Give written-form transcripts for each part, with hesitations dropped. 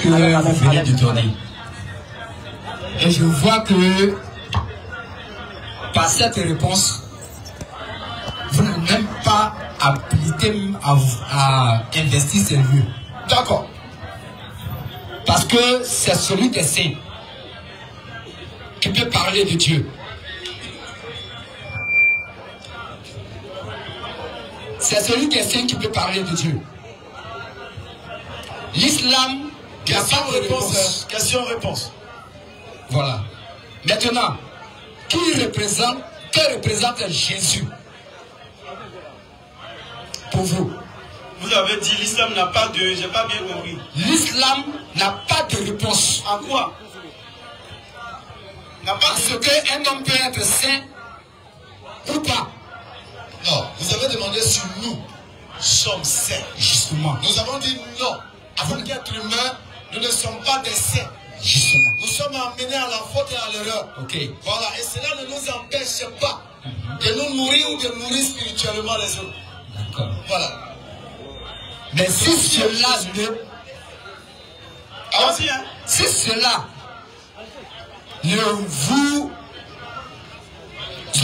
que vous venez de donner. Et je vois que par cette réponse, vous n'êtes même pas habilité à investir ces lieux. D'accord. Parce que c'est celui des saints qui peut parler de Dieu. C'est celui des saints qui peut parler de Dieu. L'islam, il n'y a pas de réponse. Question-réponse. Voilà. Maintenant, que représente Jésus pour vous? Vous avez dit l'islam n'a pas de... J'ai pas bien compris. L'islam n'a pas de réponse. À quoi? N'a pas Parce qu'un homme peut être saint ou pas. Non, vous avez demandé si nous sommes saints. Justement. Nous avons dit non. Avant d'être humains, nous ne sommes pas des saints. Justement. Nous sommes amenés à la faute et à l'erreur. Ok. Voilà. Et cela ne nous empêche pas de nous nourrir ou de nourrir spirituellement les autres. D'accord. Voilà. Mais si cela ne... Allons-y, hein. Si cela ne vous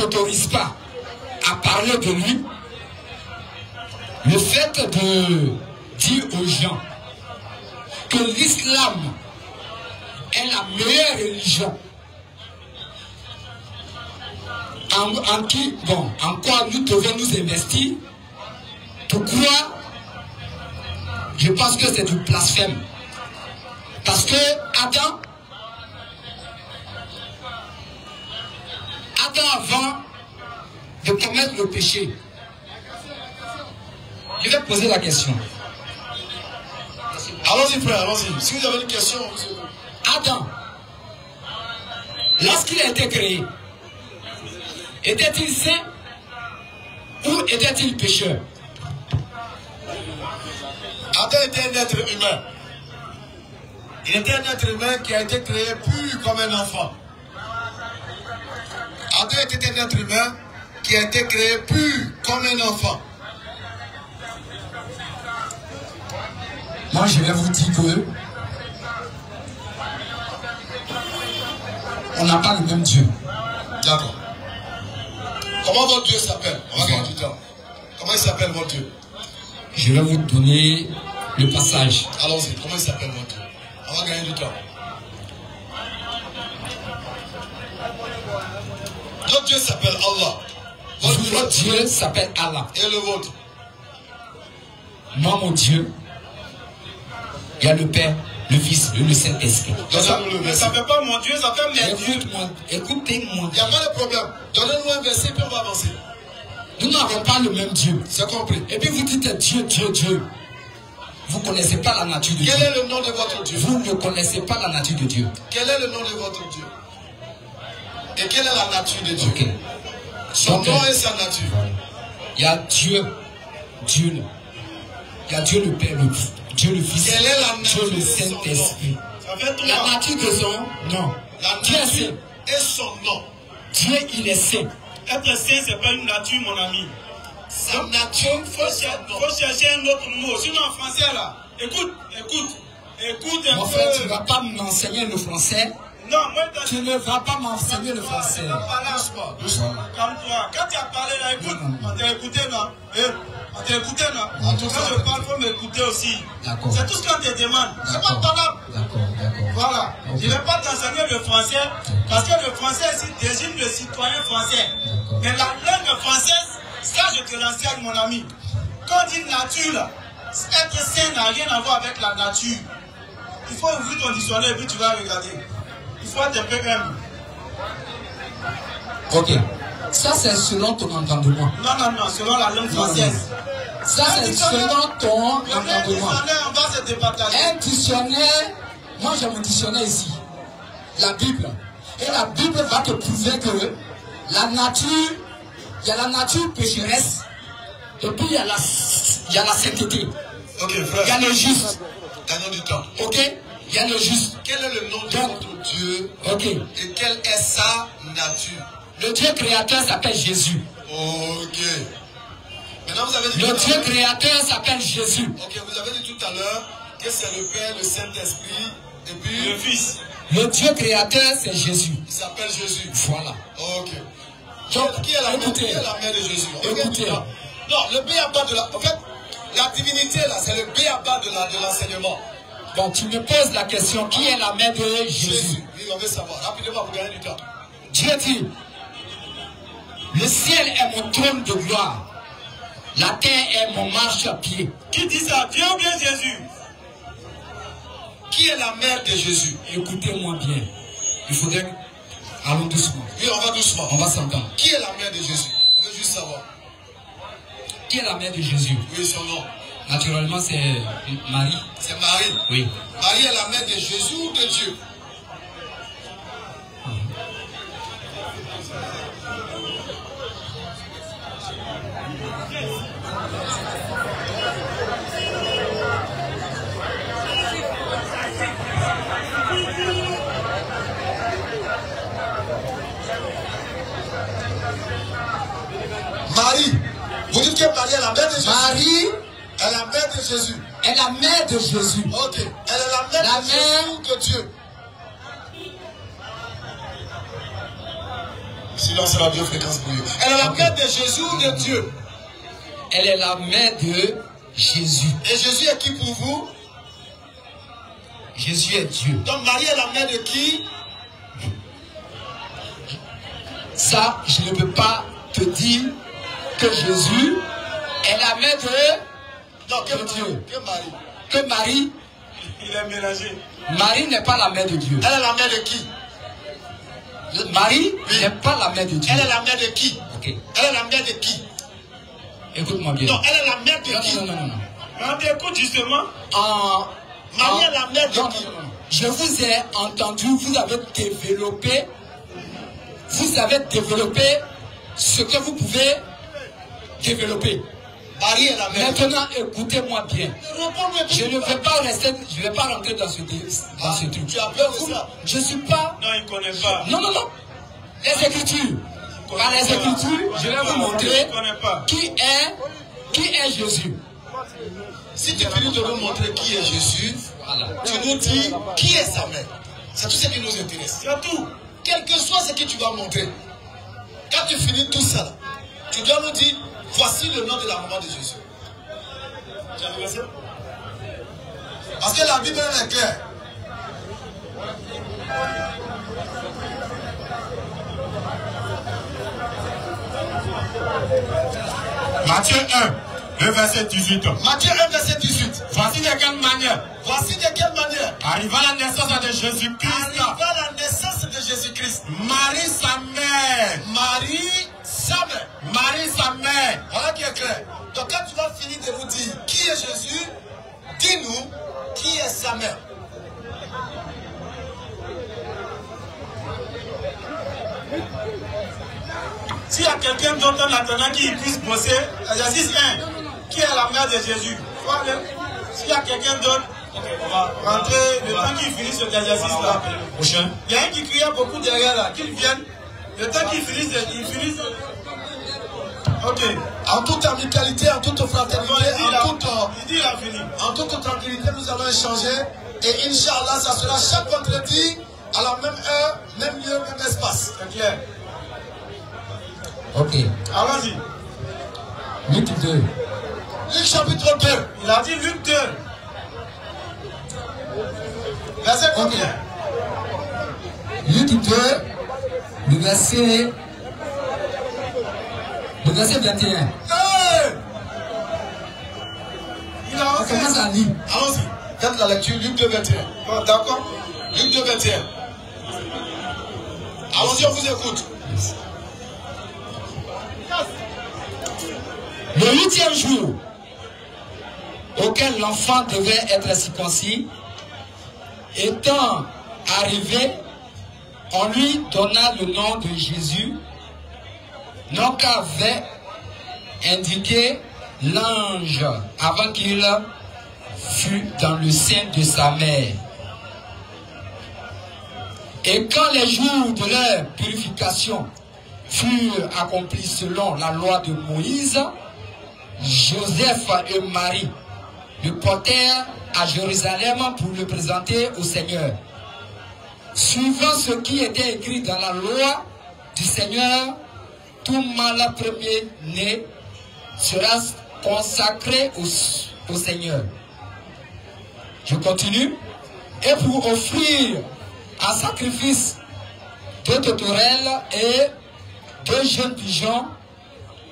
autorise pas à parler de lui, le fait de dire aux gens que l'islam est la meilleure religion en quoi nous devons nous investir pour croire, je pense que c'est du blasphème. Parce que Adam avant de commettre le péché, je vais poser la question. Allons-y frère, allons-y. Si vous avez une question, Adam, lorsqu'il a été créé, était-il saint ou était-il pécheur? Adam était un être humain. Il était un être humain qui a été créé pur comme un enfant. Adam était un être humain qui a été créé pur comme un enfant. Moi, je vais vous dire que on n'a pas le même Dieu. D'accord. Comment votre Dieu s'appelle? On va gagner du temps. Comment il s'appelle votre Dieu? Je vais vous donner le passage. Allons-y. Comment il s'appelle votre Dieu? On va gagner du temps. Notre Dieu s'appelle Allah. Votre Dieu s'appelle Allah. Et le vôtre? Moi, mon Dieu, il y a le Père, le Fils et le Saint-Esprit. Ça ne fait pas mon Dieu, ça fait mes dieux. Écoutez-moi. Il n'y a pas de problème. Donnez-nous un verset puis on va avancer. Nous n'avons pas le même Dieu. C'est compris. Et puis vous dites Dieu, Dieu, Dieu. Vous ne connaissez pas la nature de Dieu. Quel est le nom de votre Dieu? Vous ne connaissez pas la nature de Dieu. Quel est le nom de votre Dieu? Et quelle est la nature de Dieu? Ok. Son nom et sa nature. Il y a Dieu, Dieu. Il y a Dieu le Père, Dieu le Fils, Quelle est la nature Dieu le de son Saint-Esprit. Ça fait trois. La nature de son nom. La Dieu est nature saint. et son nom. Dieu, il est saint. Être saint, c'est pas une nature, mon ami. Sa nature, Faut chercher un autre mot. Sinon, en français, là. Écoute un Mon peu. frère, tu ne vas pas m'enseigner le français. Non, moi, Tu ne vas pas m'enseigner le français. Calme-toi. Quand tu as parlé là, écoute. On t'a écouté, non? On t'a écouté, non? En tout cas, Quand je parle, il faut m'écouter aussi. D'accord. C'est tout ce qu'on te demande. C'est pas valable. D'accord. Voilà. Ok. Je ne vais pas t'enseigner le français parce que le français ici désigne le citoyen français. Mais la langue française, ça je te l'enseigne, mon ami. Quand on dit nature, là, être saint n'a rien à voir avec la nature. Il faut ouvrir ton dictionnaire et puis tu vas regarder. Il faut être un peu humble. Ok. Ça, c'est selon ton entendement. Non, selon la langue française. Ça, c'est selon ton Le vrai entendement. dictionnaire, on va se départager. Un dictionnaire, moi j'ai mon dictionnaire ici, la Bible. Et la Bible va te prouver que la nature, il y a la nature pécheresse, et puis il y a la sainteté. Ok, Il y frère. a le juste. Gagnons du temps. Ok? Il y a le juste. Quel est le nom de Donc, votre Dieu? ok. Et quelle est sa nature? Le Dieu créateur s'appelle Jésus. Ok. Maintenant, vous avez dit Le tout à Dieu l'heure. créateur s'appelle Jésus. Ok, vous avez dit tout à l'heure Que c'est le Père, le Saint-Esprit et puis le Fils. Le Dieu créateur, c'est Jésus. Il s'appelle Jésus. Voilà. Ok. Donc, Qui est la mère de Jésus? Écoutez. Non, le B.A.B.A. de la... En fait, la divinité, là, c'est le B.A.B.A. de l'enseignement. Bon, tu me poses la question, qui est la mère de Jésus? Oui, on veut savoir. Rapidement, pour gagner du temps. Dieu dit, le ciel est mon trône de gloire. La terre est mon marchepied. Qui dit ça? Dieu ou bien Jésus? Qui est la mère de Jésus? Écoutez-moi bien. Il faudrait... Allons doucement. Oui, on va doucement. On va s'entendre. Qui est la mère de Jésus? On veut juste savoir. Qui est la mère de Jésus? Oui, son nom. Naturellement, c'est Marie. C'est Marie. Oui. Marie est la mère de Jésus ou de Dieu? Marie, vous dites que Marie est la mère de Jésus. Marie est la mère de Jésus. Est la mère de Jésus. Ok. Elle est la mère de Jésus ou de Dieu? Silence à la biofréquence brouillée. Elle est la mère de Jésus ou de Dieu? Elle est la mère de Jésus. Et Jésus est qui pour vous? Jésus est Dieu. Donc Marie est la mère de qui? Ça, je ne peux pas te dire que Jésus est la mère de... Non, que Dieu. Que Marie. Que Marie... Il est mélangé. Marie n'est pas la mère de Dieu. Elle est la mère de qui? Marie n'est pas la mère de Dieu. Elle est la mère de qui? Ok. Elle est la mère de qui? Écoute-moi bien. Non, elle est la mère de qui? Non. On t'écoute justement. Marie est la mère de qui? Non. Je vous ai entendu, vous avez développé ce que vous pouvez développer. Marie est la mère. Maintenant, écoutez-moi bien. Je ne vais pas rester, je ne vais pas rentrer dans ce truc. Tu as peur de ça? Je ne suis pas... Non, il ne connaît pas. Non. Les Écritures. Par les Écritures, je vais vous montrer qui est Jésus. Si tu finis de nous montrer qui est Jésus, Voilà. tu nous dis qui est sa mère. C'est tout ce qui nous intéresse. C'est tout. Quel que soit ce que tu vas montrer. Quand tu finis tout ça, là, tu dois nous dire, voici le nom de la maman de Jésus. Tu as vu ça? Parce que la Bible est claire. Matthieu 1, le verset 18. Matthieu 1, verset 18. Voici de quelle manière. Voici de quelle manière. Arriva la naissance de Jésus-Christ. Arriva la naissance de Jésus-Christ. Marie sa mère. Marie sa mère. Marie sa mère. Voilà qui est clair. Donc quand tu vas finir de nous dire qui est Jésus, dis-nous qui est sa mère. S'il y a quelqu'un d'autre en attendant qui puisse bosser, exercice 1, qui est la mère de Jésus? S'il y a quelqu'un d'autre, on va rentrer le temps qu'il finisse cet exercice-là. Prochain. Il y a un qui criait beaucoup derrière là, qu'il vienne. Le temps qu'il finisse, il finisse. Ok. En toute amicalité, en toute fraternité, il a fini. En toute tranquillité, nous allons échanger. Et Inch'Allah, ça sera chaque vendredi, à la même heure, même lieu, même espace. C'est clair. Ok. Allons-y. Luc 2. Luc chapitre 2. Il a dit Luc 2. Verset combien? Luc 2, le verset 21. Hey! Il a On commence à lire. Allons-y. Faites la lecture, Luc 2, 21. Bon, d'accord. Luc 2, 21. Allons-y, on vous écoute. Le 8e jour auquel l'enfant devait être circoncis, étant arrivé, on lui donna le nom de Jésus, nom qu'avait indiqué l'ange avant qu'il fût dans le sein de sa mère. Et quand les jours de leur purification furent accomplis selon la loi de Moïse, Joseph et Marie le portèrent à Jérusalem pour le présenter au Seigneur. Suivant ce qui était écrit dans la loi du Seigneur, tout mâle premier-né sera consacré au Seigneur. Je continue. Et pour offrir un sacrifice de tourterelles et de jeunes pigeons,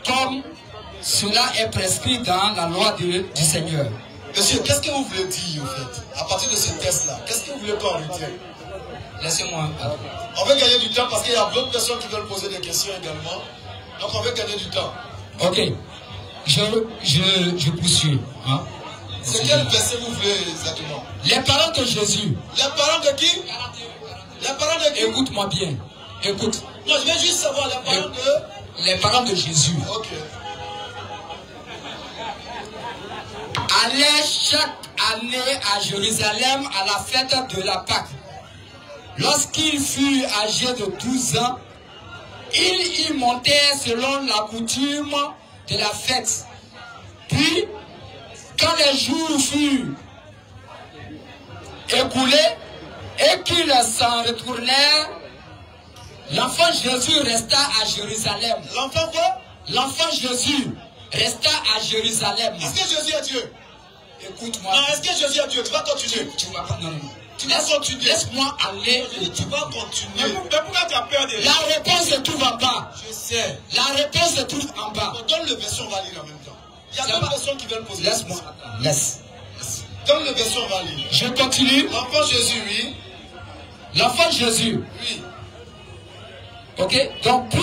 comme cela est prescrit dans la loi du Seigneur. Monsieur, qu'est-ce que vous voulez dire, en fait, à partir de ce test-là? Qu'est-ce que vous voulez qu'on retire? Laissez-moi. On veut gagner du temps parce qu'il y a d'autres personnes qui veulent poser des questions également. Donc on veut gagner du temps. Ok. Je poursuis. Hein? C'est quel verset vous voulez exactement? Les parents de Jésus. Les parents de qui? Les parents de qui? Écoute-moi bien. Écoute. Non, je veux juste savoir les parents de... Les parents de Jésus. Ok. Allaient chaque année à Jérusalem à la fête de la Pâque. Lorsqu'il fut âgé de 12 ans, il y montait selon la coutume de la fête. Puis, quand les jours furent écoulés et qu'ils s'en retournèrent, l'enfant Jésus resta à Jérusalem. L'enfant quoi? L'enfant Jésus resta à Jérusalem. Est-ce que Jésus est Dieu? Écoute-moi. Non, est-ce que Jésus est Dieu? Tu vas continuer. Tu vas pas. Non, non. Tu vas continuer. Laisse-moi aller. Tu vas continuer. Mais pourquoi tu as peur de La réponse se trouve en bas. Je sais. La réponse se trouve en bas. Donc, donne le verset, on va lire en même temps. Il y a d'autres personnes qui veulent poser. Laisse-moi. Laisse. Donne le verset, on va lire. Je continue. L'enfant Jésus, oui. L'enfant Jésus. Oui. Ok. Donc, puis,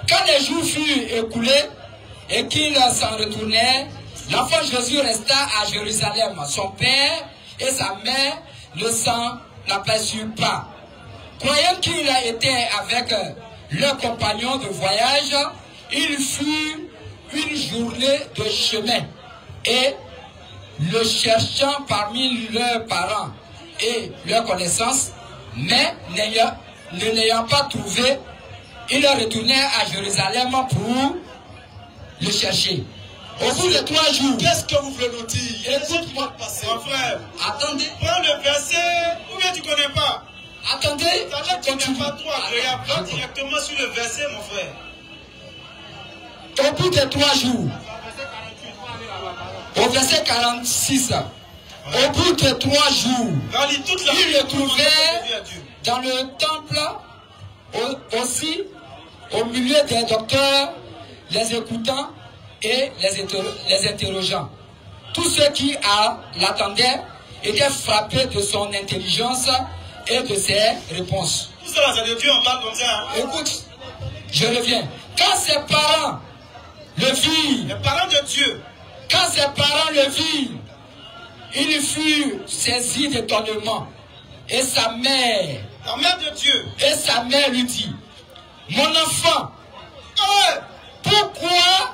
quand les jours furent écoulés et qu'il s'en retournait, l'enfant Jésus resta à Jérusalem. Son père et sa mère ne s'en aperçurent pas. Croyant qu'il était avec leurs compagnons de voyage, il fut une journée de chemin et le cherchant parmi leurs parents et leurs connaissances, mais ne l'ayant pas trouvé, il retournait à Jérusalem pour le chercher. Au bout de 3 jours, qu'est-ce que vous voulez nous dire? Écoute-moi, Mon frère, attendez, prends le verset, ou bien tu ne connais pas. attendez, Ta lettre n'est continue. pas trop agréable. Va directement sur le verset, mon frère. Au bout de 3 jours, au verset 46, au bout de 3 jours, il le trouvait dans le temple, aussi au milieu des docteurs, les écoutant et les interrogeant. Tous ceux qui l'attendaient étaient frappés de son intelligence et de ses réponses. Tout ça, c'est de Dieu, on parle comme ça. Hein? Écoute, je reviens. Quand ses parents le virent, Les parents de Dieu, quand ses parents le virent, il fut saisi d'étonnement. Et sa mère, la mère de Dieu, et sa mère lui dit, mon enfant, pourquoi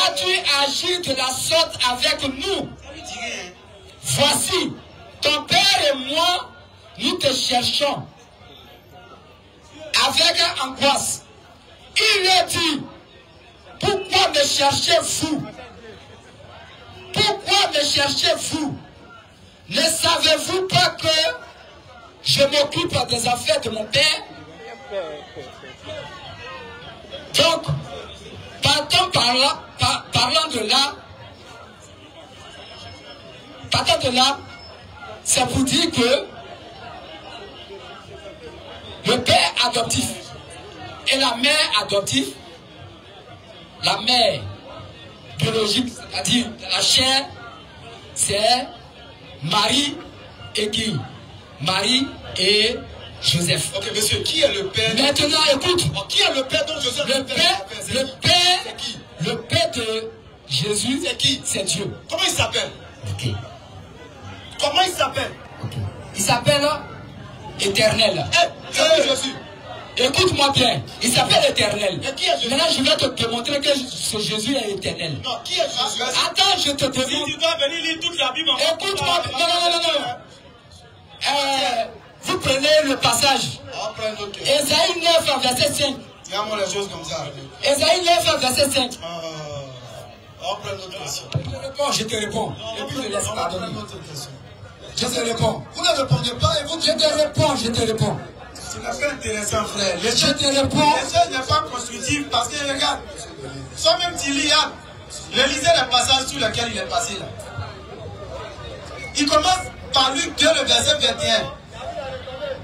as-tu agi de la sorte avec nous? Voici, ton père et moi, nous te cherchons avec angoisse. Il lui dit, pourquoi me cherchez-vous? Pourquoi me cherchez-vous? Ne savez-vous pas que je m'occupe des affaires de mon père? Donc, parlant de là, c'est pour dire que le père adoptif et la mère adoptive, la mère biologique, c'est-à-dire la chair, c'est Marie et qui? Marie et Joseph. Ok, monsieur, qui est le père? Maintenant, écoute. Qui est le père dont Joseph? C'est qui? Le père de Jésus, c'est qui? C'est Dieu. Comment il s'appelle? Ok. Comment il s'appelle? Okay. Il s'appelle Éternel. Jésus. Écoute-moi bien. Il s'appelle Éternel. Et qui est Jésus? Maintenant, je vais te démontrer que ce Jésus est éternel. Non, qui est Jésus? Attends, je te demande. si tu dois venir lire toute la Bible, Écoute-moi. Non. Vous prenez le passage. Ésaïe 9, verset 5. Regarde-moi les choses comme ça. Ésaïe 9, verset 5. On prend notre question. Je te réponds. Et puis je laisse pardonner. Je te réponds. Vous ne répondez pas et vous... Je te réponds, je te réponds. Ce n'est pas intéressant, frère. Je te réponds. Les choses n'est pas constructif parce que, regarde, soi-même Tiliad, lisez les passages sur lesquels il est passé là. Il commence par Luc 2, le verset 21.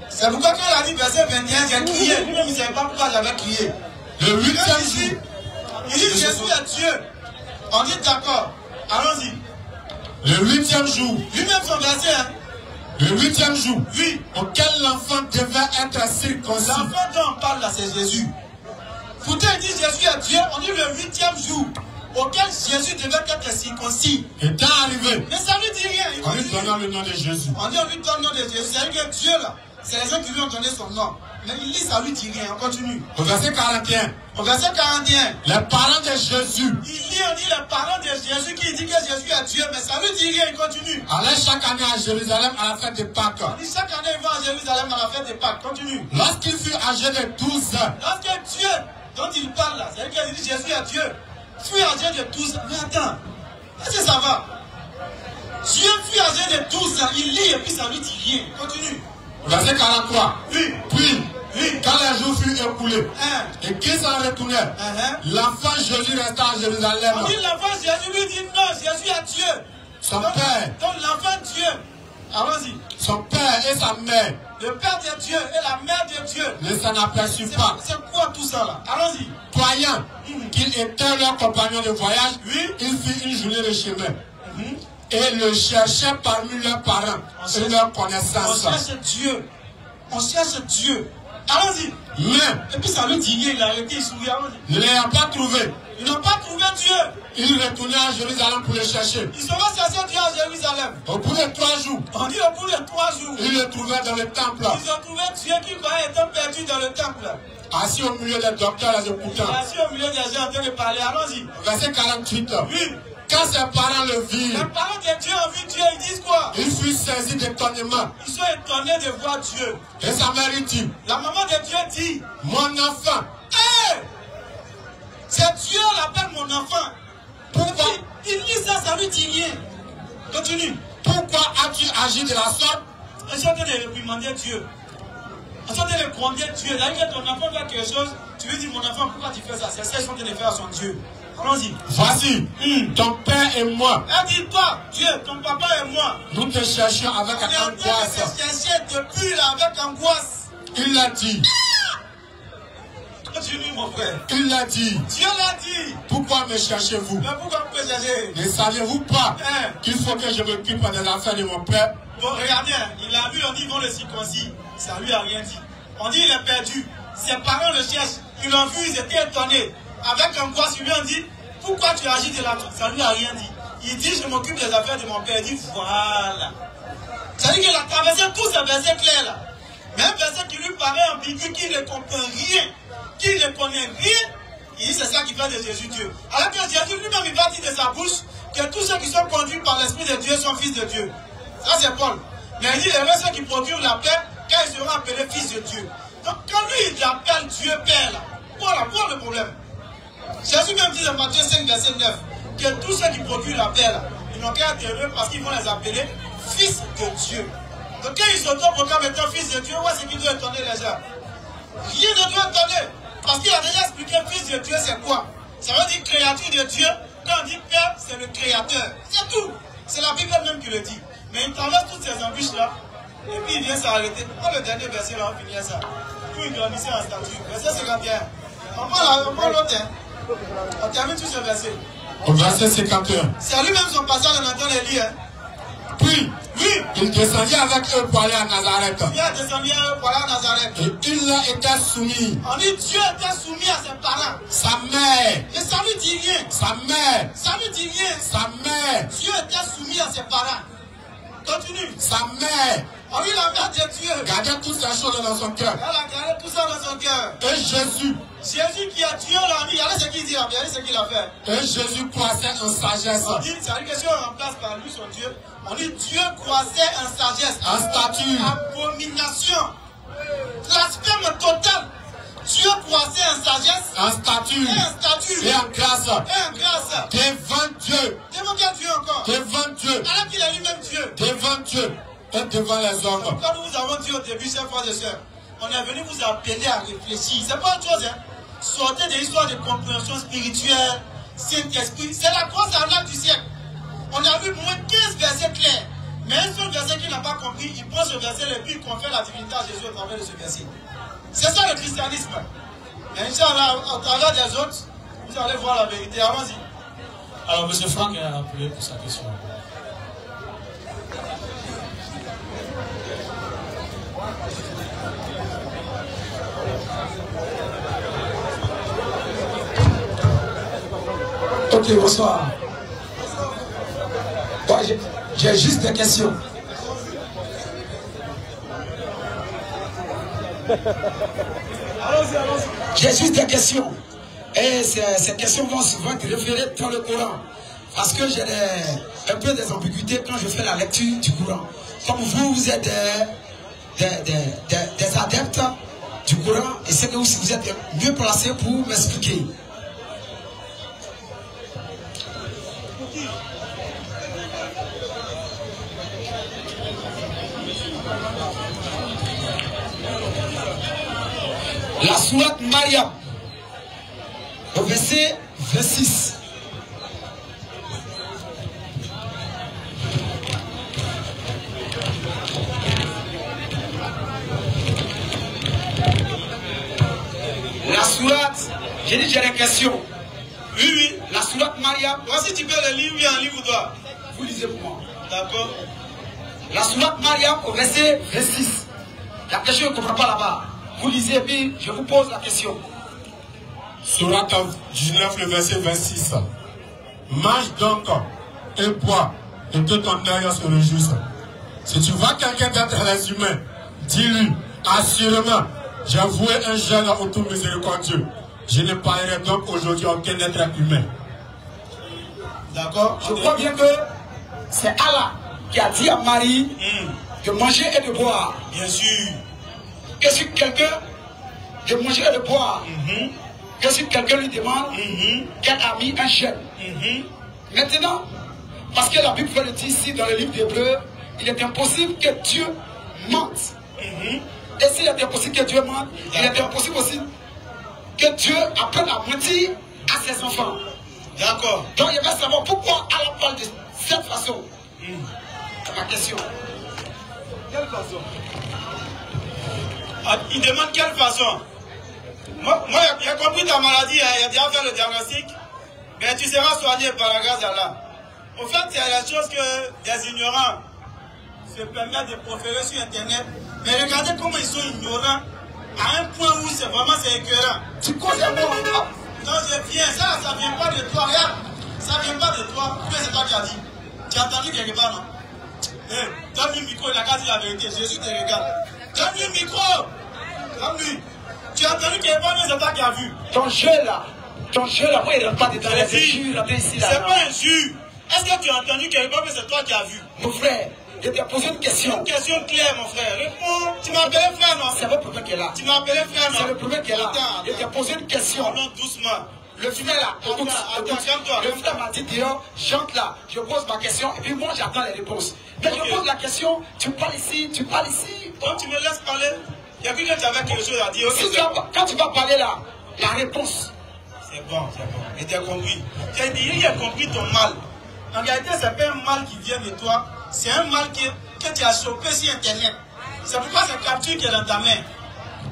C'est pourquoi quand il a dit verset 21, j'ai crié. Lui-même, il ne savait pas pourquoi j'avais crié. Le 8e jour. Il dit Jésus est Dieu. On dit d'accord. Allons-y. Le 8e jour. Lui-même son verset. Hein? Le 8e jour. Oui. Auquel l'enfant devait être circoncis. L'enfant dont on parle là, c'est Jésus. Pourtant, il dit Jésus est Dieu. On dit le 8e jour. Auquel Jésus devait être circoncis. Étant arrivé. Mais ça ne lui dit rien. On lui donnant le nom de Jésus. On dit on lui donne le nom de Jésus. C'est-à-dire que Dieu là, c'est les gens qui lui ont donné son nom. Mais il lit, ça lui dit rien. On continue. Au verset 41. Au verset 41. Les parents de Jésus. Il lit, on dit les parents de Jésus qui dit que Jésus est Dieu. Mais ça lui dit rien. Il continue. Allaient chaque année à Jérusalem à la fête de Pâques. On dit chaque année il va à Jérusalem à la fête de Pâques. Continue. Lorsqu'il fut âgé de 12 ans. Lorsque Dieu dont il parle là, c'est-à-dire qu'il dit Jésus est Dieu. Fut âgé de 12 ans. Mais attends. Est-ce que ça va? Dieu fut âgé de 12 ans. Il lit et puis ça lui dit rien. Continue. Verset 43. Oui. Puis, quand les jours furent écoulés, et qu'ils s'en retournèrent, l'enfant Jésus resta à Jérusalem. On dit l'enfant Jésus lui dit non, Jésus est Dieu. Son père. Donc l'enfant Dieu. Allons-y. Son père et sa mère. Le père de Dieu et la mère de Dieu. Ne s'en aperçut pas. C'est quoi tout ça là? Allons-y. Croyant qu'il était leur compagnon de voyage, oui. Il fit une journée de chemin. Et le cherchait parmi leurs parents et leurs connaissances. On cherche Dieu. On cherche Dieu. Allons-y. Mais, et puis ça lui dit rien, il a arrêté, il sourit. Ne l'ayant pas trouvé. Ils n'ont pas trouvé Dieu. Ils retournaient à Jérusalem pour le chercher. Ils sont chercher Dieu à Jérusalem. Au bout de 3 jours. On dit au bout de 3 jours. Ils le trouvaient dans le temple. Ils ont trouvé Dieu qui croyait être perdu dans le temple. Assis au milieu des docteurs les écoutant. Assis au milieu des gens en train de parler. Allons-y. Verset 48. Oui. Quand ses parents le virent, les parents de Dieu ont vu Dieu, ils disent quoi? Ils furent saisis d'étonnement. Ils sont étonnés de voir Dieu. Et sa mère dit, la maman de Dieu dit, mon enfant. Hey! C'est Dieu l'appelle mon enfant. Pourquoi? Il lit ça, ça lui dit rien. Continue. Pourquoi as-tu agi de la sorte? Je suis en train de réprimander Dieu. Je suis en train de gronder Dieu. D'ailleurs, que ton enfant fait quelque chose, tu lui dis, mon enfant, pourquoi tu fais ça? C'est ça qu'ils sont en train de faire à son Dieu. Allons-y. Voici, ton père et moi. Elle dit, toi, Dieu, ton papa et moi. Nous te cherchions avec angoisse. On est en train de te chercher depuis là, avec angoisse. Il l'a dit. Continue, mon frère. Il l'a dit. Dieu l'a dit. Pourquoi me cherchez-vous? Mais pourquoi vous me cherchez? Ne saviez-vous pas qu'il faut que je m'occupe des affaires de mon père? Bon, regardez, il a vu, on dit, ils vont le circoncis. Ça lui a rien dit. On dit, il est perdu. Ses parents le cherchent. Ils l'ont vu, ils étaient étonnés. Avec angoisse, ils lui ont dit, pourquoi tu agis de la... Ça lui a rien dit. Il dit, je m'occupe des affaires de mon père. Il dit, voilà. Ça veut dire qu'il a traversé tous ces versets clairs là. Mais un verset qui lui paraît ambigu, qui ne comprend rien, qui ne connaît rien, il dit, c'est ça qui fait de Jésus Dieu. Alors que Jésus lui-même, il va dire de sa bouche que tous ceux qui sont conduits par l'Esprit de Dieu sont fils de Dieu. Ça, c'est Paul. Mais il dit, les ceux qui procurent la paix, quand ils seront appelés fils de Dieu. Donc, quand lui, il appelle Dieu Père, là, voilà le problème. Jésus même dit dans Matthieu 5, verset 9, que tous ceux qui procurent la paix, là, ils n'ont qu'à être heureux parce qu'ils vont les appeler fils de Dieu. Donc, quand ils s'auto-proclament étant fils de Dieu, ouais, c'est qui doit étonner les gens. Rien ne doit étonner. Parce qu'il a déjà expliqué fils de Dieu, c'est quoi? Ça veut dire créature de Dieu. Quand on dit Père, c'est le créateur. C'est tout. C'est la Bible même qui le dit. Mais il t'enlève toutes ces embûches là. Et puis il vient s'arrêter. Prends le dernier verset là, on finit ça. Puis il grandissait en statut. Verset 51. On prend l'autre. On termine tout ce verset. Au verset 51. C'est lui-même son passage, on entend les lire. Puis, il descendit avec eux pour aller à Nazareth. Il a descendu avec eux pour aller à Nazareth. Et il leur était soumis. On dit Dieu était soumis à ses parents. Sa mère. Et ça lui dit rien. Sa mère. Ça lui dit rien. Sa mère. Dieu était soumis à ses parents. Continue. Sa mère. On dit la mère de Dieu. Gardait toutes ces choses dans son cœur. Elle a gardé tout ça dans son cœur. Et Jésus. Jésus qui a Dieu l'a mis. Regardez ce qu'il dit. Regardez ce qu'il a fait. Et Jésus croissait en sagesse. On dit, c'est une question on remplace par lui son Dieu. On dit Dieu croissait en sagesse. En stature. Abomination. Blasphème total. Dieu croissez en sagesse, en stature et en grâce devant Dieu. Devant quel Dieu encore? Devant Dieu. Alors qu'il est lui-même Dieu. Devant Dieu et devant les hommes. Quand nous vous avons dit au début, chers frères et sœurs, on est venu vous appeler à réfléchir. C'est pas autre chose, hein. Sortez des histoires de compréhension spirituelle, Saint-Esprit. C'est la grosse arnaque du siècle. On a vu moins 15 versets clairs. Mais un seul verset qu'il n'a pas compris, il prend ce verset et puis il confère la divinité à Jésus au travers de ce verset. C'est ça le christianisme. Et Inch'Allah, au travers des autres, vous allez voir la vérité. Allons-y. Alors, M. Franck est appelé pour sa question. Ok, bonsoir. Ouais, j'ai juste des questions. J'ai juste des questions. Et ces questions vont souvent être référées dans le Coran. Parce que j'ai un peu des ambiguïtés quand je fais la lecture du Coran. Comme vous êtes des adeptes du Coran, et c'est que vous êtes mieux placés pour m'expliquer. La sourate Mariam, au verset 26. La sourate, j'ai dit j'ai des questions. Oui, oui. La sourate Mariam. Voici, tu peux le lire, oui, en livre ou toi. Vous lisez pour moi. D'accord. La sourate Mariam au verset 26. La question, je ne comprends pas là-bas. Vous lisez et puis je vous pose la question. Sourate 19, le verset 26. Mange donc et bois et que ton œil se réjouisse. Si tu vois quelqu'un d'entre les humains, dis-lui, assurément, j'ai voué un jeune au tout miséricordieux. Je ne parlerai donc aujourd'hui aucun être humain. D'accord. Je crois bien que c'est Allah qui a dit à Marie de manger et de boire. Bien sûr. Que si quelqu'un de manger et de boire, que si quelqu'un lui demande qu'elle a mis un jeûne. Maintenant, parce que la Bible fait le dire ici dans le livre d'Hébreux, il est impossible que Dieu mente. Et s'il est impossible que Dieu mente, il est impossible aussi que Dieu apprenne à mentir à ses enfants. D'accord. Donc il va savoir pourquoi Allah parle de cette façon. C'est ma question. Quelle façon? Il demande quelle façon? Moi j'ai compris ta maladie, il a déjà fait le diagnostic, mais tu seras soigné par la grâce d'Allah. Au fait, il y a des choses que des ignorants se permettent de proférer sur Internet, mais regardez comment ils sont ignorants à un point où c'est vraiment écœurant. Tu connais moi? Non, je viens, ça ne vient pas de toi, regarde, ça ne vient pas de toi, c'est toi qui as dit. Tu as entendu quelque part, non? Donne-lui le micro, il a qu'à dire la vérité, Jésus te regarde. Donne-lui le micro! Donne-lui. Tu as entendu qu'il n'y a pas mieux, c'est toi qui as vu. Ton jeu là, moi il ne rentre pas dedans les jus, ici là. C'est pas un jus. Est-ce que tu as entendu qu'il n'y a pas mieux, c'est toi qui as vu? Mon frère, je t'ai posé une question. Une question claire, mon frère. Réponds. Tu m'as appelé frère, non? C'est le premier qui est là. Tu m'as appelé frère, non? C'est le premier qui est là. Attends. Je t'ai posé une question. Parlons doucement. Le frère là, écoute, calme-toi. le frère m'a dit dehors, chante là, je pose ma question et puis moi j'attends les réponses. Mais je pose la question, tu parles ici. Donc tu me laisses parler. Il y a quelqu'un qui avait quelque chose à dire. Quand tu vas parler là, la réponse. C'est bon. Et tu as compris. Tu as dit, il a compris ton mal. En réalité, ce n'est pas un mal qui vient de toi. C'est un mal que tu as chopé sur Internet. C'est pourquoi cette capture qui est dans ta main.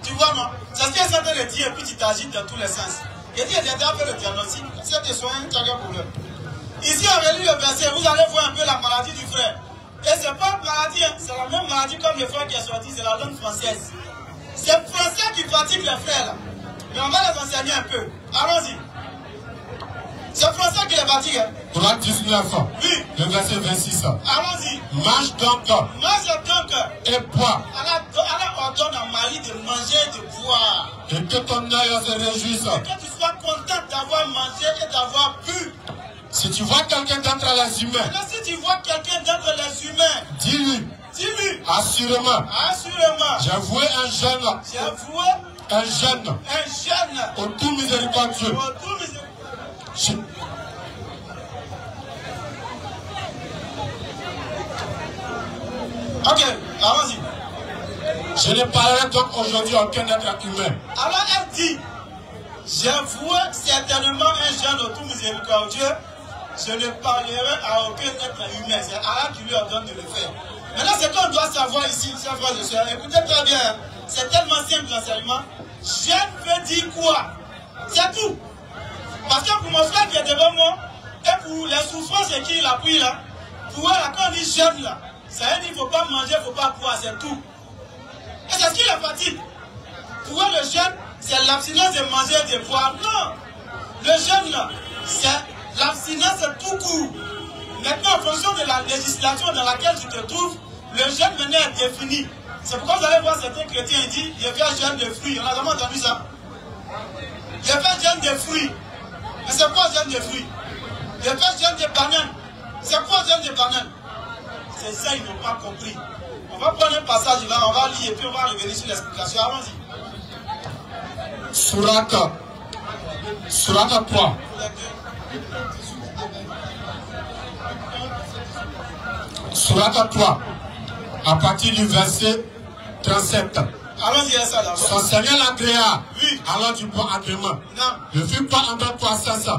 Tu vois, non? C'est ce qu'il est en train de dire et puis tu t'agites dans tous les sens. Il dit, j'ai déjà fait le diagnostic. Si tu soignes, tu as un problème. Ici, on relit le verset, vous allez voir un peu la maladie du frère. Et ce n'est pas une maladie, c'est la même maladie comme le frère qui est sorti, c'est la langue française. C'est le français qui fatigue les frères là. Mais on va les enseigner un peu. Allons-y. C'est le français qui les fatigue. Coran 19, oui. Le verset 26. Allons-y. Mange donc et bois. Allah ordonne à Marie de manger et de boire. Et que ton œil se réjouisse. Et que tu sois content d'avoir mangé et d'avoir bu. Si tu vois quelqu'un d'entre les humains, maintenant, si tu vois quelqu'un d'entre les humains, dis-lui, Dis-lui. Assurément. Assurément. J'ai voué un jeune. J'ai voué un jeune. Au tout miséricordieux. Ok, allons-y. Je ne parlerai donc aujourd'hui à aucun être humain. Alors elle dit, j'ai voué certainement un jeune au tout miséricordieux. Je ne parlerai à aucun être humain. C'est Allah qui lui ordonne de le faire. Maintenant, ce qu'on doit savoir ici, chers frères et sœurs, écoutez très bien, c'est tellement simple l'enseignement. Jeune veut dire quoi? C'est tout. Parce que pour mon frère qui est devant moi, et pour les souffrances qu'il a pris là, pour elle, quand on dit jeune là, ça veut dire qu'il ne faut pas manger, il ne faut pas boire, c'est tout. Et c'est ce qui le fatigue. Pour elle, le jeûne, c'est l'abstinence de manger et de boire. Non. Le jeûne là, c'est l'abstinence tout court. Maintenant, en fonction de la législation dans laquelle tu te trouves, le jeûne maintenant est défini. C'est pourquoi vous allez voir certains chrétiens, ils disent, il fait un jeûne de fruits. On a jamais entendu ça. Il fait un jeûne de fruits. Mais c'est quoi un jeûne de fruits? Il fait un jeûne de bananes. C'est quoi un jeûne de bananes? C'est ça, ils n'ont pas compris. On va prendre un passage là, on va lire et puis on va revenir sur l'explication. Allons-y. Sourate 3. Sourate 3, à partir du verset 37. Allons-y à ça d'abord. Son Seigneur l'agréa. Oui. Alors du bon agrément. Non. Ne fut pas en d'autres croissance.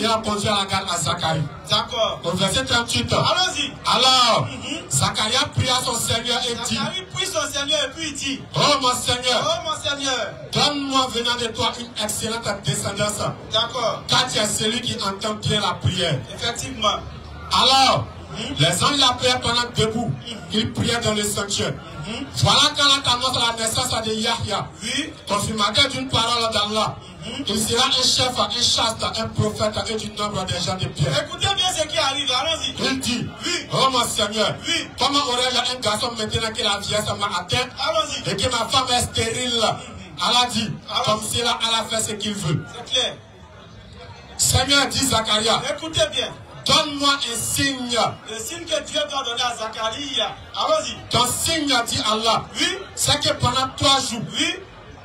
Il a conduit à la garde à Zacharie. D'accord. Au verset 38. Allons-y. Alors, Zacharie pria son Seigneur et dit. Zacharie prie son Seigneur et puis il dit. Oh mon Seigneur. Oh mon Seigneur. Donne-moi venant de toi une excellente descendance. D'accord. Car tu es celui qui entend bien la prière. Effectivement. Alors, les anges l'appelaient pendant debout. Ils priaient dans le sanctuaire. Voilà quand on annonce la naissance de Yahya, confirmateur d'une parole d'Allah. Il sera un chef, un chaste, un prophète et du nombre des gens de pierre. Écoutez bien ce qui arrive, allons-y. Il dit, oh mon Seigneur, comment aurais-je un garçon maintenant que la vieillesse m'a atteint et que ma femme est stérile? Allah dit, comme si elle a fait ce qu'il veut. C'est clair. Seigneur dit Zacharie, écoutez bien. Donne-moi un signe. Le signe que Dieu doit donner à Zacharie. Allons-y. Ton signe, dit Allah. C'est que pendant 3 jours,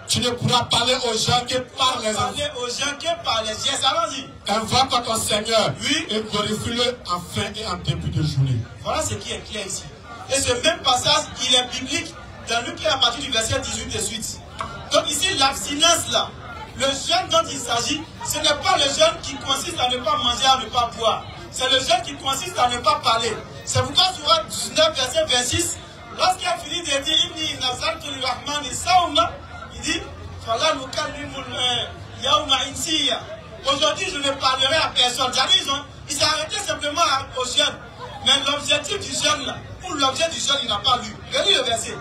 tu ne pourras parler aux gens que par les enfants. Parler aux gens que par les gestes. Allons-y. Invoque ton Seigneur. Et glorifie-le en fin et en début de journée. Voilà ce qui est clair ici. Et ce même passage, il est biblique dans Luc à partir du verset 18 de suite. Donc ici, l'abstinence là, le jeûne dont il s'agit, ce n'est pas le jeûne qui consiste à ne pas manger, à ne pas boire. C'est le jeûne qui consiste à ne pas parler. C'est pourquoi Sourate 19, verset 26, lorsqu'il a fini de dire Inni nazartu lirrahmani sawma, il dit Fala nukallimu yawma insiya. Aujourd'hui, je ne parlerai à personne. Il s'est arrêté simplement au jeûne. Mais l'objectif du jeûne, là, ou l'objet du jeûne, il n'a pas lu. Regardez le verset.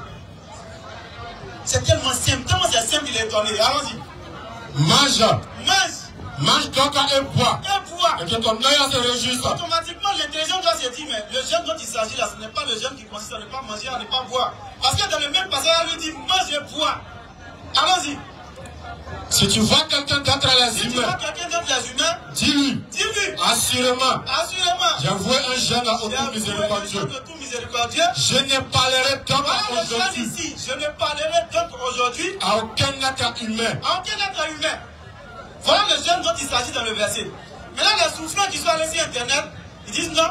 C'est tellement simple, c'est simple, il est étonné. Allons-y. Mange donc et bois. Et que ton œil se réjouisse. Automatiquement, l'intelligence doit se dire, mais le jeûne dont il s'agit là, ce n'est pas le jeûne qui consiste à ne pas manger, à ne pas boire. Parce que dans le même passage, elle lui dit, mange et bois. Allons-y. Si tu vois quelqu'un d'entre les humains, dis-lui. Assurément. J'ai voué un jeune au tout miséricordieux. Je ne parlerai donc aujourd'hui. Je ne parlerai donc aujourd'hui à aucun être humain. Voilà le jeûne dont il s'agit dans le verset. Maintenant, les souffrants qui sont allés sur Internet, ils disent non.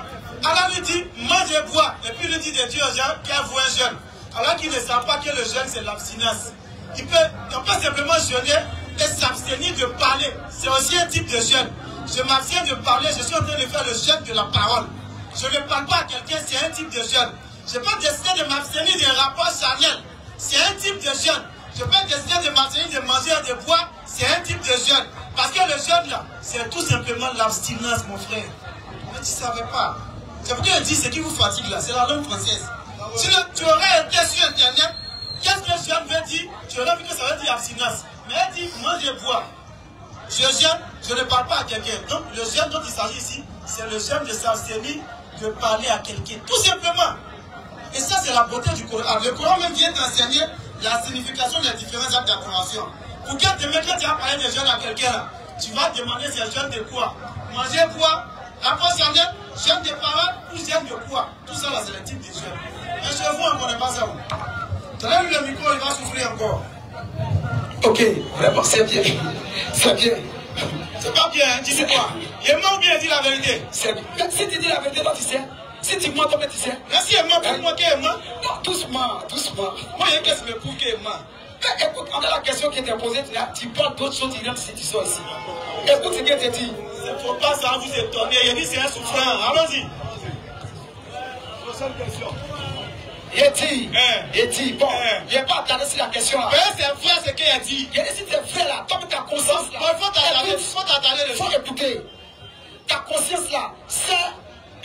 Allah lui dit, mange et bois. Et puis il lui dit de Dieu aux gens qui a voué un jeûne. Alors qu'ils ne savent pas que le jeûne, c'est l'abstinence. On peut simplement jeûner et s'abstenir de parler. C'est aussi un type de jeûne. Je m'abstiens de parler, je suis en train de faire le jeûne de la parole. Je ne parle pas à quelqu'un, c'est un type de jeûne. Je peux décider de m'abstenir d'un rapport charnel. C'est un type de jeûne. Je peux décider de m'abstenir de manger et de boire. C'est un type de jeûne. Parce que le jeûne là, c'est tout simplement l'abstinence, mon frère. Mais tu ne savais pas. C'est pourquoi je dis ce qui vous fatigue là, c'est la langue française. Si tu aurais été sur Internet, qu'est-ce que le jeûne veut dire? Tu aurais vu que ça veut dire abstinence. Mais elle dit mange et bois. Je jeûne, je ne parle pas à quelqu'un. Donc le jeûne dont il s'agit ici, c'est le jeûne de s'abstenir de parler à quelqu'un. Tout simplement. Et ça, c'est la beauté du Coran. Le Coran même vient t'enseigner la signification des différents actes d'adoration. Pour que demain, quand tu as parlé de jeûne à quelqu'un là, tu vas demander ces jeûnes de quoi? Manger, boire. Après, J'aime des paroles ou j'aime de quoi? Tout ça là, c'est le type de jeu. Mais chez vous, on ne connaît pas ça. Tenez-lui le micro, il va souffrir encore. Ok, vraiment, c'est bien. C'est bien. C'est pas bien, hein, tu sais quoi? Il est mort ou bien il dit la vérité? C'est bien. Si tu dis la vérité, toi tu sais. Si tu mens, toi tu sais. Merci, il est mort pour moi qu'il est mort. Non, doucement, doucement. Moi, il y a qu'est-ce qui me prouve qu'il est mort. Écoute, on a la question qui était posée, tu parles d'autres choses, tu rentres si tu sors ici. Écoute ce qu'elle te dit. Il ne faut pas ça vous étonner. Il dit c'est un souffrant. Allons-y. Il dit, bon, il n'y a pas attardé sur la question là. Mais c'est vrai ce qu'il a dit. Il a dit, si t'es vrai là, toi ta conscience là. Il faut t'attarder Il faut écouter. Ta conscience là, c'est.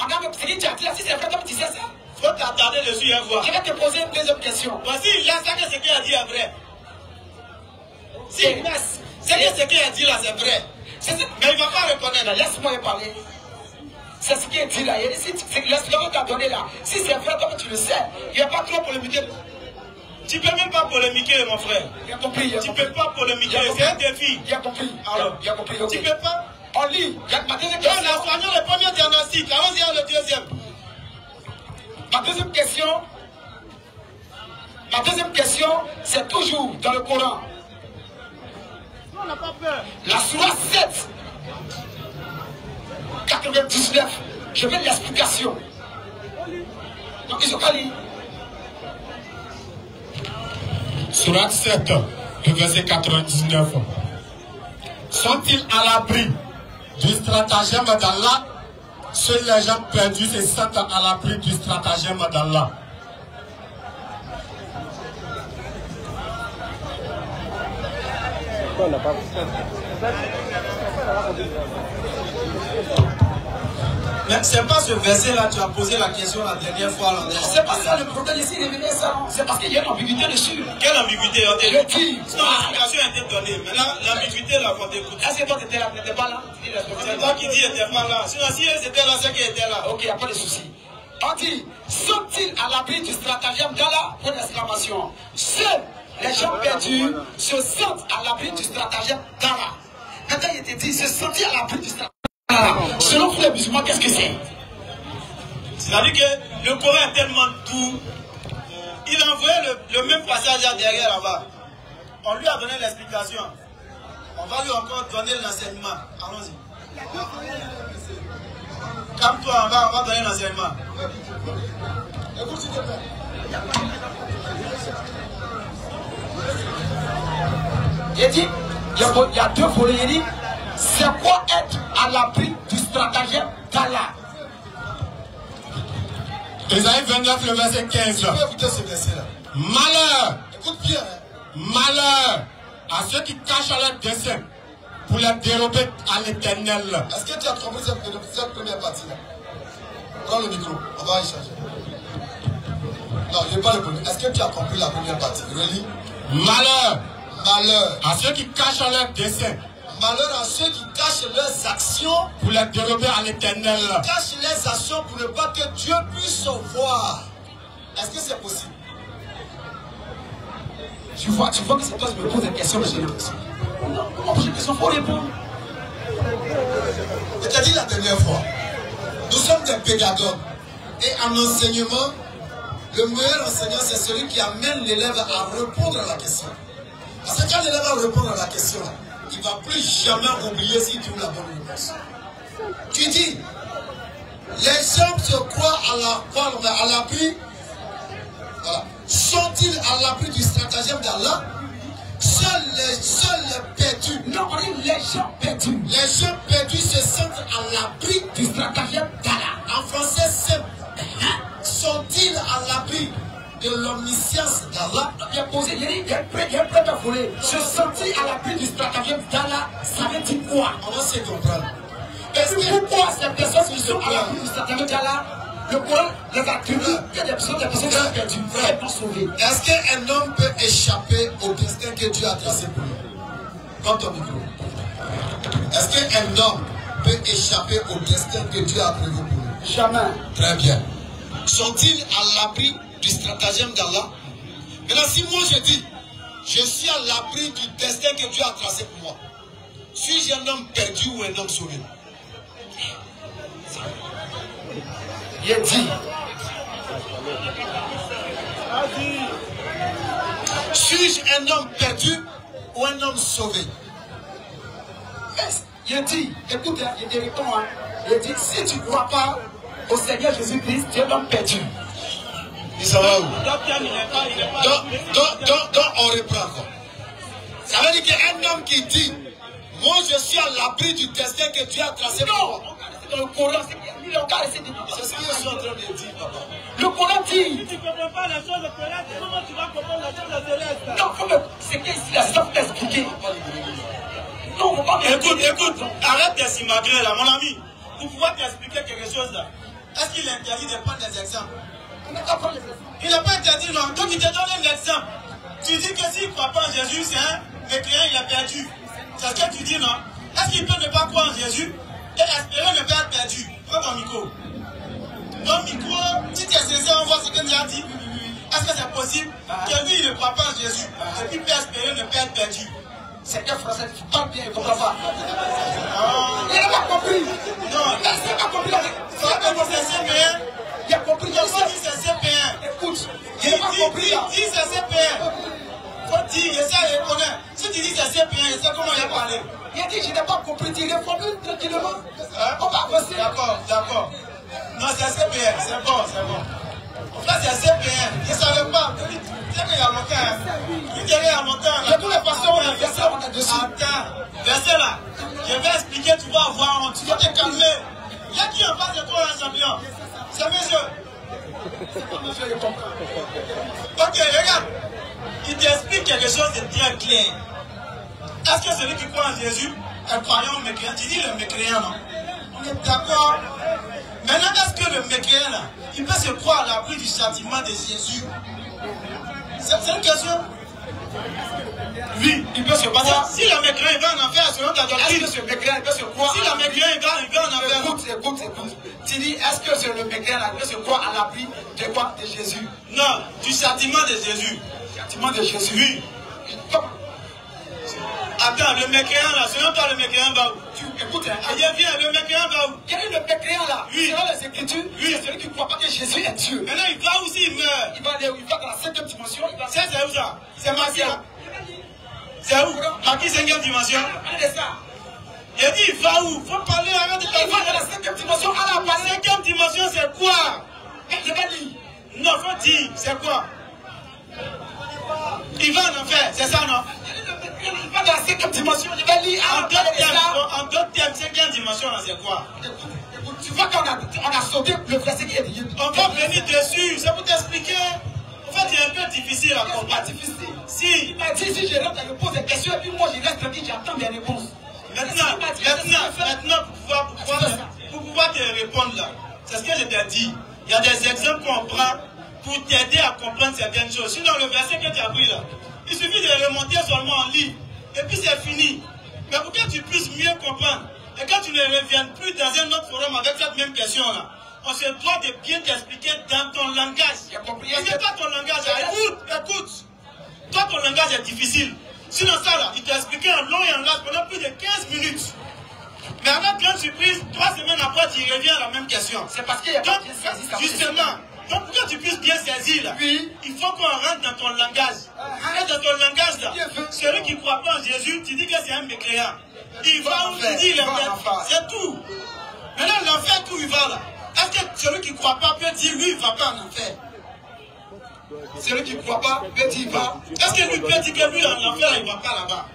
Madame, ce que tu as dit là, si c'est vrai, toi tu sais ça. Il faut t'attarder dessus et voir. Je vais te poser une deuxième question. Voici, il a ça que ce qu'il a dit est vrai. Si, c'est que ce qu'il a dit là, c'est vrai. Mais il ne va pas reconnaître. Laisse-moi parler. C'est ce qu'il a dit là. Il a dit, c'est l'explication que tu as donné là. Si c'est vrai, toi tu le sais. Il n'y a pas trop polémiquer. Tu ne peux même pas polémiquer, mon frère. Il a compris. Tu ne peux pas polémiquer. C'est un défi. Il a compris. Alors, il a compris. Tu ne peux pas. On lit. Ma deuxième Donc, question. nous soignons le premier diagnostic. Allons-y à le deuxième. Ma deuxième question, c'est toujours dans le Coran. On n'a pas peur. La sourate 7, 99. Je veux l'explication. Donc, ils ont qu'à lire. Sourate 7, le verset 99. Sont-ils à l'abri du stratagème d'Allah? Seuls les gens perdus se sentent à l'abri du stratagème d'Allah. Mais c'est pas ce verset-là, tu as posé la question la dernière fois. C'est pas ça le problème ici, c'est parce qu'il y a une ambiguïté dessus. Quelle ambiguïté? Le dit. Non, l'explication a été donnée. Mais là, l'ambiguïté, là, faut t'écouter. Est-ce que toi, tu n'étais pas là? C'est toi qui dis qu'elle n'était pas là. Sinon, si elle était là, c'est qu'elle était là. Ok, il n'y a pas de souci. On dit, sont-ils à l'abri du stratagème d'Allah? Pour l'exclamation. Seuls les gens perdus se sentent à l'abri du stratagème d'Allah. Maintenant, il te dit, se sentir à l'abri du stratagème d'Allah. Selon tous les musulmans, qu'est-ce que c'est? C'est-à-dire que le Coran est tellement doux. Il a envoyé le même passage là derrière là-bas. On lui a donné l'explication. On va lui encore donner l'enseignement. Allons-y. Calme-toi, on va donner l'enseignement. Écoute, s'il te plaît. Il dit, il y a deux volets. Il dit, c'est quoi être à l'abri du stratagème d'Allah? Ésaïe 29, le verset 15. Tu peux écouter ce verset-là. Malheur, Écoute bien. Hein. malheur à ceux qui cachent leurs desseins pour les dérober à l'Éternel. Est-ce que tu as compris cette première partie-là? Prends le micro, on va échanger. Non, je n'ai pas le premier. Est-ce que tu as compris la première partie? Relis. Malheur Malheur. à ceux qui cachent leurs desseins Malheur à ceux qui cachent leurs actions. pour les dérober à l'Éternel. Cachent leurs actions pour ne pas que Dieu puisse voir. Est-ce que c'est possible? Tu vois que c'est toi qui me poses des questions, mais j'ai l'impression. Non, comment poser des questions pour répondre? Je t'ai dit la dernière fois, nous sommes des pédagogues. Et en enseignement, le meilleur enseignant, c'est celui qui amène l'élève à répondre à la question. Parce que quand l'élève va répondre à la question, il ne va plus jamais oublier s'il trouve la bonne réponse. Tu dis, les gens se croient à l'abri. Voilà. Sont-ils à l'abri du stratagème d'Allah? Seuls les perdus. Non, on dit les gens perdus. Les gens perdus se sentent à l'abri Du stratagème d'Allah. En français simple. Sont-ils à l'abri de l'omniscience d'Allah? Il a posé, il y a un prêtre à voler. Se sentir à l'abri du stratagème d'Allah, ça veut dire quoi? On va se comprendre. Est-ce que pourquoi ces personnes qui sont à l'abri du stratagème d'Allah, le Coran les attribue, il y a des personnes qui sont perdues, elles vont sauver. Est-ce qu'un homme peut échapper au destin que Dieu a tracé pour lui? Comme ton micro. Est-ce qu'un homme peut échapper au destin que Dieu a prévu pour lui? Jamais. Très bien. Sont-ils à l'abri du stratagème d'Allah? Maintenant, si moi je dis, je suis à l'abri du destin que Dieu a tracé pour moi, suis-je un homme perdu ou un homme sauvé? Il dit, suis-je un homme perdu ou un homme sauvé? Il dit, écoute, il te répond, il dit, si tu ne crois pas au Seigneur Jésus-Christ, tu es un homme perdu. Il s'en va où? Donc on reprend encore. Ça veut dire qu'un homme qui dit, moi je suis à l'abri du destin que Dieu a tracé pour moi. Dans le Coran, c'est ce que je suis en train de dire, papa. Le Coran dit. Si tu ne comprends pas les choses de Coran, comment tu vas comprendre les choses de céleste? Non, c'est qu'ici, là, ça faut t'expliquer. Non, faut pas Écoute, arrête de s'imaginer là, mon ami. Pour pouvoir t'expliquer quelque chose là, est-ce qu'il est interdit de prendre des exemples? Il n'a pas interdit, non. Donc il te donne un exemple. Tu dis que s'il ne croit pas en Jésus, c'est un mécréant, il a perdu. C'est ce que tu dis, non? Est-ce qu'il peut ne pas croire en Jésus et espérer ne pas être perdu? Prends ton micro. Ton micro, si tu es sincère, on voit ce que tu as dit. Est-ce que c'est possible que lui, il ne croit pas en Jésus et puis peut espérer ne pas être perdu? C'est un français qui parle bien, il ne comprend pas. Il n'a pas compris. Non, Il n'a pas compris. c'est CPN. Il a compris. Il faut dire c'est CPN. Écoute, il n'a pas compris. Dis c'est CPN. Faut dire, essaie de reconnaître. Si tu dis c'est CPN, je sais comment il a parlé. Il a dit, je n'ai pas compris. Tu reformules tranquillement. On va avancer. D'accord. Non, c'est CPN. C'est bon. En fait, c'est CPN. Je ne savais pas. C'est qu'il y a longtemps. Il y a longtemps. De toutes les façons, on a versé, on a dessus. Attends, verset là. Je vais expliquer, tu vas avoir honte. Tu vas te calmer. Il y a qui en face de toi, un champion? C'est mes yeux. Ok, regarde. Il t'explique quelque chose de bien clair. Est-ce que celui qui croit en Jésus est croyant ou mécréant? Tu dis le mécréant, non? On est d'accord. Maintenant, est-ce que le mécréant, là, il peut se croire à l'abri du châtiment de Jésus? C'est une question. Oui, il peut se croire. Si le mécréant il va en enfer, selon ta doctrine, Est-ce que ce mécréant, il peut se croire? si le mécréant il va en enfer. Écoute. Tu dis, est-ce que le mécréant, il peut se croire à l'abri de quoi? De Jésus. Non, du châtiment de Jésus. Châtiment de Jésus. Oui. Attends, le mécréant là, selon toi le mécréant va où? Écoute, Viens, le mécréant va où? quel est le mécréant là? Oui. Selon les Écritures, c'est celui qui ne croit pas que Jésus est Dieu. Maintenant il va où s'il meurt? Il va dans la 5e dimension. Il va C'est où ça? C'est Macky là? C'est où? Macky 5e dimension? Il a dit il va où? Faut parler, arrête de parler. Il va dans la 5e dimension. La 5e dimension c'est quoi? Je vais lire. Non, faut dire, c'est quoi? Il va en enfer, c'est ça non? Il va dans la 5e dimension. Je vais lire. En d'autres termes, 5e dimension là c'est quoi? Écoute, tu vois qu'on a sauté le verset qui est dit. On va venir dessus, c'est pour t'expliquer. En fait, c'est un peu difficile à comprendre. C'est pas difficile. Si. Il m'a dit, si je rentre, je pose des questions et puis moi je reste tranquille, j'attends des réponses. Maintenant, pour pouvoir te répondre là, c'est ce que je t'ai dit. Il y a des exemples qu'on prend pour t'aider à comprendre certaines choses. Sinon, le verset que tu as pris là, il suffit de remonter seulement en livre et puis c'est fini. Mais pour que tu puisses mieux comprendre et que tu ne reviennes plus dans un autre forum avec cette même question là, on se doit de bien t'expliquer dans ton langage. Parce que toi, ton langage, écoute. Toi, ton langage est difficile. Sinon, ça là, il t'a expliqué en long et en large pendant plus de 15 minutes. Mais avec grande surprise, 3 semaines après, tu reviens à la même question. C'est parce qu'il y a donc, justement, donc pour que tu puisses bien saisir là, oui. Il faut qu'on rentre dans ton langage. Arrête dans ton langage là. Celui qui ne croit pas en Jésus, tu dis que c'est un mécréant. Il va où tu dis il est c'est tout. Maintenant, l'enfer, tout il va là. Est-ce que celui qui ne croit pas peut dire lui, il ne va pas en enfer? Celui qui ne croit pas peut dire il va. Est-ce que lui peut dire que lui en enfer, il ne va pas là-bas?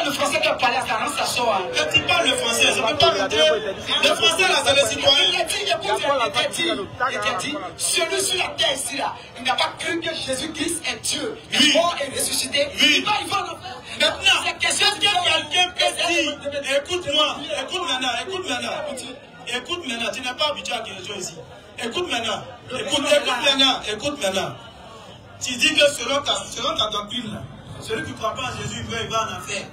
Le français qui a parlé à ça sort. Tu parles le français, je ne peux pas rentrer. Le français là, c'est le citoyen. Il a dit, celui sur la terre ici là, il n'a pas cru que Jésus-Christ est Dieu. Il est mort et ressuscité. Oui. Il va en enfer. Maintenant, est-ce que quelqu'un peut dire, écoute-moi, écoute maintenant, tu n'es pas habitué à quelque chose ici. Écoute maintenant. Tu dis que selon ta doctrine, celui qui ne croit pas en Jésus, il va en enfer.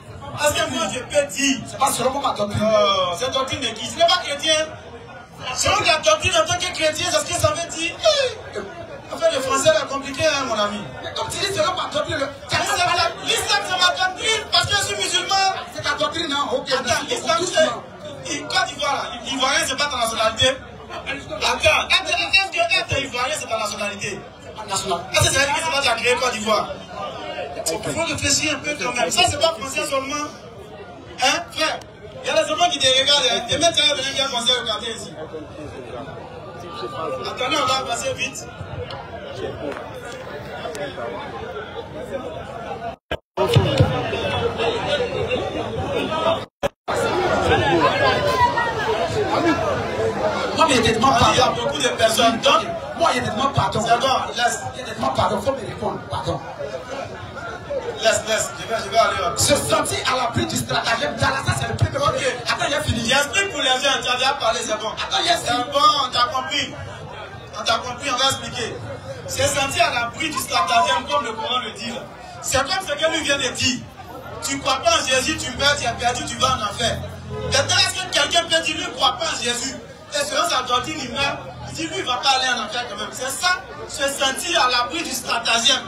Est-ce que moi je peux dire? C'est pas selon ma doctrine. Cette doctrine est qui? Ce n'est pas chrétien. Selon ta doctrine en tant que chrétien, c'est ce que ça veut dire. En fait, le français est compliqué, hein, mon ami. Mais comme tu dis, selon ma doctrine, l'islam c'est ma doctrine, parce que je suis musulman. C'est ta doctrine, non? Ok, attends, l'islam c'est. Quand tu vois là, l'Ivoirien c'est pas ta nationalité. Attends, être là. Est-ce que c'est elle qui se va créer Côte d'Ivoire? Il faut réfléchir un peu quand même. Ça, c'est pas français seulement. Hein, frère? Il y a des enfants qui te regardent. Des maîtres qui viennent commencer à regarder ici. Attendez, on va passer vite. Moi, mais il y a tellement Il y a beaucoup de personnes. Donc, moi, il y a tellement pardon. c'est bon, laisse. Il y a tellement pardon. Il faut me répondre. Pardon. Laisse. Je vais aller. Se sentir à l'abri du stratagème d'Allah, ça c'est le premier. Ok. Attends, il y a fini. J'explique pour les gens, tu as déjà parlé, c'est bon. Attends, il y a C'est bon, on t'a compris. On t'a compris, on va expliquer. C'est sentir à l'abri du stratagème, comme le Coran le dit. C'est comme ce que lui vient de dire. Tu ne crois pas en Jésus, tu meurs, tu es perdu, tu vas en enfer. Maintenant, est-ce que quelqu'un peut dire, lui ne croit pas en Jésus? Et selon sa doctrine, il meurt. Il dit, lui, il ne va pas aller en enfer quand même. C'est ça, se sentir à l'abri du stratagème.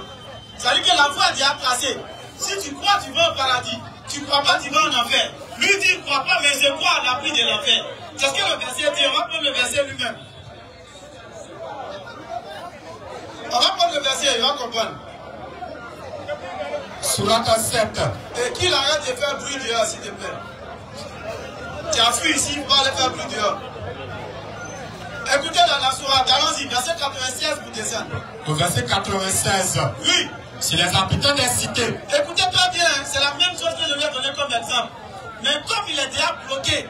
C'est-à-dire que la voie est déjà tracée. Si tu crois, tu vas au paradis. Tu ne crois pas, tu vas en enfer. Lui dit, il ne croit pas, mais je crois à l'abri de l'enfer. C'est ce que le verset dit. On va prendre le verset lui-même. On va prendre le verset, il va comprendre. Surat 7. Et qu'il arrête de faire bruit dehors, s'il te plaît. Tu as fui ici, il faut aller faire bruit dehors. Écoutez dans la sourate, allons-y, verset 96 pour descendre. Au verset 96. Oui. Si les habitants des cités. Écoutez très bien, c'est la même chose que je lui ai donné comme exemple. Mais comme il est déjà bloqué,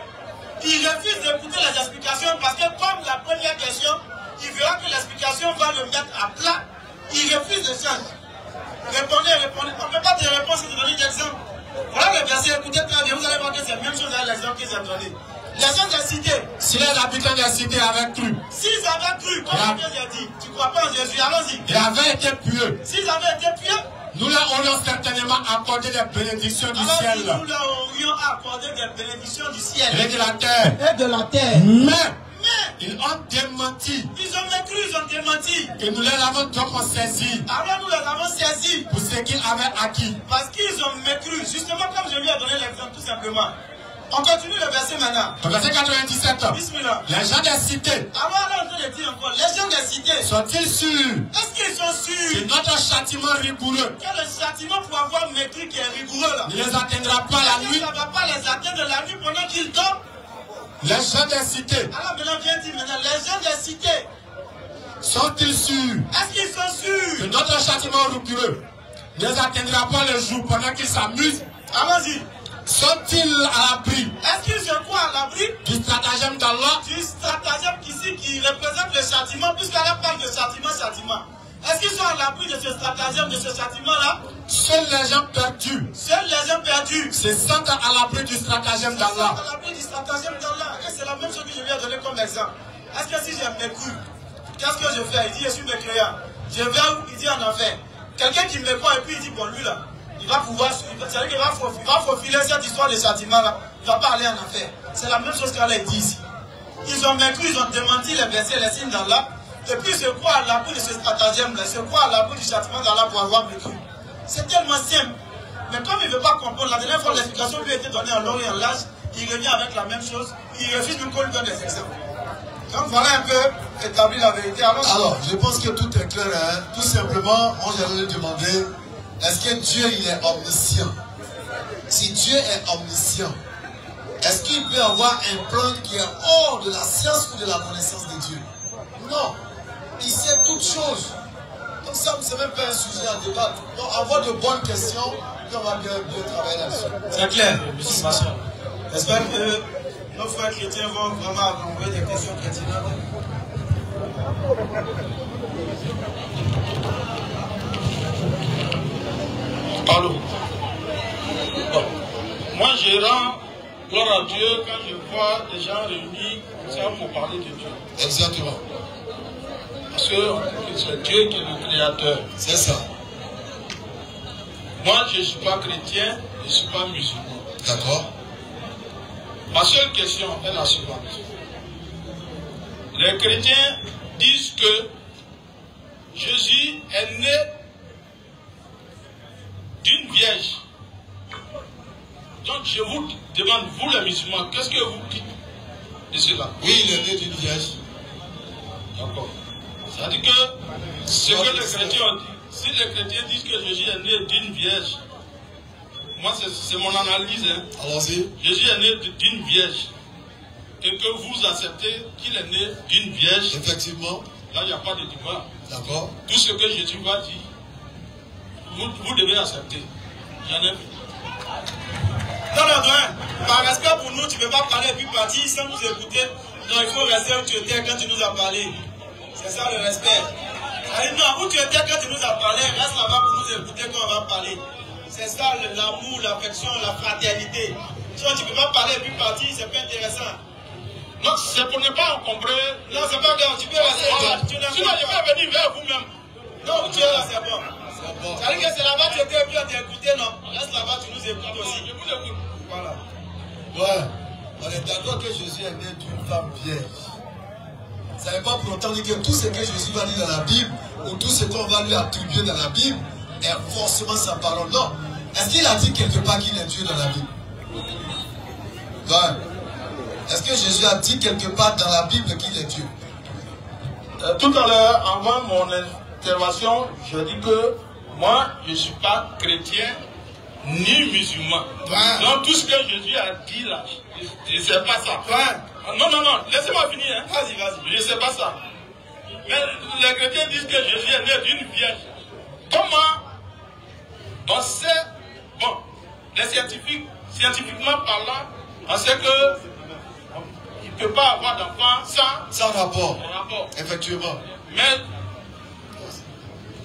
il refuse d'écouter les explications parce que comme la première question, il verra que l'explication va le mettre à plat. Il refuse de changer. Répondez. On ne peut pas te répondre si tu donnes des exemples. Voilà le verset, écoutez très bien, vous allez voir que c'est la même chose avec l'exemple que j'ai donné. Les gens des cités. Si les habitants des cités avaient cru. S'ils avaient cru, comme j'ai dit, tu ne crois pas en Jésus, allons-y. Et avaient été pieux. S'ils avaient été pieux, nous leur aurions certainement accordé des bénédictions du ciel. Nous leur aurions accordé des bénédictions du ciel. Et de la terre. Et de la terre. Mais ils ont démenti. Ils ont mécru, ils ont démenti. Et nous les avons donc saisis. Alors nous les avons saisis. Pour ce qu'ils avaient acquis. Parce qu'ils ont mécru. Justement comme je lui ai donné l'exemple tout simplement. On continue le verset maintenant. Au verset 97. Bismillah. Les gens des cités. Alors là, on peut dire encore. Les gens des cités. Sont-ils sûrs? Est-ce qu'ils sont sûrs que notre châtiment rigoureux. Que le châtiment pour avoir mécru qui est rigoureux là. Ne les atteindra pas la nuit. Ça ne va pas les atteindre la nuit pendant qu'ils dorment. Les gens des cités. Alors maintenant, viens dire maintenant. Les gens des cités. Sont-ils sûrs? Est-ce qu'ils sont sûrs que notre châtiment rigoureux ne les atteindra pas le jour pendant qu'ils s'amusent? Allons-y. Sont-ils à l'abri? Est-ce qu'ils sont quoi à l'abri? Du stratagème d'Allah? Du stratagème ici qui représente le châtiment, puisqu'elle parle de châtiment. Est-ce qu'ils sont à l'abri de ce stratagème, de ce châtiment-là? Seuls les gens perdus. Seuls les gens perdus. Se sentent à l'abri du stratagème d'Allah. À l'abri du stratagème d'Allah. Et c'est la même chose que je lui ai donné comme exemple. Est-ce que si j'ai mécru, qu'est-ce que je fais? Il dit, je suis mécréant. Je vais où? Il dit en enfer. Quelqu'un qui me croit et puis il dit, bon, lui là, il va pouvoir, c'est-à-dire qu'il va faufiler cette histoire de châtiment-là. Il ne va pas aller en enfer. C'est la même chose qu'Allah dit ici. Ils ont mécru, ils ont démenti les versets, les signes d'Allah. Et puis ils se croient à l'abri de ce stratagème-là. Ils se croient à l'abri du châtiment d'Allah pour avoir mécru. C'est tellement simple. Mais comme il ne veut pas comprendre, la dernière fois l'explication lui a été donnée en long et en large, il revient avec la même chose. Il refuse même qu'on lui donne des exemples. Donc voilà un peu établi la vérité. Alors, je pense que tout est clair. Hein? Tout simplement, moi j'allais demander, est-ce que Dieu il est omniscient? Si Dieu est omniscient, est-ce qu'il peut avoir un plan qui est hors de la science ou de la connaissance de Dieu? Non. Il sait toutes choses. Donc ça, c'est même pas un sujet à débattre. Donc avoir de bonnes questions, puis on va bien travailler là-dessus. C'est clair. J'espère que nos frères chrétiens vont vraiment envoyer des questions chrétiennes. Allô. Bon. Moi, je rends gloire à Dieu quand je vois des gens réunis comme ça pour parler de Dieu. Exactement. Parce que c'est Dieu qui est le créateur. C'est ça. Moi, je ne suis pas chrétien, je ne suis pas musulman. D'accord. Ma seule question est la suivante. Les chrétiens disent que Jésus est né d'une vierge. Donc je vous demande, vous les musulmans, qu'est-ce que vous dites de cela? Oui, il est né d'une vierge. D'accord. C'est-à-dire que ce que les chrétiens ont dit, si les chrétiens disent que Jésus est né d'une vierge, moi c'est mon analyse. Hein. Allons-y. Jésus est né d'une vierge. Et que vous acceptez qu'il est né d'une vierge. Effectivement. Là, il n'y a pas de débat. D'accord. Tout ce que Jésus va dire, vous devez accepter. J'en ai vu. Non, par respect pour nous, tu ne peux pas parler et puis partir sans nous écouter. Non, il faut rester où tu étais quand tu nous as parlé. C'est ça le respect. Allez, non, où tu étais quand tu nous as parlé, reste là-bas pour nous écouter quand on va parler. C'est ça l'amour, l'affection, la fraternité. Sinon, tu ne peux pas parler et puis partir, c'est pas intéressant. Non, c'est pour ne pas encombrer. Non, c'est pas grave, tu peux rester là. Sinon, je vais venir vers vous-même. Non, tu es là, c'est bon. C'est-à-dire que c'est là-bas que tu étais bien d'écouter, non? Reste là-bas, tu nous écoutes aussi. Je vous écoute. Voilà. Ouais, on est d'accord que Jésus est né d'une femme vierge. Ça ne veut pas pour autant dire que tout ce que Jésus va dire dans la Bible, ou tout ce qu'on va lui attribuer dans la Bible, est forcément sa parole. Non. Est-ce qu'il a dit quelque part qu'il est Dieu dans la Bible? Ouais. Est-ce que Jésus a dit quelque part dans la Bible qu'il est Dieu? Tout à l'heure, avant mon intervention, je dis que moi, je ne suis pas chrétien ni musulman. Ouais. Donc tout ce que Jésus a dit là, je ne sais pas ça. Ouais. Non, laissez-moi finir. Hein. Vas-y. Je ne sais pas ça. Mais les chrétiens disent que Jésus est né d'une vierge. Comment on sait, bon, les scientifiques, scientifiquement parlant, on sait que il ne peut pas avoir d'enfant sans rapport. rapport. Effectivement. Mais,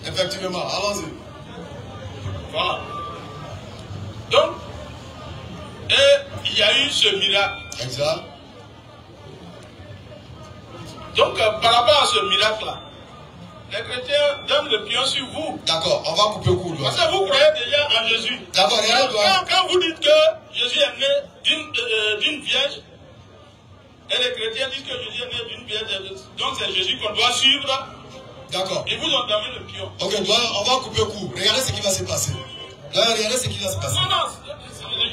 effectivement, allons-y. Voilà. Donc, et il y a eu ce miracle. Exact. Donc, par rapport à ce miracle-là, les chrétiens donnent le pion sur vous. D'accord, on va couper court. Parce que vous croyez déjà en Jésus. D'accord, quand vous dites que Jésus est né d'une vierge, et les chrétiens disent que Jésus est né d'une vierge, donc c'est Jésus qu'on doit suivre. D'accord. Ils vous ont donné le pion. Ok, on va couper court. Regardez ce qui va se passer. Regardez ce qui va se passer.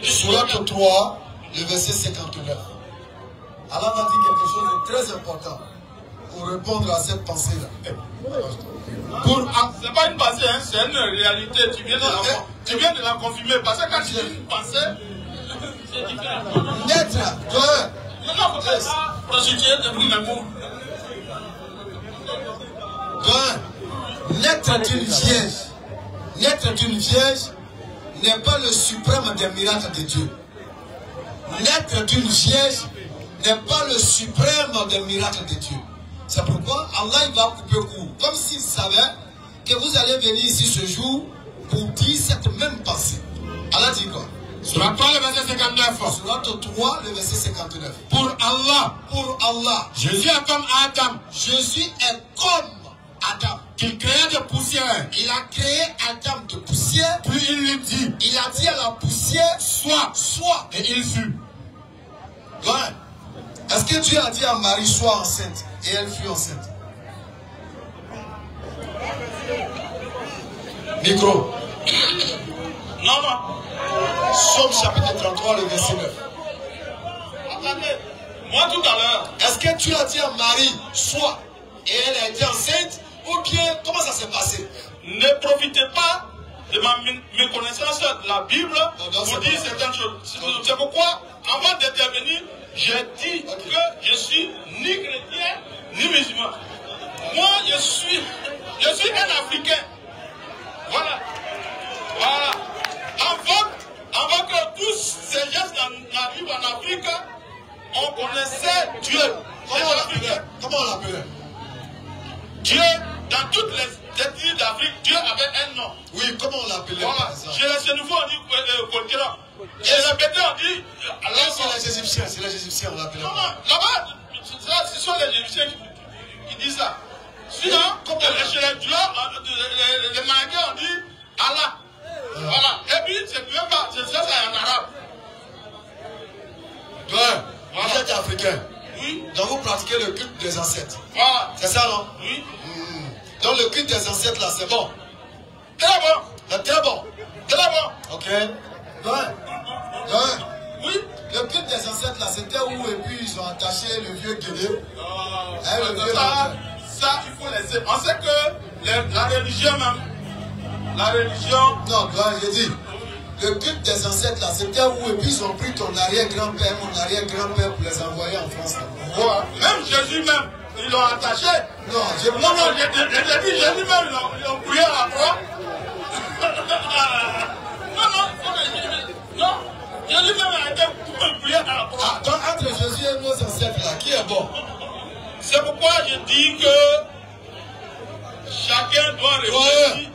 Sourate 3, le verset 59. Allah va dire quelque chose de très important pour répondre à cette pensée-là. C'est pas une pensée, hein, c'est une réalité. Tu viens de la confirmer. Parce que quand tu dis une pensée, c'est différent. Naître, faut pas prostituer de vous-même. naître d'une vierge n'est pas le suprême des miracles de Dieu. Naître d'une vierge n'est pas le suprême des miracles de Dieu. C'est pourquoi Allah il va couper court. Comme s'il savait que vous allez venir ici ce jour pour dire cette même pensée. Allah dit quoi? Surat 3, le verset 59. Surat 3, le verset 59. Pour Allah, Jésus est comme Adam. Jésus est comme Adam. Qu'il créait de poussière. Il a créé Adam de poussière. Puis il lui dit. Il a dit à la poussière, sois. Et il fut. Ouais. Est-ce que Dieu a dit à Marie, sois enceinte? Et elle fut enceinte. Micro. Non. Somme chapitre 33, le verset 9. Attendez. Moi tout à l'heure. Est-ce que Dieu a dit à Marie, sois? Et elle a été enceinte? Ou bien, comment ça s'est passé? Ne profitez pas de ma méconnaissance de la Bible pour dire certaines choses. C'est pourquoi, avant d'intervenir, j'ai dit que je suis ni chrétien, ni musulman. Moi, je suis un Africain. Voilà. Avant que tous ces gestes n'arrivent en Afrique, on connaissait Dieu. Comment on l'appelait? Dieu, dans toutes les ethnies d'Afrique, Dieu avait un nom. Oui, comment on l'appelait? Voilà. Chez les Sénégalais, on dit Kolkira. Et les Bédés, on dit. Alors, c'est les Égyptiens, on l'appelait. Non, là-bas, ce sont les Égyptiens qui disent ça. Sinon, chez les Diois, les Malaguais, on dit Allah. Voilà. Et puis, c'est même pas, c'est ça, c'est en arabe. Ouais, vous êtes africain. Oui. Donc vous pratiquez le culte des ancêtres. Voilà. C'est ça, non? Oui. Donc le culte des ancêtres, là, c'est bon. Très bon. Très bon. Très bon. Ok. Ouais. Oui. Le culte des ancêtres, là, c'était où? Et puis ils ont attaché le vieux guédé. Ça, il faut laisser. On sait que la religion même, la religion... Non, j'ai dit, le culte des ancêtres là, c'était où? Et puis ils ont pris ton arrière-grand-père, mon arrière-grand-père pour les envoyer en France. Voilà. Même Jésus même, ils l'ont attaché. Non, j'ai dit Jésus même, ils l'ont brûlé à la croix. Non, Jésus même a été brûlé à la croix. Donc entre Jésus et nos ancêtres là, qui est bon? C'est pourquoi je dis que chacun doit réfléchir.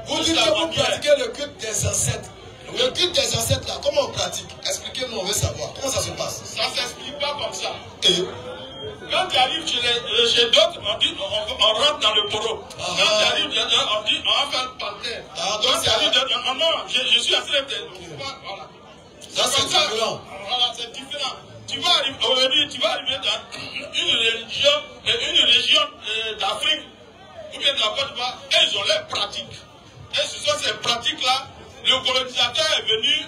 Vous dites que vous pratiquez le culte des ancêtres. Le culte des ancêtres là, comment on pratique? Expliquez-nous, on veut savoir. Comment ça se passe? Ça ne s'explique pas comme ça. Et quand tu arrives chez d'autres, on dit on rentre dans le poro. Quand tu arrives, on dit on va faire le parterre. Quand tu arrives, non, je suis assez voilà. Ça c'est différent. Voilà, c'est différent. Tu vas arriver dans une région d'Afrique, ou bien de la Côte d'Ivoire, et ils ont leurs pratiques. Et ce sont ces pratiques-là, le colonisateur est venu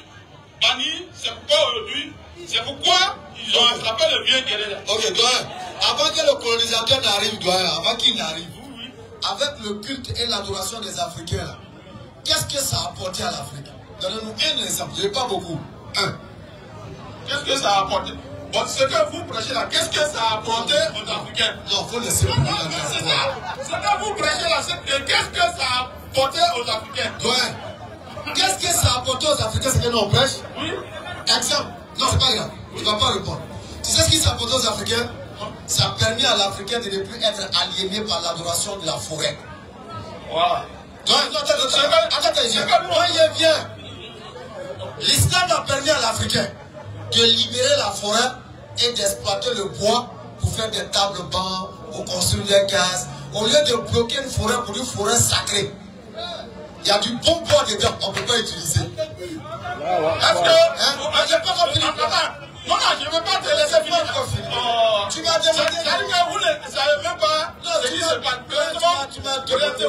bannir, c'est pourquoi aujourd'hui, c'est pourquoi ils ont attrapé le vieux guerrier. Ok, doyen, avant que le colonisateur n'arrive, doyen, avant qu'il n'arrive, avec le culte et l'adoration des Africains, là, qu'est-ce que ça a apporté à l'Afrique? Donnez-nous un exemple, je n'ai pas beaucoup. Un. Qu'est-ce que ça a apporté? Bon, ce que vous prêchez là, qu'est-ce que ça a apporté aux Africains? Non, il faut laisser pour c'est ça. Ce que vous prêchez là, qu'est-ce que ça a apporté aux Africains? Ouais. Qu'est-ce que ça a apporté aux Africains, c'est que nous on prêche? Oui. Exemple. Non, c'est pas grave. Il ne va pas répondre. Tu sais ce qui s'est apporté aux Africains? Ça a permis à l'Africain de ne plus être aliéné par l'adoration de la forêt. Voilà. Attends, il vient. L'islam a permis à l'Africain de libérer la forêt et d'exploiter le bois pour faire des tables bancs, pour construire des cases. Au lieu de bloquer une forêt pour une forêt sacrée, il y a du bon bois dedans, on ne peut pas utiliser. Est-ce que... j'ai pas compris. Non, je ne veux pas te laisser finir. Tu m'as demandé... Vous ne savez même pas ce qui se passe. Tu m'as demandé...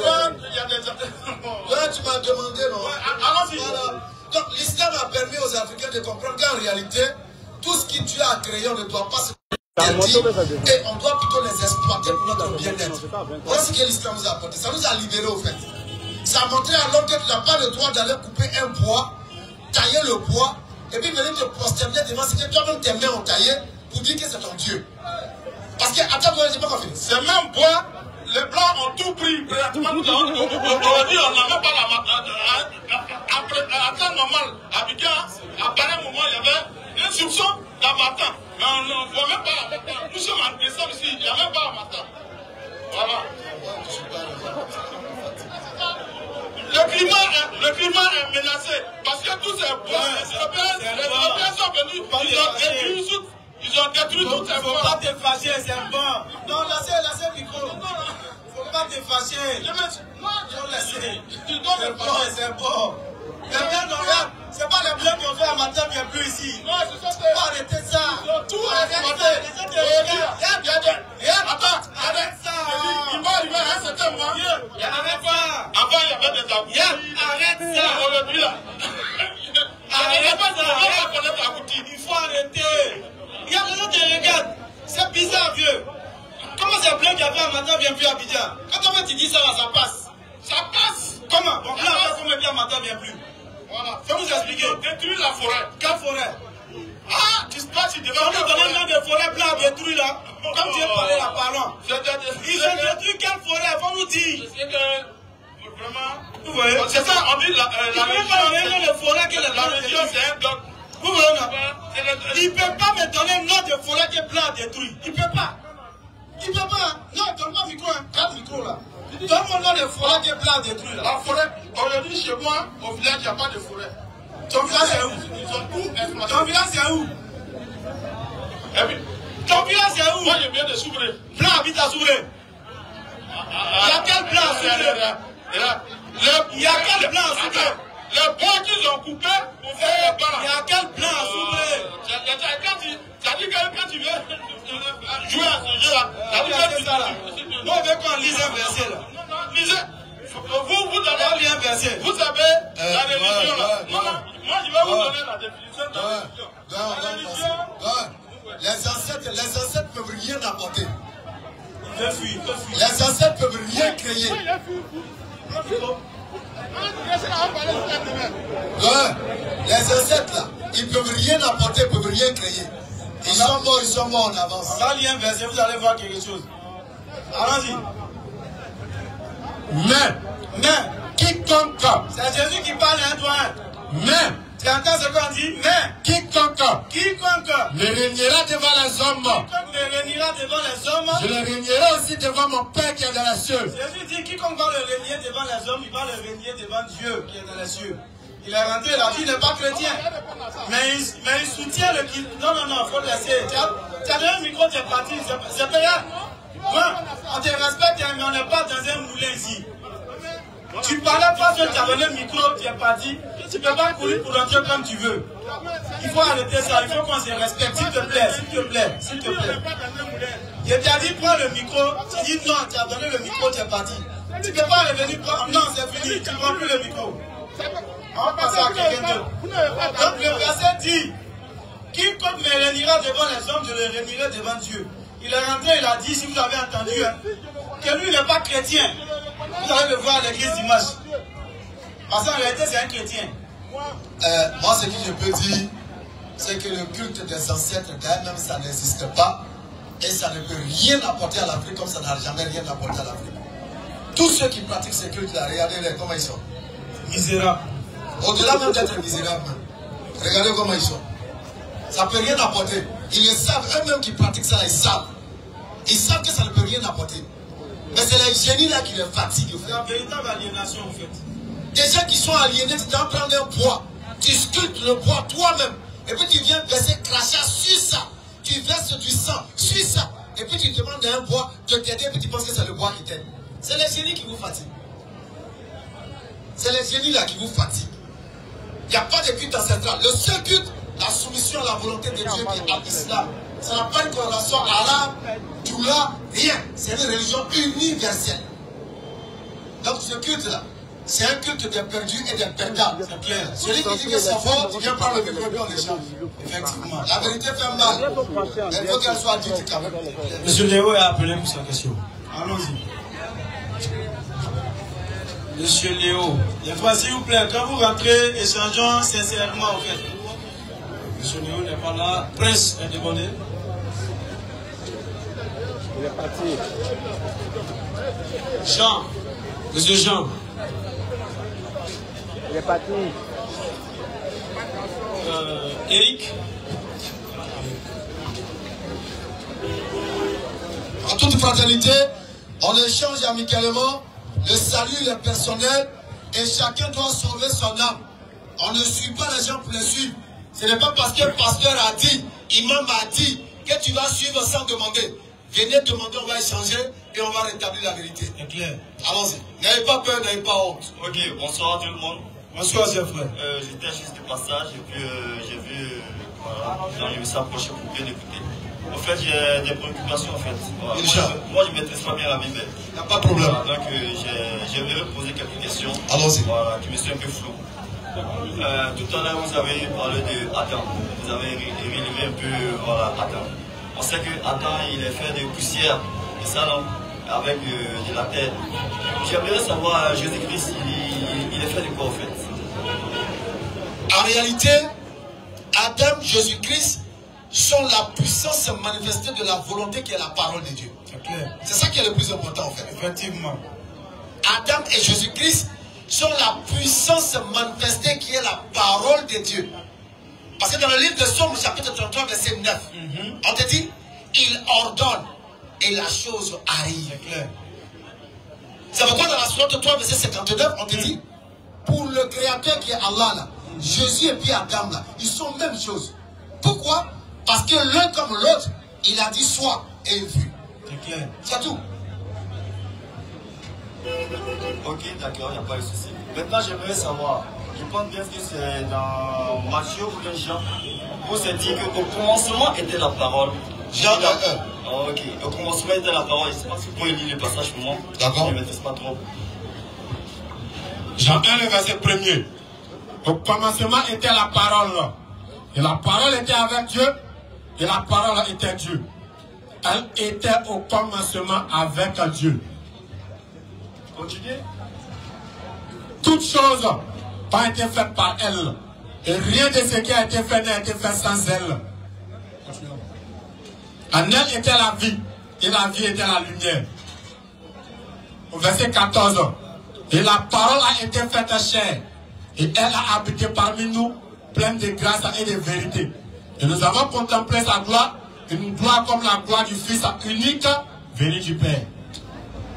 Il y a des... tu m'as demandé, non? Allons-y. Donc l'islam a permis aux Africains de comprendre qu'en réalité, tout ce qui Dieu a créé, on ne doit pas se et on doit plutôt les exploiter pour notre bien-être. Voilà ce que l'islam nous a apporté. Ça nous a libérés au fait. Ça a montré à l'homme que tu n'as pas le droit d'aller couper un bois, tailler le bois, et puis venir te prosterner devant ce que toi-même tes mains ont taillé pour dire que c'est ton Dieu. Parce que, attends, je n'ai pas compris. Ce même bois, les Blancs ont tout pris. Aujourd'hui, on n'a même pas la matin. À temps normal, à Abidjan, à pareil moment, il y avait un soupçon d'un matin. Mais on ne voit même pas. Nous sommes en décembre ici, il n'y a même pas un matin. Voilà. Le climat est menacé parce que tous ces bois, les Européens sont venus, ils ont détruit tous ces bois. Il ne faut pas te fâcher, c'est bon. Non, laissez le micro. Il ne faut pas te fâcher. C'est bon. C'est pas les bleus qu'on fait à matin, bien plus ici. Non, c'est ça. Faut arrêter ça. Tout arrêter. Attends, arrête ça. Il va arriver à un certain moment. Arrête pas. Avant, il y avait des agoutis. Arrête ça. Aujourd'hui, là. Arrête ça. Il faut arrêter. Il y a des gens qui regardent. C'est bizarre, vieux. Comment c'est bleu qui a fait un matin, bien plus à Abidjan? Quand tu dis ça, là, ça passe. Ça passe. Comment? Donc là, on met bien matin, bien plus. Voilà. Faut vous expliquer. Détruire la forêt. Quelle forêt? Ah, tu devais on nous donne le nom de forêt blanc détruit là. Comme tu es parlé là, parlons. Ils ont détruit quelle forêt? Faut nous dire. Vraiment. Vous voyez? C'est ça, on dit la région, c'est un doc. Vous voyez là? Il ne peut pas me donner le nom de forêt qui est blanc détruit. Il ne peut pas. Il ne peut pas. Non, donne pas le micro. Garde le micro là. Donne-moi le nom de forêt qui est blanc détruit là. La forêt, aujourd'hui chez moi, au village, il n'y a pas de forêt. Ton village c'est où? Ils ont tout exploité. Ton village c'est où? Et puis, ton village c'est où? Moi je viens de Soubré. Blanc habite à Soubré. Il y a quel blanc à Soubré? Il y a quel blanc à Soubré? Les bois qu'ils ont coupés pour faire les barres. Il y a quel blanc à Soubré? Ça dit que quand tu viens jouer à ce jeu-là, ça dit que tu là. Moi je veux qu'on lise un verset là. Lisez. Vous savez la religion là. Moi je vais vous donner la définition de la religion. Les ancêtres ne peuvent rien apporter. Les ancêtres peuvent rien créer. Ouais. Les ancêtres là, ils peuvent rien apporter, ils peuvent rien créer. Ils sont morts, on avance. On va lire un verset, vous allez voir quelque chose. Allons-y. Mais, quiconque, c'est Jésus qui parle, hein, toi. Mais, tu entends ce qu'on dit? Mais, quiconque me régnera devant les hommes, je le régnerai aussi devant mon Père qui est dans les cieux. Jésus dit, quiconque va le régner devant les hommes, il va le régner devant Dieu qui est dans les cieux. Il est rentré, il a dit, il n'est pas chrétien. Mais il soutient le... Non, il faut le laisser. Tu as donné un micro, tu es parti, c'est payant. Bon, on te respecte, mais on n'est pas dans un moulin ici. Tu parlais pas seul, tu as donné le micro, tu es parti. Tu ne peux pas courir pour rentrer comme tu veux. Il faut arrêter ça, il faut qu'on se respecte. S'il te plaît, s'il te plaît, s'il te plaît. Je t'ai dit, prends le micro. Tu dis non, tu as donné le micro, tu es parti. Tu ne peux pas revenir prendre. Non, c'est fini, tu ne prends plus le micro. On va passer à quelqu'un d'autre. Donc le verset dit, quiconque me réunira devant les hommes, je le réunirai devant Dieu. Il est rentré, il a dit, si vous avez entendu, hein, que lui n'est pas chrétien. Vous allez le voir à l'église dimanche. Parce qu'en réalité, c'est un chrétien. Moi, ce que je peux dire, c'est que le culte des ancêtres d'elle-même, ça n'existe pas. Et ça ne peut rien apporter à l'Afrique comme ça n'a jamais rien apporté à l'Afrique. Tous ceux qui pratiquent ces cultes-là, regardez-les, comment ils sont. Misérables. Au-delà même d'être misérables, regardez comment ils sont. Ça ne peut rien apporter. Ils le savent, eux-mêmes qui pratiquent ça, ils savent. Ils savent que ça ne peut rien apporter. Mais c'est les génies là qui les fatiguent. C'est la véritable aliénation en fait. Des gens qui sont aliénés, tu dois prendre un bois. Tu sculptes le bois toi-même. Et puis tu viens verser crachat sur ça. Tu verses du sang sur ça. Et puis tu demandes à un bois de t'aider et puis tu penses que c'est le bois qui t'aide. C'est les génies qui vous fatiguent. C'est les génies là qui vous fatiguent. Il n'y a pas de culte ancestral. Le seul culte, la soumission à la volonté de Dieu qui est à l'islam. Ça n'a pas une corrélation arabe, doula, rien. C'est une religion universelle. Donc ce culte-là, c'est un culte des perdus et des perdants. C'est clair. Celui qui dit que c'est faux, tu viens prendre le micro et on échange. Effectivement. La vérité fait mal. Il faut qu'elle soit dite quand même. Monsieur Léo est appelé pour sa question. Allons-y. Monsieur Léo, des fois s'il vous plaît, quand vous rentrez, échangeons sincèrement en fait. Monsieur Léo n'est pas là. Prince est demandé. Il est parti. Jean. Monsieur Jean. Il est parti. Eric. En toute fraternité, on échange amicalement. Le salut est personnel et chacun doit sauver son âme. On ne suit pas les gens pour les suivre. Ce n'est pas parce que le pasteur a dit, imam a dit, que tu vas suivre sans demander. Venez demander, on va échanger et on va rétablir la vérité. C'est clair. Allons-y. N'ayez pas peur, n'ayez pas honte. Ok, bonsoir tout le monde. Bonsoir, chers frères. J'étais juste de passage et puis j'ai vu, voilà, j'ai vu s'approcher pour bien écouter. En fait, j'ai des préoccupations en fait. Voilà. Moi, je ne maîtrise pas bien la Bible. Il n'y a pas de problème. Voilà, donc, j'aimerais poser quelques questions. Allons-y. Voilà, qui me sont un peu floues. Tout à l'heure, vous avez parlé de Adam. Vous avez relevé un peu voilà, Adam. On sait que Adam, il est fait de poussière, et ça, non, avec de la terre. J'aimerais savoir, Jésus-Christ, il est fait de quoi en fait? En réalité, Adam, Jésus-Christ sont la puissance manifestée de la volonté qui est la parole de Dieu. C'est ça qui est le plus important en fait. Effectivement. Adam et Jésus-Christ sont la puissance manifestée qui est la parole de Dieu. Parce que dans le livre de Somme, chapitre 33, verset 9, on te dit, il ordonne et la chose arrive. C'est clair. C'est pourquoi dans la sourate 3, verset 59, on te dit, pour le Créateur qui est Allah, là, Jésus et puis Adam, là, ils sont même chose. Pourquoi? Parce que l'un comme l'autre, il a dit soit et vu. C'est clair. C'est tout. Ok, d'accord, il n'y a pas de souci. Maintenant, j'aimerais savoir, je pense bien que c'est dans Matthieu ou dans Jean, où c'est dit qu'au commencement était la parole. Jean 1. Ok, au commencement était la parole. Je ne sais pas si vous pouvez lire le passage pour moi. D'accord. Je ne maîtrise pas trop. Jean 1, le verset 1er. Au commencement était la parole. Et la parole était avec Dieu. Et la parole était Dieu. Elle était au commencement avec Dieu. Continuez. Toutes choses ont été faites par elle. Et rien de ce qui a été fait n'a été fait sans elle. En elle était la vie. Et la vie était la lumière. Au verset 14. Et la parole a été faite chair. Et elle a habité parmi nous, pleine de grâce et de vérité. Et nous avons contemplé sa gloire, une gloire comme la gloire du Fils unique, venu du Père.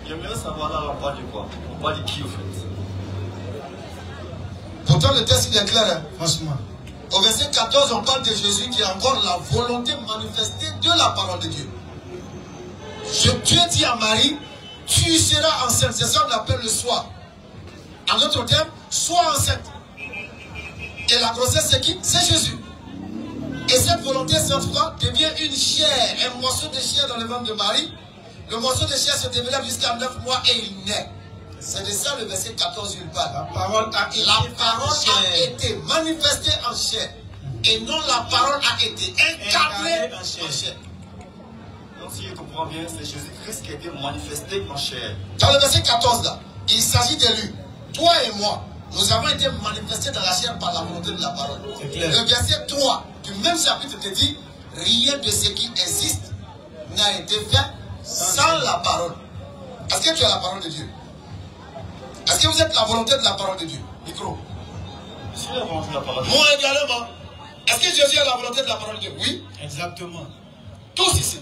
J'aimerais savoir là, on parle de quoi? On parle de qui au fait? Pourtant le texte il est clair, hein, franchement. Au verset 14, on parle de Jésus qui a encore la volonté manifestée de la parole de Dieu. Dieu dit à Marie, tu seras enceinte. C'est ça qu'on appelle le soir. En d'autres termes, sois enceinte. Et la grossesse, c'est qui? C'est Jésus. Et cette volonté, cette fois, devient une chair, un morceau de chair dans le ventre de Marie. Le morceau de chair se développe jusqu'à 9 mois et il naît. C'est de ça le verset 14 il parle. La parole a été manifestée en chair. Et non la parole a été incarnée en chair. Donc si je comprends bien, c'est Jésus-Christ qui a été manifesté en chair. Dans le verset 14 là, il s'agit de lui. Toi et moi, nous avons été manifestés dans la chair par la volonté de la parole. Le verset 3 du même chapitre te dit, rien de ce qui existe n'a été fait sans la parole. Est-ce que tu as la parole de Dieu? Est-ce que vous êtes la volonté de la parole de Dieu? Micro. Je suis la volonté de la parole de Dieu. Moi également. Est-ce que Jésus a la volonté de la parole de Dieu? Oui. Exactement. Tous ici.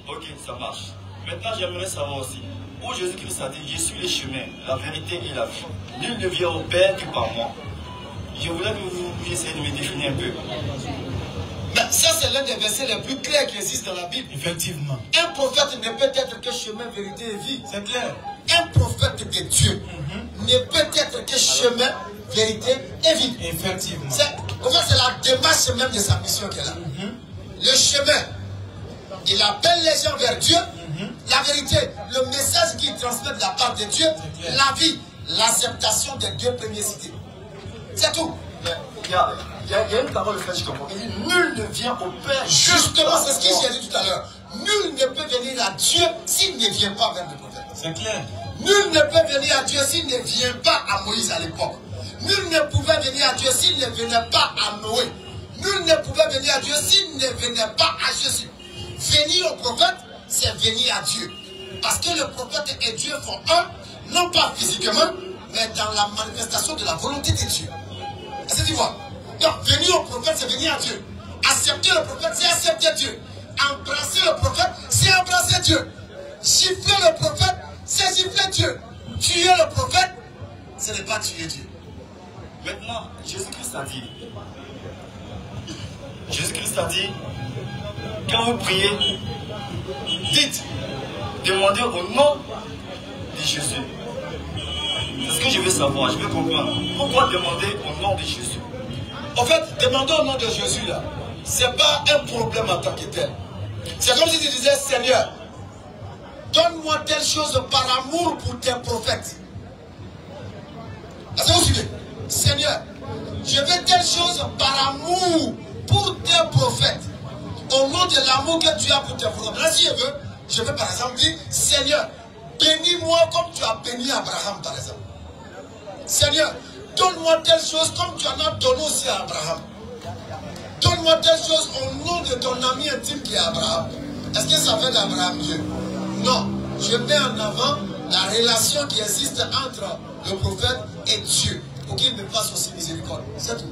Ok, ça marche. Maintenant, j'aimerais savoir aussi, où Jésus-Christ a dit, je suis le chemin, la vérité et la vie. Nul ne vient au Père que par moi. Je voulais que vous essayiez de me définir un peu. Mais ça, c'est l'un des versets les plus clairs qui existent dans la Bible. Effectivement. Un prophète ne peut être que chemin, vérité et vie. C'est clair. Un prophète de Dieu ne peut être que chemin, vérité et vie. Effectivement. En fait, c'est la démarche même de sa mission qu'elle a. Le chemin, il appelle les gens vers Dieu. La vérité, le message qu'il transmet de la part de Dieu. La vie, l'acceptation des deux premiers cités. C'est tout. Il y a une parole que je comprends. Il dit, nul ne vient au Père. Justement, c'est ce que j'ai dit tout à l'heure. Nul ne peut venir à Dieu s'il ne vient pas vers le prophète. C'est clair. Nul ne peut venir à Dieu s'il ne vient pas à Moïse à l'époque. Nul ne pouvait venir à Dieu s'il ne venait pas à Noé. Nul ne pouvait venir à Dieu s'il ne venait pas à Jésus. Venir au prophète, c'est venir à Dieu. Parce que le prophète et Dieu font un, non pas physiquement, mais dans la manifestation de la volonté de Dieu. Est-ce que tu vois? Donc, venir au prophète, c'est venir à Dieu. Accepter le prophète, c'est accepter Dieu. Embrasser le prophète, c'est embrasser Dieu. Gifler le prophète, c'est gifler Dieu. Tuer le prophète, ce n'est pas tuer Dieu. Maintenant, Jésus-Christ a dit, quand vous priez, dites, demandez au nom de Jésus. C'est ce que je veux savoir, je veux comprendre. Pourquoi demander au nom de Jésus? En fait, demander au nom de Jésus, là, ce n'est pas un problème en tant que tel. C'est comme si tu disais, Seigneur, donne-moi telle chose par amour pour tes prophètes. Est-ce que vous suivez? Seigneur, je veux telle chose par amour pour tes prophètes. Au nom de l'amour que tu as pour tes prophètes. Là, si je veux par exemple dire, Seigneur, bénis-moi comme tu as béni Abraham, par exemple. Seigneur, donne-moi telle chose comme tu en as donné aussi à Abraham. Donne-moi telle chose au nom de ton ami intime qui est Abraham. Est-ce que ça fait d'Abraham Dieu? Non. Je mets en avant la relation qui existe entre le prophète et Dieu. Pour qu'il me fasse aussi miséricorde. C'est tout.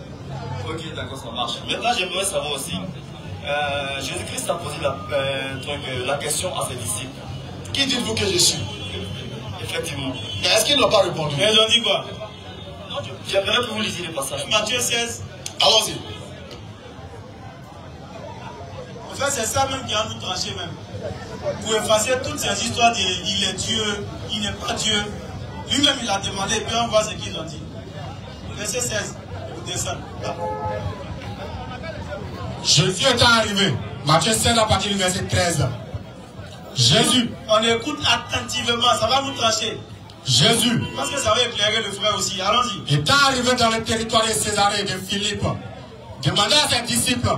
Ok, d'accord, ça marche. Maintenant, j'aimerais savoir aussi, Jésus-Christ a posé la question à ses disciples. Qui dites-vous que je suis? Effectivement. Mais est-ce qu'ils n'ont pas répondu? Mais ils ont dit quoi? Non, j'aimerais que vous lisiez le passage. Matthieu 16. Allons-y. En fait, c'est ça même qui a nous tranché même. Pour effacer toutes ces histoires de il est Dieu, il n'est pas Dieu. Lui-même, il a demandé, et puis on voit ce qu'ils ont dit. Verset 16. Vous descendez. Jésus est arrivé. Matthieu 16 à partir du verset 13. Jésus. On écoute attentivement, ça va nous trancher. Jésus. Parce que ça va éclairer le frère aussi. Allons-y. Étant arrivé dans le territoire de Césarée et de Philippe, demanda à ses disciples,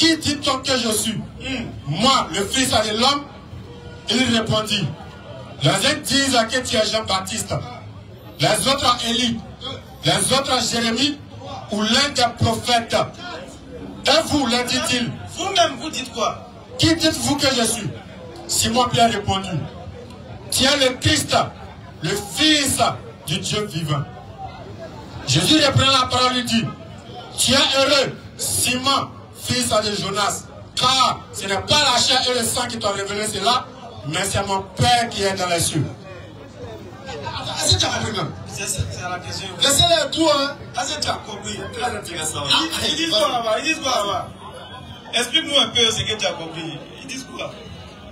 qui dit-on que je suis? Moi, le fils de l'homme. Il répondit, les uns disent que tu es Jean-Baptiste, les autres Élie, les autres Jérémie ou l'un des prophètes. Et vous, leur dit-il, vous-même, vous dites quoi? Qui dites-vous que je suis? Simon-Pierre répondit, tu es le Christ, le Fils du Dieu vivant. Jésus reprenant la parole lui dit, tu es heureux, Simon, fils de Jonas, car ce n'est pas la chair et le sang qui t'ont révélé cela, mais c'est mon Père qui est dans les cieux. Est-ce que tu as compris même? C'est la question. Laissez-les tout, hein. Est-ce que tu as compris? Très intéressant. Ils disent quoi là-bas? Ils disent quoi là-bas? Explique-nous un peu ce que tu as compris. Ils disent quoi?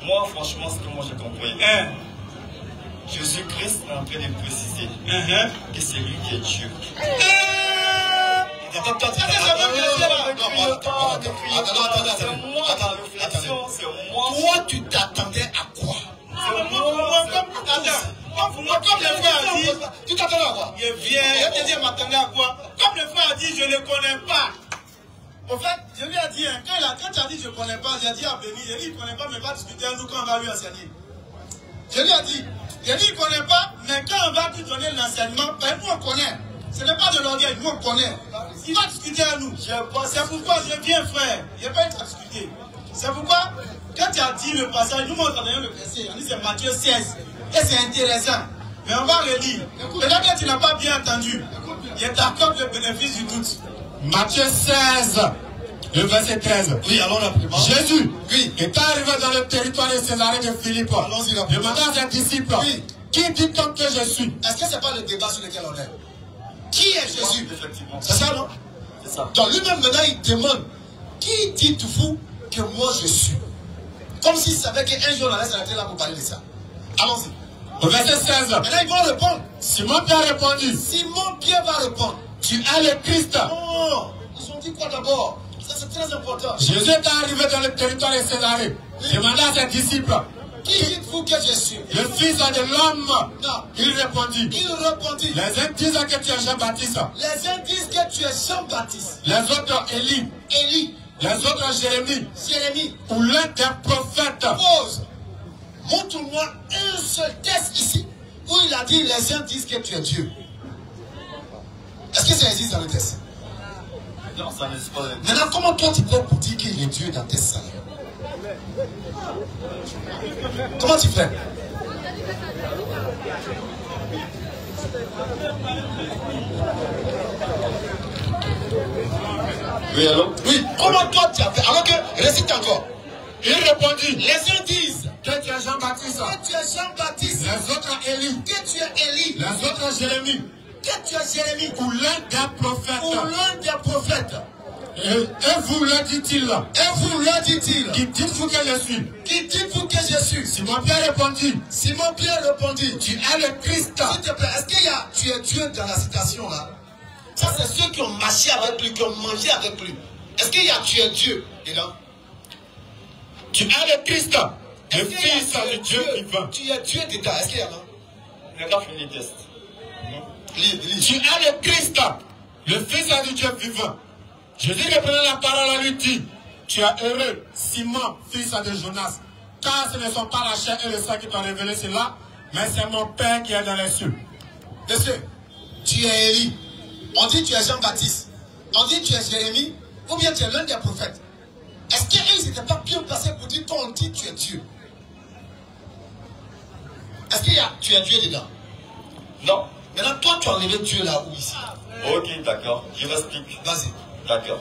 Moi, franchement, ce que moi j'ai compris. Jésus-Christ est en train de préciser que c'est lui qui est Dieu. Toi, tu t'attendais à quoi? Comme le frère a dit, tu t'attendais à quoi? il vient, je te dis, m'attendais à quoi? Comme le frère a dit, je ne le connais pas. En fait, je lui ai dit, quand tu as dit je ne connais pas, j'ai dit à Béni, il dit il ne connaît pas, mais va discuter avec nous quand on va lui enseigner. Je lui ai dit, il ne connaît pas, mais quand on va lui donner l'enseignement, ben nous on connaît. Ce n'est pas de l'orgueil, nous on connaît. Il va discuter avec nous. C'est pourquoi je viens, frère. Il n'y a pas à discuter. C'est pourquoi, quand tu as dit le passage, nous on donné le verset, on dit c'est Matthieu 16. Et c'est intéressant. Mais on va relire. Peut-être que tu n'as pas bien entendu. Il t'accorde le bénéfice du doute. Matthieu 16, le verset 13. Oui, allons rapidement. Jésus, oui, est arrivé dans le territoire de Césarée de Philippe. Allons-y rapidement. Demandant à ses disciples, oui, qui dit-on que je suis? Est-ce que ce n'est pas le débat sur lequel on est? Qui est Jésus? Effectivement. C'est ça, non? C'est ça. Donc lui-même, maintenant, il demande, qui dites-vous que moi je suis? Comme s'il savait qu'un jour on allait s'arrêter là pour parler de ça. Allons-y. Au verset 16. Maintenant, ils vont répondre. Simon-Pierre répondit, Simon-Pierre va répondre. tu es le Christ. Non, ils ont dit quoi d'abord? Ça, c'est très important. Jésus est arrivé dans le territoire de Césarée. Demanda à ses disciples, qui dites-vous que je suis? le Fils de l'homme. Non. Il répondit, Les uns disent que tu es Jean-Baptiste, uns disent que tu es Jean-Baptiste. les autres Élie, les autres Jérémie, ou l'un des prophètes. Pause. Montre-moi un seul texte ici où il a dit les uns disent que tu es Dieu. Est-ce que ça existe dans le texte? Non, ça n'existe pas. Maintenant, comment toi tu fais pour dire qu'il est Dieu dans tes salles? Comment tu fais? Oui, allô? Oui, comment toi tu as fait? Alors que, récite encore. Il répondit, Les uns disent que tu es Jean-Baptiste, que tu es Jean-Baptiste, les autres Élie, que tu es Élie, les autres Jérémie, que tu es Jérémie, ou l'un des prophètes. ou l'un des prophètes. Et vous leur dit-il, Et vous leur dit-il, qui dites-vous que je suis? qui dites-vous que je suis? Simon-Pierre répondit, Simon-Pierre répondit, tu es le Christ. s'il te plaît, est-ce qu'il y a tu es Dieu dans la citation là? Ça c'est ceux qui ont marché avec lui, qui ont mangé avec lui. Est-ce qu'il y a tu es Dieu dedans? Tu es le Christ, le Fils du Dieu vivant. Tu es Dieu dedans, est-ce qu'il y a non? On n'a pas fini le test. Lis. Tu es le Christ, le Fils du Dieu vivant. Jésus reprenant la parole, lui dit, tu es heureux, Simon, fils de Jonas, car ce ne sont pas la chair et le sang qui t'ont révélé cela, mais c'est mon Père qui est dans les cieux. Monsieur, tu es Élie. On dit tu es Jean-Baptiste. On dit tu es Jérémie. Ou bien tu es l'un des prophètes. Est-ce qu'ils n'étaient pas bien placés pour dire qu'on dit tu es Dieu? Est-ce qu'il y a tu es Dieu dedans? Non. Maintenant, toi, tu as enlevé Dieu là ou ici? Ok, d'accord. Je m'explique. Vas-y. D'accord.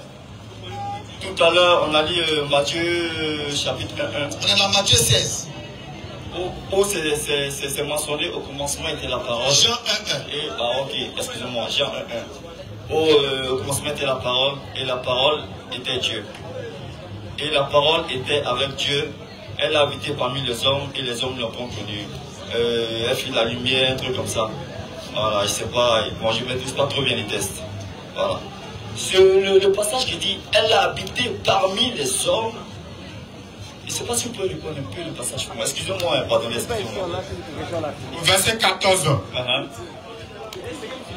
Tout à l'heure, on a lu Matthieu chapitre 1. On est dans Matthieu 16. Où c'est mentionné au commencement était la parole. Jean 1:1. Et, ok, excusez-moi, Jean 1:1. Au commencement était la parole, et la parole était Dieu. Et la parole était avec Dieu. Elle a habité parmi les hommes, et les hommes l'ont connue. Elle fit la lumière, un truc comme ça. Voilà, je sais pas, moi je ne maîtrise pas trop bien les tests. Voilà. Sur le passage qui dit, elle a habité parmi les hommes. Je ne sais pas si vous pouvez reprendre un peu le passage pour moi. Excusez-moi, pardonnez, excusez-moi. Verset 14.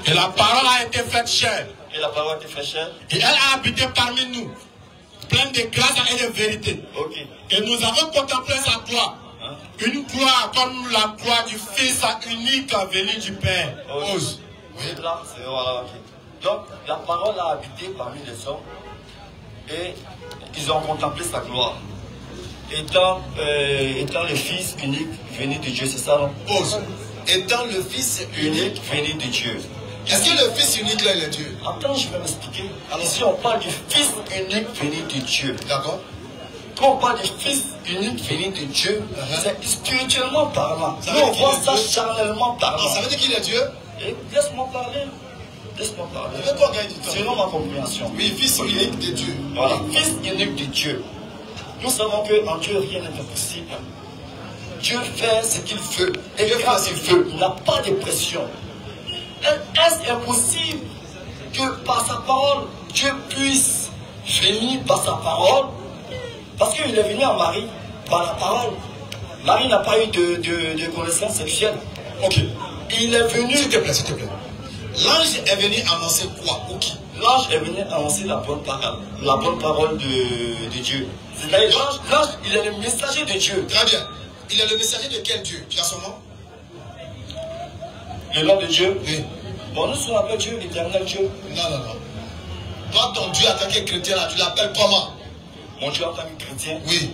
Et la parole a été faite chair. Et la parole a été faite chair. Et elle a habité parmi nous. pleine de grâce et de vérité. Ok. Et nous avons contemplé sa gloire. Une gloire comme la gloire du Fils unique venu du Père. Ose. Oui, là, c'est voilà. Okay. Donc, la parole a habité parmi les hommes et ils ont contemplé sa gloire. Étant le Fils unique venu de Dieu, c'est ça, non? Pause. Étant le Fils Unique venu de Dieu. Est-ce que le Fils unique là, il est Dieu? Attends, je vais m'expliquer. Alors, si on parle du Fils unique venu de Dieu, D'accord. quand on parle du Fils unique venu de Dieu, c'est spirituellement parlant. Ça Nous, veut on dire voit qu'il est ça Dieu. charnellement parlant. Ça veut dire qu'il est Dieu? Et laisse-moi parler. Laisse-moi parler. Je veux pas gagner du temps. Selon ma compréhension. Oui, Fils unique de Dieu. Voilà, Fils unique de Dieu. Nous savons qu'en Dieu, rien n'est impossible. Dieu fait ce qu'il veut. Et quand il veut, il n'a pas de pression. Est-ce impossible que par sa parole, Dieu puisse venir par sa parole? Parce qu'il est venu à Marie par la parole. Marie n'a pas eu de connaissance sexuelle. Ok. Il est venu. S'il te plaît, s'il te plaît. L'ange est venu annoncer quoi? Ou qui? L'ange est venu annoncer la bonne parole de Dieu. C'est-à-dire, l'ange, il est le messager de Dieu. Très bien. Il est le messager de quel Dieu? Tu as son nom? Le nom de Dieu? Oui. Bon, nous sommes appelés Dieu, l'éternel Dieu. Non, non, non. Toi, ton Dieu en tant que chrétien, là, tu l'appelles comment? Mon Dieu en tant que chrétien, Oui.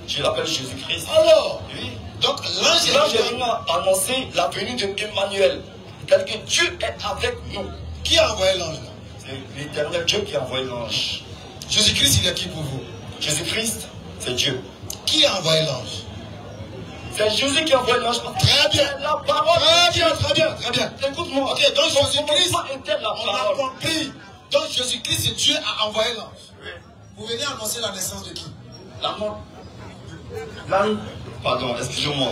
je l'appelle Jésus-Christ. Alors, Oui. donc l'ange L'ange est est venu annoncer la venue de Emmanuel. C'est-à-dire que Dieu est avec nous. Qui a envoyé l'ange là? C'est l'éternel Dieu qui a envoyé l'ange. Jésus-Christ, il est qui pour vous? Jésus-Christ, c'est Dieu. Qui a envoyé l'ange? C'est Jésus qui a envoyé l'ange. Très bien. C'est la parole. Très bien, très bien, très bien. Écoute-moi. Ok, donc Son Jésus-Christ, commencement était la on a parole. compris. Donc Jésus-Christ, Dieu a envoyé l'ange. Oui. Vous venez annoncer la naissance de qui? La mort. Pardon, excusez-moi.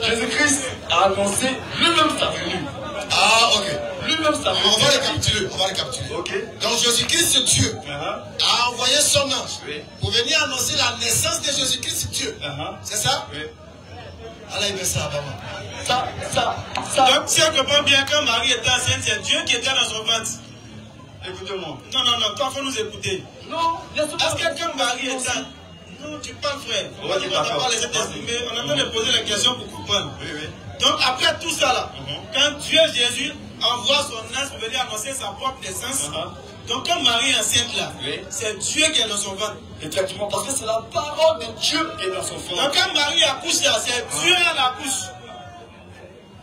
Jésus-Christ a annoncé lui-même sa venue. Ah, ok. Lui-même sa venue. On va récapituler, on va récapituler. Ok. Donc Jésus-Christ, Dieu, a envoyé son ange Oui. pour venir annoncer la naissance de Jésus-Christ, Dieu. C'est ça? Oui. Allah, il met ça avant. Ça. Donc, si on comprend bien, quand Marie était enceinte, c'est Dieu qui était dans son ventre. Écoutez-moi. Non, non, non, toi, il faut nous écouter. Non, Est-ce que quand Marie était... Non, tu parles, frère. Ok, On n'a d'accord. pas laissé t'exprimer. On a besoin de poser la question pour comprendre. Oui, oui. Donc, après tout ça, là, quand Dieu Jésus envoie son ange pour venir annoncer sa propre naissance, donc quand Marie est enceinte, là, Oui. c'est Dieu qui est dans son ventre. Effectivement, parce que c'est la parole de Dieu qui est dans son Donc, ventre. quand Marie accouche, là, c'est Dieu à l'accouche.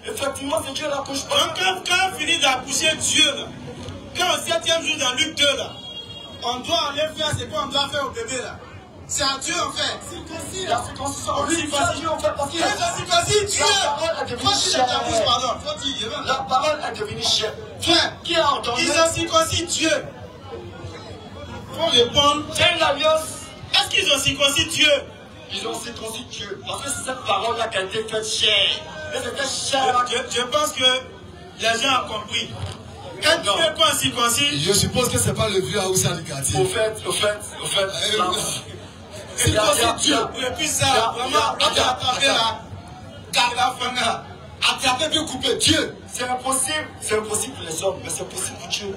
Effectivement, c'est Dieu la couche. Donc, quand on finit d'accoucher Dieu, là, quand au 7e jour dans Luc 2, là, on doit aller faire ce qu'on doit faire au bébé, là. C'est à Dieu, en fait. La circoncision, On lui circoncision, Dieu, en fait, parce que Dieu. la parole est devenue Faut dire chair. ta bouche, pardon. Faut dire, La parole est devenue chair. frère, Qui a entendu? ils ont circoncis Dieu. Faut répondre. C'est une alliance. Est-ce qu'ils ont circoncis Dieu? Ils ont circoncis Dieu. Parce que c'est cette parole-là qui a été faite chair. Et c'était chair. Je pense que les gens ont compris. Quand Dieu est circoncis, Je suppose que ce n'est pas le vieux Aoussa du quartier. Au fait. Circoncis Dieu. et puis ça, vraiment, on a attrapé la fanga. Attraper puis couper Dieu. C'est impossible pour les hommes, mais c'est possible pour Dieu.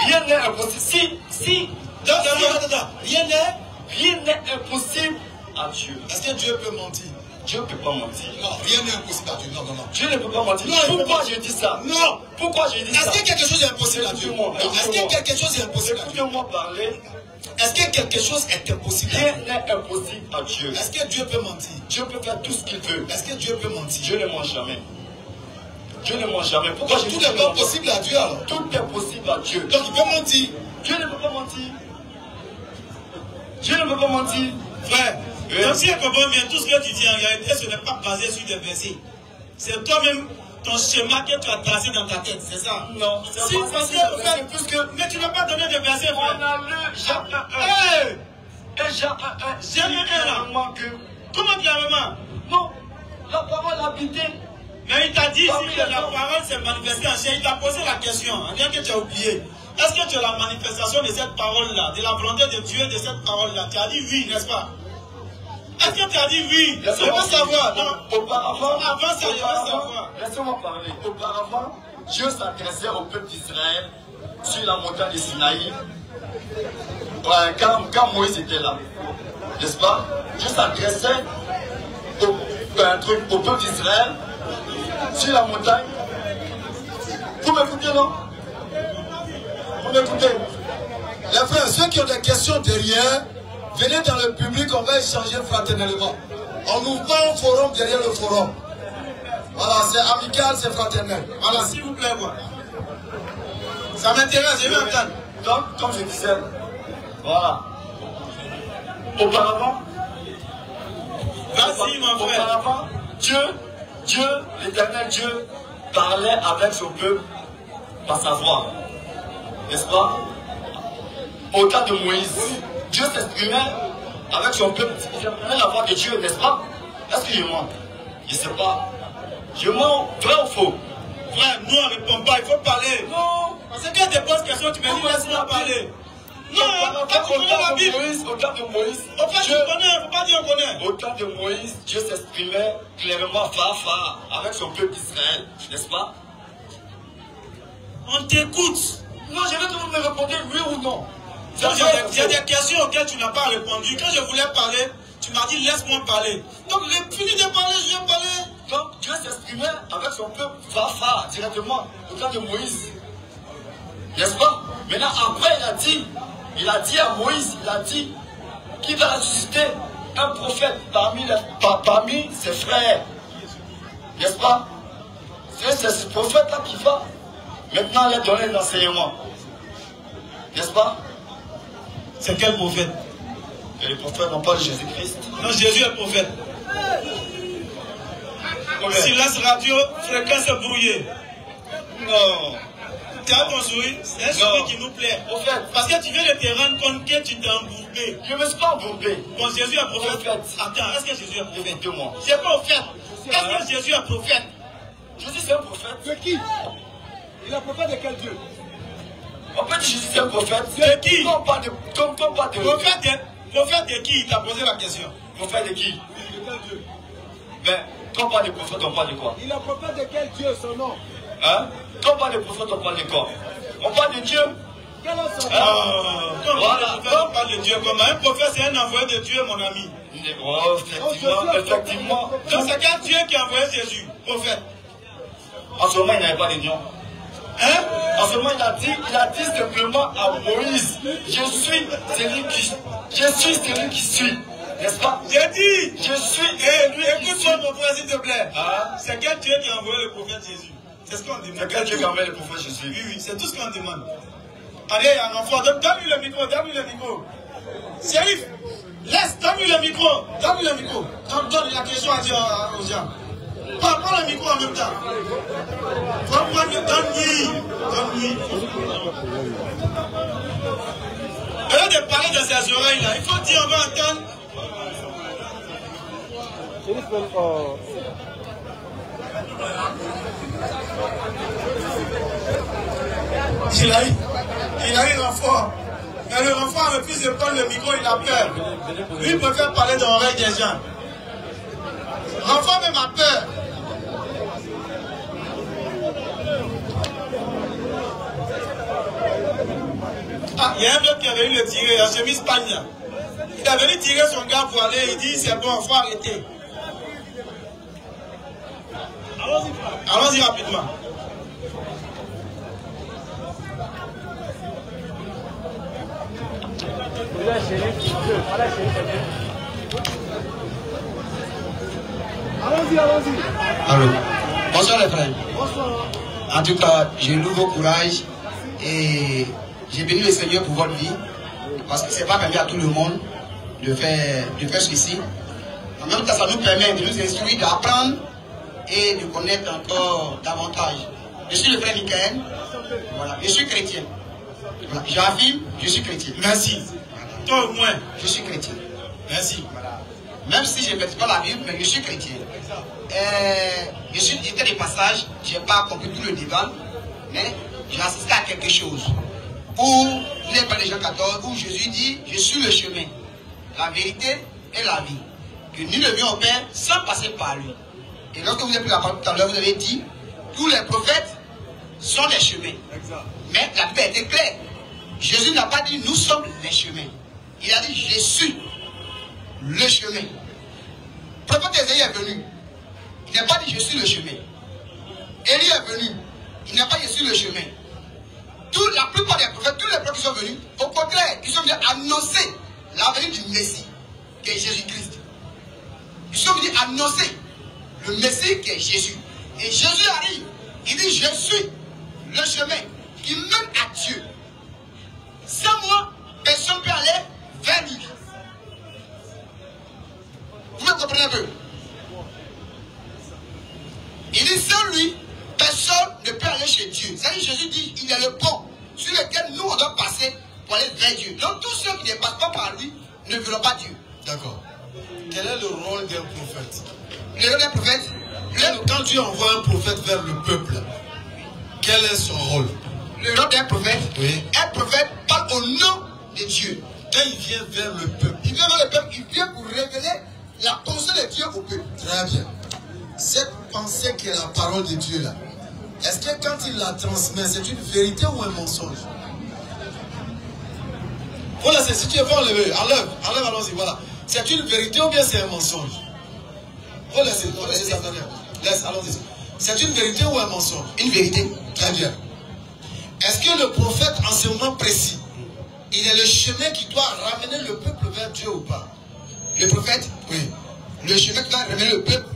Rien n'est impossible. Si. Rien n'est. Rien n'est impossible à Dieu. Est-ce que Dieu peut mentir? Dieu ne peut pas mentir. Non, rien n'est impossible à Dieu. Non, non, non. Dieu ne peut pas mentir. Non, il peut Pourquoi pas. je dis ça? Non. Pourquoi je dis ça? Est-ce que quelque chose est impossible à Dieu? Écoutez-moi, Non, est-ce que quelque chose est impossible à Dieu? Écoutez-moi parler. Est-ce que quelque chose est impossible à Rien Dieu? n'est impossible à Dieu. Est-ce que Dieu peut mentir? Dieu peut faire tout ce qu'il veut. Est-ce que Dieu peut mentir? Dieu ne ment jamais. Dieu ne ment jamais. Pourquoi je dis Tout ça? n'est pas possible à Dieu alors. Tout est possible à Dieu. Donc il peut mentir. Dieu ne peut pas mentir. Dieu ne peut pas mentir. Frère, donc si on comprend bien, tout ce que tu dis en réalité, ce n'est pas basé sur des versets. C'est toi-même ton schéma que tu as tracé dans ta tête, c'est ça? Non, Si, parce que, mais tu n'as pas donné de versets, on frère. a lu Jean 1:1. Hey! Et Jean 1:1. Jean 1:1 là. Comment clairement? Non, la parole habitée. Mais il t'a dit ici que la parole s'est manifestée en chair. Il t'a posé la question, rien que tu as oublié. Est-ce que tu as la manifestation de cette parole-là, de la volonté de Dieu de cette parole-là? Tu as dit oui, n'est-ce pas? Est-ce que tu as dit oui? Je veux savoir. Non. Auparavant, Avant ça, je veux savoir. laissez-moi parler. Auparavant, Dieu s'adressait au peuple d'Israël sur la montagne de Sinaï quand Moïse était là, n'est-ce pas? Dieu s'adressait au peuple d'Israël sur la montagne. Vous m'écoutez, non? Vous m'écoutez? Les frères, ceux qui ont des questions derrière, venez dans le public, on va échanger fraternellement. On n'ouvre pas un forum derrière le forum. Voilà, c'est amical, c'est fraternel. Voilà, s'il vous plaît, quoi. Ça m'intéresse, je vais entendre. Donc, comme je disais, voilà. Auparavant, Dieu, l'éternel Dieu, parlait avec son peuple par sa voix. N'est-ce pas? Au temps de Moïse, Dieu s'exprimait avec son peuple. Il apprenait la voix de Dieu, n'est-ce pas? Est-ce que je mens? Je ne sais pas. Je mens, vrai ou faux? Frère, nous on ne répond pas, il faut parler. Non. Parce que quand tu poses question, tu me dis laisse-moi parler. Non, quand tu connais la Bible. Au temps de Moïse, au fait, tu connais, il ne faut pas dire on connaît. Au temps de Moïse, Dieu s'exprimait clairement, phare, avec son peuple d'Israël, n'est-ce pas? On t'écoute. Non, je veux que vous me répondiez oui ou non. Il y a des questions auxquelles tu n'as pas répondu. Quand je voulais parler, tu m'as dit laisse-moi parler. Donc, fini de parler, je viens parler. Donc, Dieu s'exprimait avec son peuple phare, directement, au temps de Moïse. N'est-ce pas? Maintenant, après, il a dit à Moïse, il a dit qu'il va ressusciter un prophète parmi ses frères. N'est-ce pas? C'est ce prophète-là qui va maintenant leur donner l'enseignement. N'est-ce pas? C'est quel prophète? Et les prophètes n'ont pas de Jésus-Christ. Non, Jésus est prophète. Silence radio, fréquence brouillée. Non. Tu as ton sourire, c'est un sourire qui nous plaît. Prophète. Parce que tu viens de te rendre compte que tu t'es embourbé. Je ne me suis pas embourbé. Bon, Jésus est prophète. Attends, est-ce que Jésus est prophète? De moi. C'est prophète. Est-ce que Jésus est prophète? Jésus c'est un prophète. De qui? Il est prophète de quel Dieu? En fait, Jésus c'est un prophète. De qui? Pas de... Prophète de qui? Il t'a posé la question. Prophète de qui? De quel Dieu? Mais quand on parle de prophète, on parle de quoi? Il est prophète de quel Dieu, son nom? Hein? Quand on parle de prophète, on parle de quoi? On parle de Dieu. Quel est son nom? Quand on parle de Dieu, comment? Un prophète, c'est un envoyé de Dieu, mon ami. Oh, effectivement. Donc c'est quel Dieu qui a envoyé Jésus, prophète? En ce moment, il n'avait pas de nom. Hein? En ce moment, il a dit simplement à Moïse, je suis celui qui suis. N'est-ce pas? J'ai dit. Je suis. Écoute-moi, mon frère, s'il te plaît. Hein? C'est quel Dieu qui a envoyé le prophète Jésus? C'est ce qu'on demande. C'est quel Dieu qui a envoyé le prophète Jésus? Oui, c'est tout ce qu'on demande. Allez, un enfant, donne-lui le micro, donne-lui le micro. Shérif, donne-lui le micro. Donne-lui le micro. Donne la question à dire aux gens. Prends le micro en même temps. Donne-lui. Au lieu de parler de ses oreilles là, il faut dire on va entendre. Il a eu l'enfant. Mais le enfant refuse de prendre le micro, il a peur. Lui, il préfère parler dans l'oreille des gens. L'enfant même a peur. Ah, il y a un autre qui avait eu le tirer, la chemise Pagne. Il a venu tirer son gars pour aller, il dit c'est bon, il faut arrêter. Allons-y rapidement. Allons-y. Allô. Bonsoir les frères. Bonsoir. En tout cas, j'ai nouveau courage et j'ai béni le Seigneur pour votre vie parce que ce n'est pas permis à tout le monde de faire ceci. En même temps, ça nous permet de nous instruire, d'apprendre et de connaître encore davantage. Je suis le frère Michael. Voilà. Je suis chrétien. Voilà. J'affirme, je suis chrétien. Merci. Toi au moins. Je suis chrétien. Merci. Voilà. Même si je ne maîtrise pas la Bible, mais je suis chrétien. J'étais des passages, je n'ai pas compris tout le débat, mais j'ai assisté à quelque chose. Où il est pas de Jean 14, où Jésus dit, je suis le chemin, la vérité et la vie. Que nul ne vient au Père sans passer par lui. Et lorsque vous avez pris la parole tout à l'heure, vous avez dit, tous les prophètes sont des chemins. Mais la Bible était claire. Jésus n'a pas dit, nous sommes les chemins. Il a dit, je suis le chemin. Le prophète Ésaïe est venu. Il n'a pas dit, je suis le chemin. Élie est venu. Il n'a pas dit, je suis le chemin. La plupart des prophètes, tous les prophètes qui sont venus, au contraire, ils sont venus annoncer la venue du Messie, qui est Jésus-Christ. Ils sont venus annoncer le Messie qui est Jésus. Et Jésus arrive. Il dit, je suis le chemin qui mène à Dieu. Sans moi, personne ne peut aller vers lui. Vous me comprenez un peu? Il dit, sans lui, personne ne peut aller chez Dieu. C'est-à-dire, Jésus dit, il est le pont sur lequel nous, on doit passer pour aller vers Dieu. Donc, tous ceux qui ne passent pas par lui ne verront pas Dieu. D'accord. Quel est le rôle d'un prophète? Le rôle d'un prophète, quand Dieu envoie un prophète vers le peuple, quel est son rôle? Le rôle d'un prophète, oui. Un prophète parle au nom de Dieu. Quand il vient vers le peuple, il vient vers le peuple, il vient pour révéler la pensée de Dieu au peuple. Très bien. Cette pensée qui est la parole de Dieu là, est-ce que quand il la transmet, c'est une vérité ou un mensonge? Voilà, si tu veux enlever, enlève, allons-y, voilà. C'est une vérité ou bien c'est un mensonge? Laisse, allons-y. C'est une vérité ou un mensonge? Une vérité. Très bien. Est-ce que le prophète, en ce moment précis, il est le chemin qui doit ramener le peuple vers Dieu ou pas? Le prophète? Oui. Le chemin qui doit ramener le peuple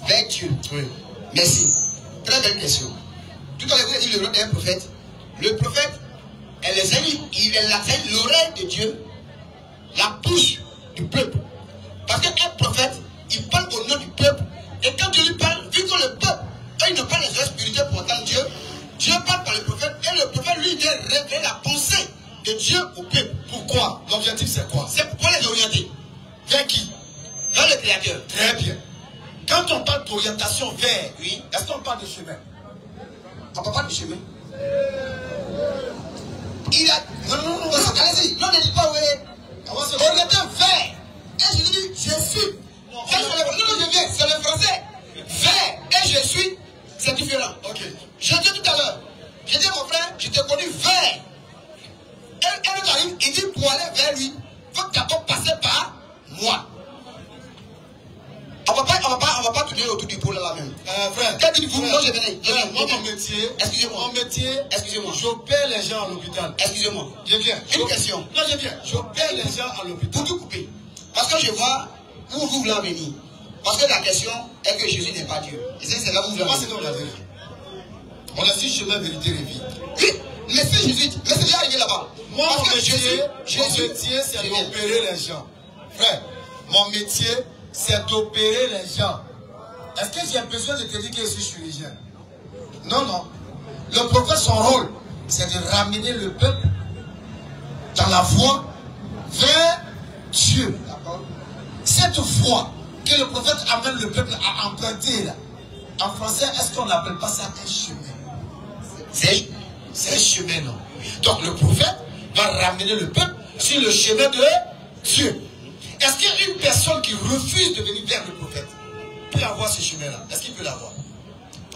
vers Dieu. Oui. Merci. Très belle question. Tout à l'heure, vous avez dit le rôle d'un prophète. Le prophète, il est l'oreille de Dieu, la bouche du peuple. Parce qu'un prophète, il parle au nom du peuple. Et quand Dieu lui parle, vu que le peuple, quand il n'a pas les oreilles spirituelles pour entendre Dieu, Dieu parle par le prophète. Et le prophète, lui, vient révéler la pensée de Dieu au peuple. Pourquoi? L'objectif, c'est quoi? C'est pour les orienter. Vers qui? Vers le Créateur. Très bien. Quand on parle d'orientation vers, oui, est-ce qu'on parle de chemin? On ne parle pas de chemin. Il a... Non, allez-y. Non, ne dites pas oui. Orienter vers. Et je lui dis, je suis. Non, je viens, c'est le français. Vers et je suis, c'est différent. Ok. Je dis tout à l'heure, j'ai dit à mon frère, je t'ai connu vers. Et le arrive, il dit pour aller vers lui, il faut que tu d'abord passer par moi. On va pas tourner autour du pot là même. Frère, quand dites-vous, moi je venais. Moi, mon métier, excusez-moi. Mon métier, excusez-moi. J'opère les gens à l'hôpital. Excusez-moi. Je viens. Une question. Non, je viens. J'opère les gens à l'hôpital. Pour tout couper. Parce que je vois où vous voulez en venir. Parce que la question est que Jésus n'est pas Dieu. Et c'est là où vous voulez en venir. C'est comme la vérité. On a su chemin, vérité, vie. Oui, mais c'est Jésus. Mais c'est déjà arrivé là-bas. Moi, mon métier, c'est d'opérer les gens. Frère, mon métier, c'est d'opérer les gens. Est-ce que j'ai besoin de te dire que je suis chirurgien? Non, non. Le prophète, son rôle, c'est de ramener le peuple dans la voie vers Dieu. Cette voie que le prophète amène le peuple à emprunter, là, en français, est-ce qu'on n'appelle pas ça un chemin? C'est un chemin, non? Donc le prophète va ramener le peuple sur le chemin de Dieu. Est-ce qu'il y a une personne qui refuse de venir vers le prophète peut avoir ce chemin-là? Est-ce qu'il peut l'avoir?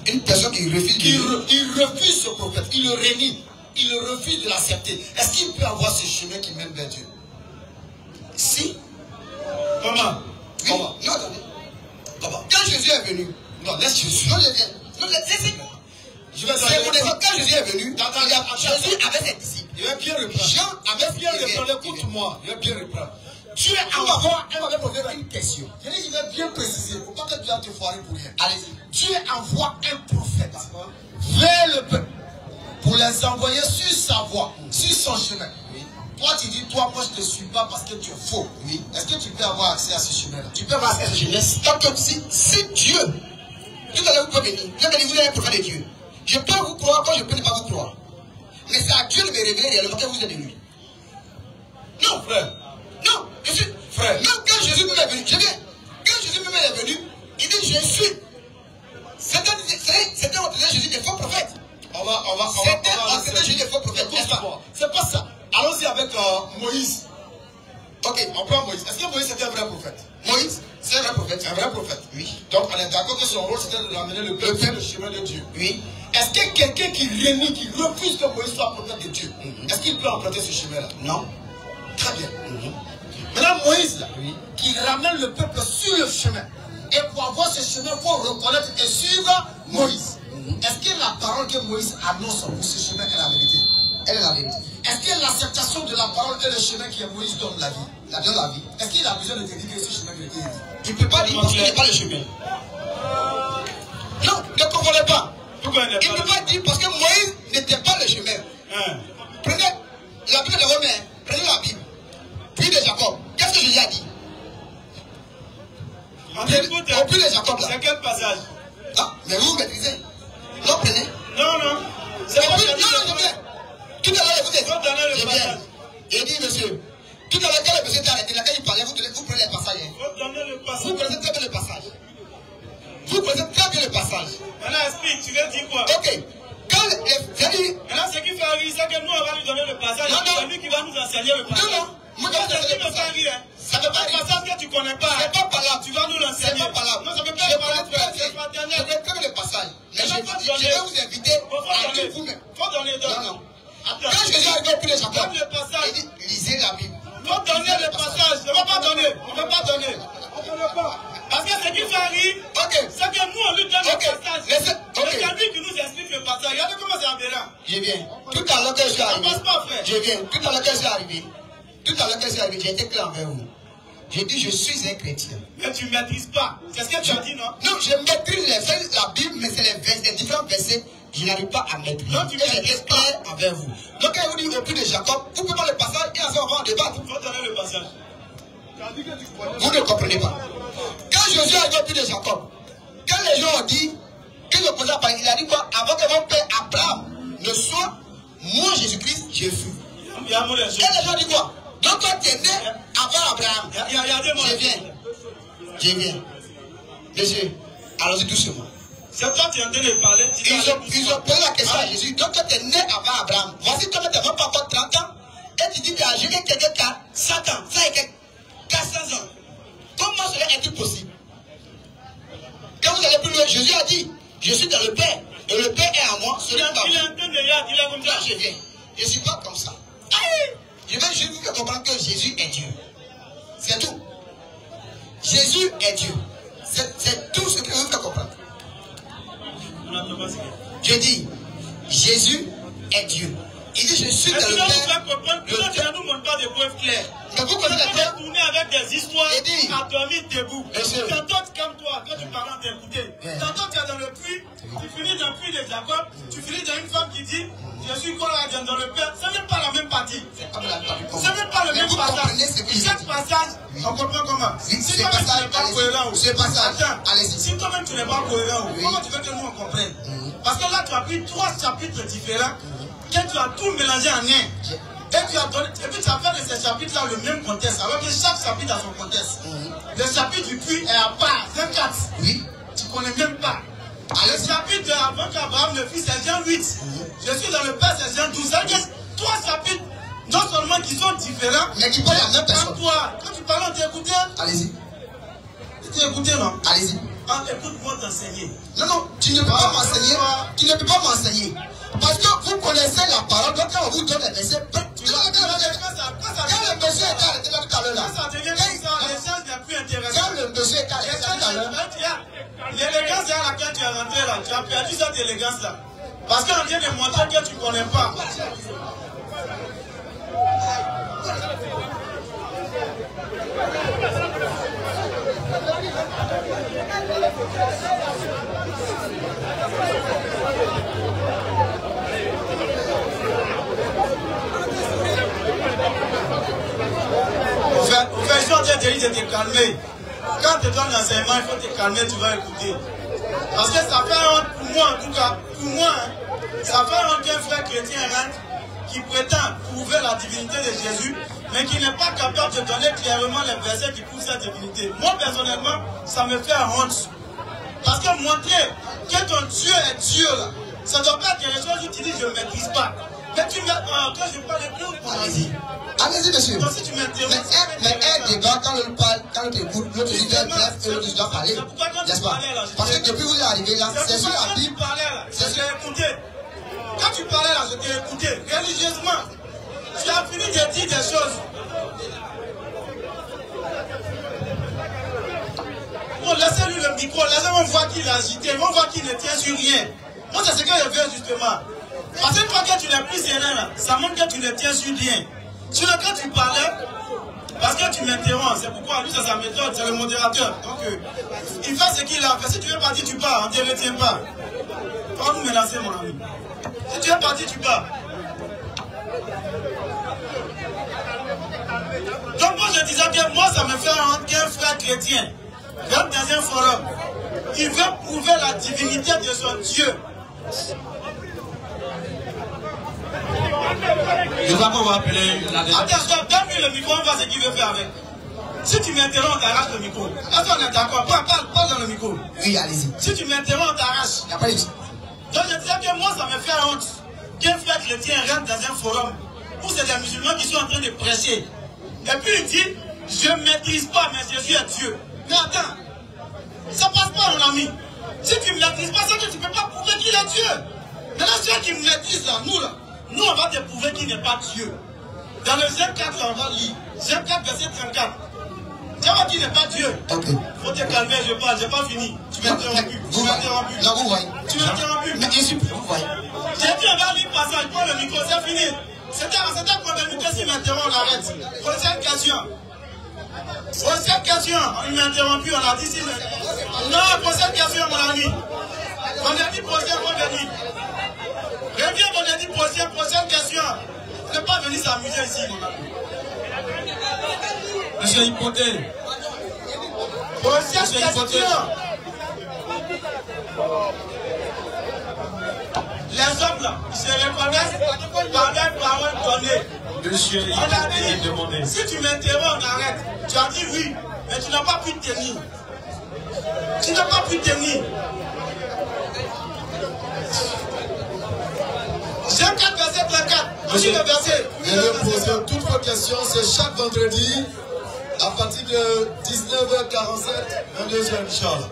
Une personne qui refuse il refuse ce prophète, il le renie, il refuse de l'accepter. Est-ce qu'il peut avoir ce chemin qui mène vers Dieu? Si. Comment? Oui. Comment? Non, attendez. Comment? Quand Jésus est venu, non, laisse Jésus. Non, je viens. Non, je vais quand Jésus est venu, Jésus avait ses disciples. Il va bien reprendre. Jean avait bien reprendre. Écoute-moi, il va bien reprendre. Tu es envoie, elle m'avait posé une question. Je vais bien préciser. Il ne faut pas que tu vas te foirer pour rien. Allez-y. Dieu envoie un prophète vers le peuple pour les envoyer sur sa voie, sur son chemin. Oui. Toi, tu dis, toi, moi, je ne te suis pas parce que tu es faux. Oui. Est-ce que tu peux avoir accès à ce chemin-là? Tu peux avoir accès à ce chemin. Si Dieu, tout à l'heure, vous pouvez venir. Vous êtes un prophète de Dieu. Je peux vous croire quand je peux ne pas vous croire. Mais c'est à Dieu de me révéler réellement que vous êtes de lui. Non, frère. Non, je suis. Frère. Même quand Jésus est venu, je viens. Quand Jésus est venu, il dit je suis. C'était entre Jésus des faux prophètes. C'était Jésus des faux prophètes. C'est pas ça. Allons-y avec Moïse. Ok, on prend Moïse. Est-ce que Moïse était un vrai prophète? Moïse, c'est un vrai prophète. Un vrai prophète. Oui. Donc on est d'accord que son rôle c'était de ramener le peuple sur le chemin de Dieu. Oui. Est-ce que quelqu'un qui renie, qui refuse que Moïse soit prophète de Dieu, est-ce qu'il peut emprunter ce chemin-là? Non. Très bien. Maintenant, Moïse, là, qui ramène le peuple sur le chemin. Et pour avoir ce chemin, il faut reconnaître et suivre Moïse. Est-ce que la parole que Moïse annonce pour ce chemin est la vérité? Elle est la vérité. Est-ce que l'acceptation de la parole est le chemin qui Moïse donne la vie? La donne la vie. Est-ce qu'il a besoin de te dire que ce chemin vérité? Tu ne peux pas dire parce qu'il n'est pas le chemin. Non, ne confondez pas. Il ne peut pas dire parce que Moïse n'était pas le chemin. Prenez la Bible de Romains, prenez la Bible. Puis de Jacob. Qu'est-ce que Jésus a dit? Au puits de Jacob là. C'est quel passage? Ah, mais vous maîtrisez. Non, prenez. Non, non. C'est pas non, je viens. Tout à l'heure, écoutez. Je viens. Il dit, monsieur, tout à l'heure, quand le monsieur t'a arrêté, là, quand il parlait, vous prenez le passage. Vous prenez très bien le passage. Vous prenez très bien le passage. Maintenant, explique, tu veux dire quoi? Ok. Quand maintenant, ce qui fait arriver, c'est que nous, on va lui donner le passage. C'est lui qui va nous enseigner le passage. Non, non. Moi, ça ne peut pas arriver. Ça ne peut pas arriver. Un passage que tu ne connais pas. C'est pas par là. Tu vas nous l'enseigner. C'est pas par là. Non, ça ne peut pas être. C'est fraternel. Je vais faire le passage. Mais je vais vous inviter à dire vous-même. Faut donner deux. Non, non. Quand Jésus a repris les Jacob, donne le passage. il dit, lisez la Bible. Faut donner le passage. On ne va pas donner. On ne va pas donner. On ne donne pas. Parce que ce qui fait arriver, c'est que nous, on lui donne le passage. C'est lui qui nous explique le passage. Regardez comment c'est aberrant. Je viens. Tout à l'heure que je suis arrivé. Ça passe pas, frère. Je viens. Tout à l'heure que je suis arrivé. Tout à l'heure que je suis arrivé, j'ai été clair envers vous. J'ai dit, je suis un chrétien. Mais tu ne maîtrises pas. C'est ce que tu as dit, non? Non, je maîtrise la Bible, mais c'est les différents versets. Je n'arrive pas à maîtriser. Non, tu j'étais clair envers vous. Donc, quand vous dites au puits de Jacob, vous pouvez pas le passage et ensemble on va en débattre. Il faut donner le passage. Vous ne comprenez pas. Quand Jésus a dit au puits de Jacob, quand les gens ont dit que le président a parlé, il a dit quoi? Avant que mon père Abraham ne soit, moi Jésus-Christ, je fus. Et les gens disent quoi? Donc toi tu es né avant Abraham. Je viens. Je viens. Monsieur, allons-y doucement. C'est toi qui es en train de parler. Ils ont posé la question à Jésus. Donc toi tu es né avant Abraham. Voici toi tu n'as même pas encore 30 ans. Et tu dis que tu as géré quelqu'un qui a 100 ans. Ça est 400 ans. Comment cela est-il possible? Quand vous allez plus loin, Jésus a dit, je suis dans le Père. Et le Père est à moi. Il est en train de dire, il est comme ça. Je viens. Je ne suis pas comme ça. Je vais juste vous faire comprendre que Jésus est Dieu. C'est tout. Jésus est Dieu. C'est tout ce que je veux vous faire comprendre. Je dis, Jésus est Dieu. Il dit, je suis dans le Père. Tu ne nous montres pas des preuves claires. Mais vous connaissez la terre. Tourner avec des histoires à dormir debout. Tantôt comme toi, quand tu parles en t'écouter. Tantôt tu es dans le puits, tu finis dans le puits de Jacob, tu finis dans une femme qui dit, je suis quoi dans le Père. Ce n'est pas la même partie. Ce n'est pas le même passage. Chaque passage, on comprend comment. Si toi-même tu n'es pas cohérent, si toi-même tu n'es pas cohérent, comment tu veux que nous on comprenne? Parce que là tu as pris 3 chapitres différents, que tu as tout mélangé en un. Et puis tu as fait de ces chapitres-là le même contexte, alors que chaque chapitre a son contexte. Le chapitre du puits est à part, 24. Oui. Tu ne connais même pas. Le chapitre avant qu'Abraham le fils, c'est Jean 8. Je suis dans le Père, c'est Jean 12. C'est 3 chapitres, non seulement qui sont différents, mais qui parlent à la même personne. Quand tu parles, on t'écoutait. Allez-y. Tu t'es écouté, non? Allez-y. Écoute-moi t'enseigner. Non, non, tu ne peux pas m'enseigner. Tu ne peux pas m'enseigner. Parce que vous connaissez la parole, donc quand on vous donne les versets, quand le monsieur est arrêté là tout à l'heure, l'échange n'est plus intéressant. Quand le monsieur est arrêté là tout à l'heure, l'élégance à laquelle tu es rentré là, tu as perdu cette élégance-là. Parce qu'on vient de montrer que tu ne connais pas. Au fait, je t'ai dit de te calmer. Quand tu donnes l'enseignement, il faut te calmer, tu vas écouter. Parce que ça fait honte, pour moi en tout cas, pour moi, ça fait honte qu'un frère chrétien rentre qui prétend prouver la divinité de Jésus, mais qui n'est pas capable de donner clairement les versets qui prouvent sa divinité. Moi, personnellement, ça me fait honte. Parce que montrer que ton Dieu est Dieu, là, ça ne doit pas être quelque chose où tu dis je ne maîtrise pas. Mais tu mets, quand je parle de plus, allez-y. Allez-y, monsieur. Donc si tu m'interromps... Mais un débat, quand l'autre parle, quand l'autre écoute, l'autre dit bref, et l'autre doit parler. N'est-ce pas? Parce que depuis que vous êtes arrivé là, c'est sur la Bible. C'est sur écouté. Quand tu parlais là, je t'ai écouté religieusement. Tu as fini de dire des choses. Bon, laissez-lui le micro, laissez-moi voir qu'il est agité, on voit qu'il ne tient sur rien. Moi, c'est ce que je veux justement. Parce que toi, que tu n'es plus serein là, ça montre que tu ne tiens sur rien. Sur le cas tu parlais, parce que tu m'interromps, c'est pourquoi lui, c'est sa méthode, c'est le modérateur. Donc, il fait ce qu'il a fait. Si tu veux partir, tu pars, on ne te retient pas. Faut vous menacer, mon ami. Si tu veux partir, tu pars. Donc moi je disais que moi ça me fait honte qu'un frère chrétien rentre dans un forum. Il veut prouver la divinité de son Dieu. Je crois qu'on va appeler la deuxième. Attends, donne-lui le micro, on va voir ce qu'il veut faire avec. Si tu m'interromps, on t'arrache le micro. Est-ce qu'on est d'accord? Parle dans le micro. Oui, allez-y. Si tu m'interromps, on t'arrache. Il n'y a pas de... Donc je disais que moi ça me fait honte qu'un frère chrétien rentre dans un forum où c'est des musulmans qui sont en train de prêcher. Et puis il dit, je ne maîtrise pas, mais Jésus est Dieu. Mais attends, ça passe pas mon ami. Si tu ne maîtrises pas ça, tu ne peux pas prouver qu'il est Dieu. Maintenant ceux qui maîtrisent là, nous on va te prouver qu'il n'est pas Dieu. Dans le Jean 4, on va lire. Jean 4, verset 34. Tu vois qu'il n'est pas Dieu. Ok. Faut te calmer, je parle, j'ai pas fini. Tu m'as interrompu. Tu m'as interrompu. Là, vous voyez. Tu m'as interrompu. Mais bien sûr, vous voyez. J'ai dit, on va lire le passage, prends le micro, c'est fini. C'était pour le micro, s'il m'interrompt, on arrête. Prochaine question. Prochaine question. Il m'a interrompu, on a dit si. Non, prochaine question, mon ami. On a dit prochaine, on a dit. Reviens, on a dit prochaine question. On n'est pas venu s'amuser ici, mon ami. Monsieur Hypothèse. Prochaine question. Les hommes là, ils se reconnaissent par les paroles données. Monsieur On a dit, demandé. si tu m'interromps, on arrête. Tu as dit oui, mais tu n'as pas pu tenir. Tu n'as pas pu tenir. Jean 4, verset 34. Voici le verset. Et le poser toutes vos questions, c'est chaque vendredi à partir de 19h47, 22h, Inch'Allah.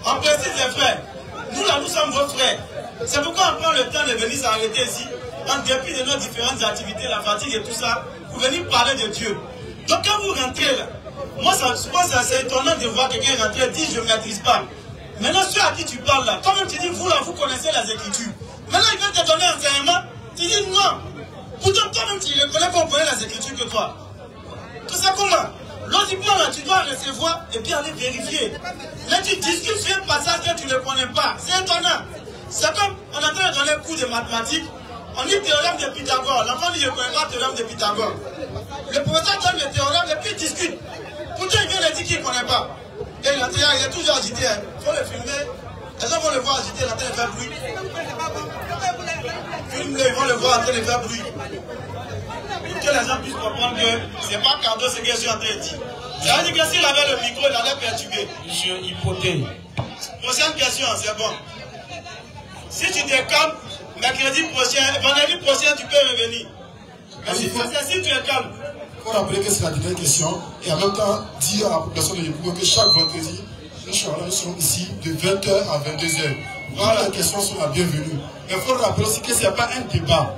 On précise les frères. Nous là, nous sommes vos frères. C'est pourquoi on prend le temps de venir s'arrêter ici, en dépit de nos différentes activités, la fatigue et tout ça, pour venir parler de Dieu. Donc quand vous rentrez là, moi souvent c'est étonnant de voir quelqu'un rentrer et dire je ne maîtrise pas. Maintenant ceux à qui tu parles là, quand même tu dis vous là, vous connaissez les Écritures. Maintenant il veut te donner un enseignement, tu dis non. Pourtant toi-même tu reconnais qu'on connaît les Écritures que toi. Tout ça comment? Logiquement là, tu dois recevoir et puis aller vérifier. Là tu discutes sur un passage que tu ne connais pas. C'est étonnant. C'est comme on est en train de donner un cours de mathématiques. On dit théorème de Pythagore. L'enfant dit je ne connais pas le théorème de Pythagore. Le professeur donne le théorème et puis il discute. Pourtant il vient de dire qu'il ne connaît pas. Et il est toujours agité. Il faut le filmer. Les gens vont le voir agité, il est en train de faire bruit. Filme-le, ils vont le voir en train de faire bruit. Pour que les gens puissent comprendre que ce n'est pas cadeau ce que je suis en train de dire. Ça veut dire que s'il avait le micro, il allait perturber. Monsieur Hypothèse. Prochaine question, c'est bon. Si tu te calmes, vendredi prochain, tu peux revenir. Mais si tu es calme. Il faut rappeler que c'est la dernière question et en même temps dire à la population de Yopougon que chaque vendredi, nous serons ici de 20h à 22h. Voilà, les questions sont la bienvenue. Mais il faut rappeler aussi que ce n'est pas un débat.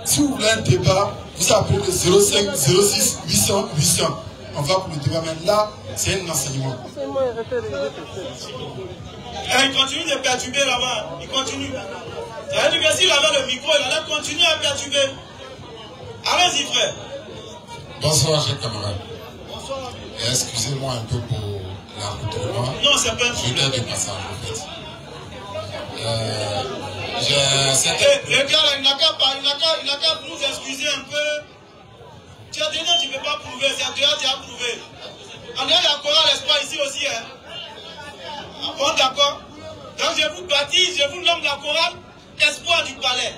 Si vous voulez un débat, vous appelez le 05 06 800 800. On va pour le débat, mais là, c'est un enseignement. Et il continue de perturber là-bas. Il continue. Ça veut dire que s'il avait le micro, il allait continuer à perturber. Allez-y, frère. Bonsoir, chers camarades. Excusez-moi un peu pour l'enregistrement. Non, c'est pas un problème. Je de passage, en fait. Le gars, il n'a qu'à nous excuser un peu. Tu as dit non, tu ne peux pas prouver. C'est dehors, tu as prouvé. On est la chorale espoir ici aussi. Hein. Bon, d'accord. Donc, je vous baptise, je vous nomme la chorale espoir du palais.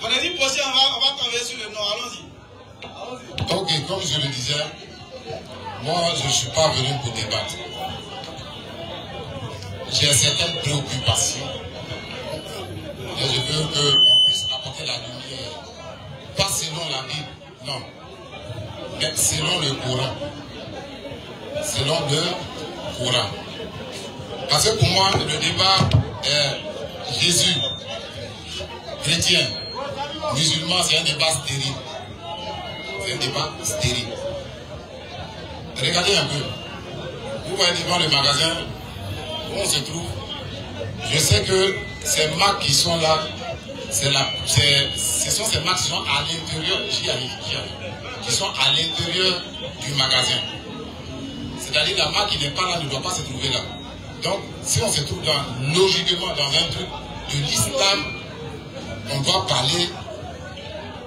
Vendredi prochain, on va travailler sur le nom. Allons-y. Ok, comme je le disais, moi, je ne suis pas venu pour débattre. J'ai certaines préoccupations. Et je veux qu'on puisse apporter la lumière. Pas selon la Bible, non. Mais selon le Coran. Selon le Coran. Parce que pour moi, le débat est Jésus, chrétien, musulman, c'est un débat stérile. C'est un débat stérile. Regardez un peu. Vous voyez devant le magasin où on se trouve. Je sais que ces marques qui sont là, ce sont ces marques qui sont à l'intérieur, qui sont à l'intérieur du magasin. C'est-à-dire la marque qui n'est pas là ne doit pas se trouver là. Donc, si on se trouve logiquement dans un truc de l'islam, on doit parler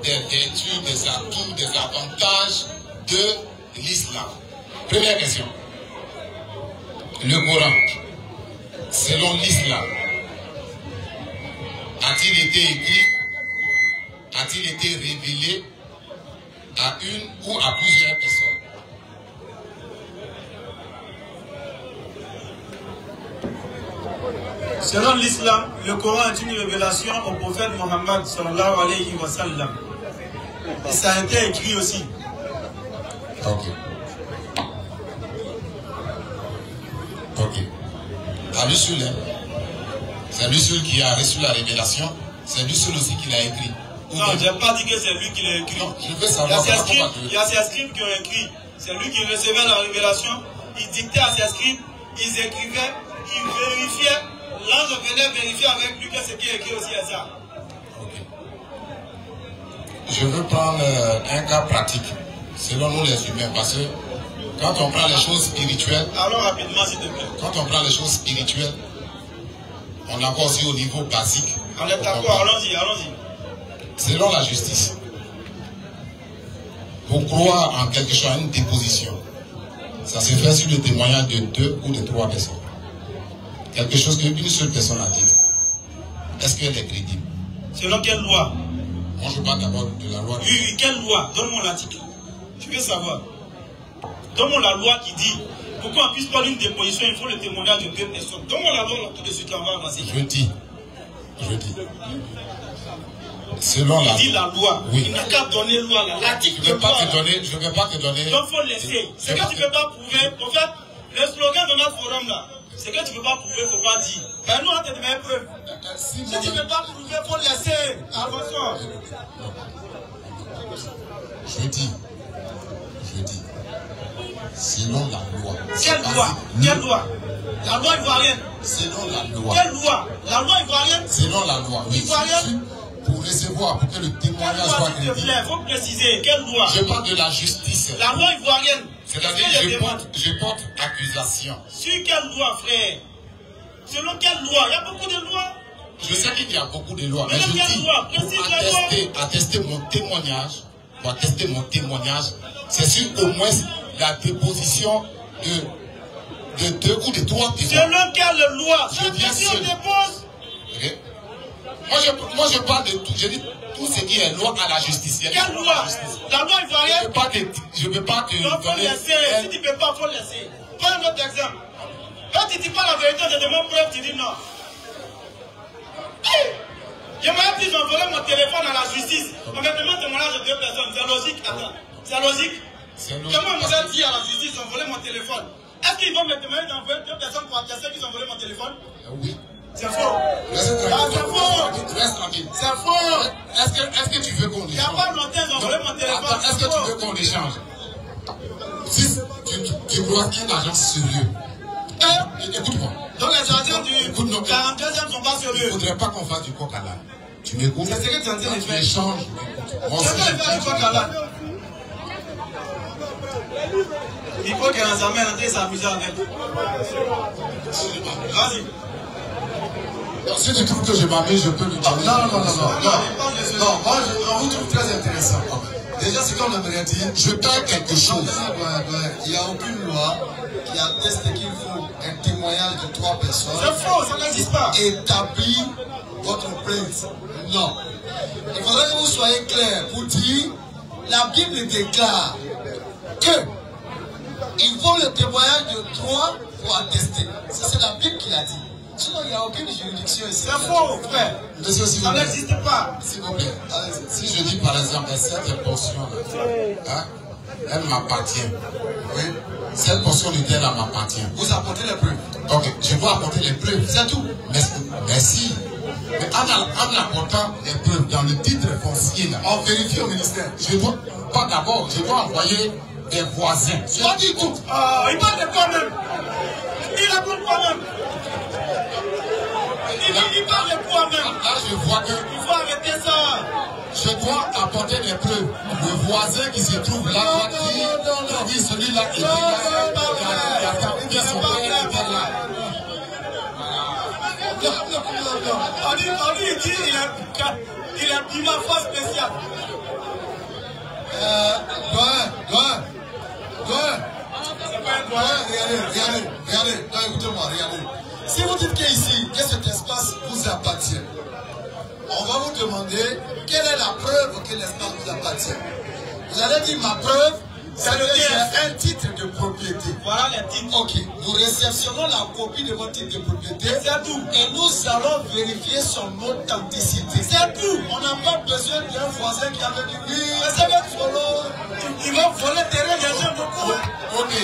des vertus, des atouts, des avantages de l'islam. Première question. Le Coran, selon l'islam, a-t-il été écrit, a-t-il été révélé à une ou à plusieurs personnes? Selon l'islam, le Coran est une révélation au prophète Mohammed sallallahu alayhi wa sallam. Et ça a été écrit aussi. Ok. Ok. À lui seul, c'est lui seul qui a reçu la révélation, c'est lui seul aussi qui l'a écrit. Non, je n'ai pas dit que c'est lui qui l'a écrit. Non, je veux savoir. Il y a ses scribes qui ont écrit. C'est lui qui recevait la révélation. Il dictait à ses scribes, ils écrivaient, ils vérifiaient. L'ange venait vérifier avec lui que ce qui est écrit aussi est ça. Ok. Je veux prendre un cas pratique, selon nous les humains, parce que quand on prend les choses spirituelles, alors rapidement s'il te plaît. Quand on prend les choses spirituelles, on a aussi au niveau basique. On est d'accord, allons-y, allons-y. Selon la justice, pour croire en quelque chose, à une déposition, ça se fait sur le témoignage de 2 ou de 3 personnes. Quelque chose qu'une seule personne a dit. Est-ce qu'elle est crédible? Selon quelle loi? Moi, je parle d'abord de la loi. Oui, quelle loi? Donne-moi l'article. Je veux savoir. Donne-moi la loi qui dit, pour qu'on puisse prendre une déposition, il faut le témoignage de 2 personnes. Donne-moi la loi tout de suite, on va avancer. Je dis. Selon la loi. Il dit la loi. Oui. Il n'a qu'à donner loi là. L'article Je ne vais pas te donner. Donc il faut laisser. Ce que tu ne peux pas prouver, en fait, le slogan de notre forum là, ce que tu ne peux pas prouver, il ne faut pas dire. Ben nous, on te donne preuve. Si tu ne peux pas prouver, il faut laisser. Avançons. Je dis. Selon la loi. Quelle loi? Quelle loi? La loi ivoirienne. Selon la loi. Quelle loi? La loi ivoirienne. Selon la loi. Oui. Ivoirienne. Pour recevoir, pour que le témoignage soit crédible. S'il te plaît, il faut préciser. Quelle loi? Je parle de la justice. La loi ivoirienne. C'est-à-dire je porte accusation. Sur quelle loi, frère? Selon quelle loi? Il y a beaucoup de lois. Je sais qu'il y a beaucoup de lois, mais je dis, pour attester mon témoignage, c'est sur au moins la déposition de 2 ou de 3 personnes. Selon quelle loi? Je viens seul. Okay. Moi, je parle de tout. Je dis tout ce qui est loi à la justice. Quelle loi? La loi ivoirienne? Je ne peux pas te donner. Il faut laisser. Si tu ne peux pas, il faut laisser. Prends un autre exemple. Quand tu ne dis pas la vérité, je demande preuve, tu dis non. J'aimerais plus envoyer mon téléphone à la justice. On me demande témoignage de 2 personnes. C'est logique. Attends. C'est logique. Comment on nous a dit à la justice d'envoyer mon téléphone? Est-ce qu'ils vont me demander d'envoyer 2 personnes pour attester qu'ils ont volé mon téléphone? Oui. C'est faux. C'est faux. Reste tranquille. C'est faux. Est-ce que tu veux qu'on échange? Il n'y a pas longtemps, ils ont volé mon téléphone. Est-ce que tu veux qu'on échange? Si tu dois un agent sérieux. Écoute-moi. Donc les agents du 42e sont pas sérieux. Il ne faudrait pas qu'on fasse du coq à l'âne. Tu m'écoutes? C'est ce que tu es en train de faire. Tu échanges. Moi aussi, je fais du coq à l'âne. Il faut qu'elle en amène en train de s'amuser avec. Vas-y. Si tu trouves que je m'amuse, je peux lui donner. Non, moi je vous trouve très intéressant. Déjà, c'est comme aimerait dire. Je perds quelque chose. Il n'y a aucune loi qui atteste qu'il faut un témoignage de 3 personnes. C'est faux, ça n'existe pas. Établir votre plainte. Non. Il faudrait que vous soyez clair pour dire la Bible déclare que il faut le témoignage de 3 pour attester. Ça, c'est la Bible qui l'a dit. Sinon, il n'y a aucune juridiction ici. C'est faux, frère. Monsieur, ça n'existe pas. S'il vous plaît, si je dis par exemple cette portion-là, hein, elle m'appartient. Oui. Cette portion de terre m'appartient. Vous apportez les preuves. Ok, je dois apporter les preuves. C'est tout. Merci. Mais en apportant les preuves dans le titre foncier, là, on vérifie au ministère. Je dois, pas d'abord, je dois envoyer des voisins. Pas du tout. Il parle de quoi même? Il raconte quoi même? Il parle de quoi même? Là, je vois que... Il faut arrêter ça. Je dois apporter des preuves. Le voisin qui se trouve là doit dire, oui, celui-là était là, il a bien son père était là. On dit, il dit, il a dit ma foi spéciale. Regardez, écoutez-moi, regardez. Si vous dites qu'ici, que cet espace vous appartient, on va vous demander quelle est la preuve que l'espace vous appartient. Vous allez dire ma preuve, c'est que j'ai un titre de propriété. Voilà les titres. Ok, nous réceptionnons la copie de votre titre de propriété. C'est tout. Et nous allons vérifier son authenticité. C'est tout. On n'a pas besoin d'un voisin qui avait dit oui, c'est votre solo. Ils vont voler le terrain des gens beaucoup. Ok.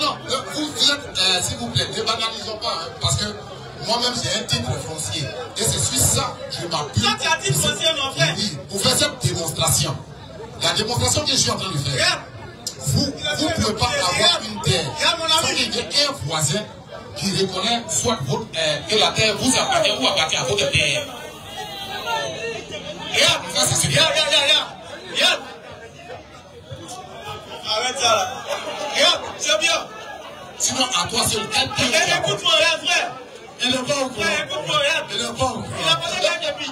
Non, vous êtes, s'il vous plaît, ne banalisons pas, hein, parce que moi-même j'ai un titre foncier. Et c'est sur ça que je m'appuie. Toi, tu as un titre foncier, mon frère. Oui, pour faire cette démonstration. La démonstration que je suis en train de faire. Vous ne pouvez pas avoir une terre sans qu'il y ait un voisin qui reconnaît soit votre, que la terre vous appartient ou appartient à votre terre. Regarde, ça c'est celui. Regarde. Arrête ça là. Regarde, c'est bien. Sinon, à toi, c'est une telle terre. Écoute-moi, regarde, frère. Il n'est pas au courant. Écoute-moi, regarde. Il n'est pas au courant. Il a posé un débit.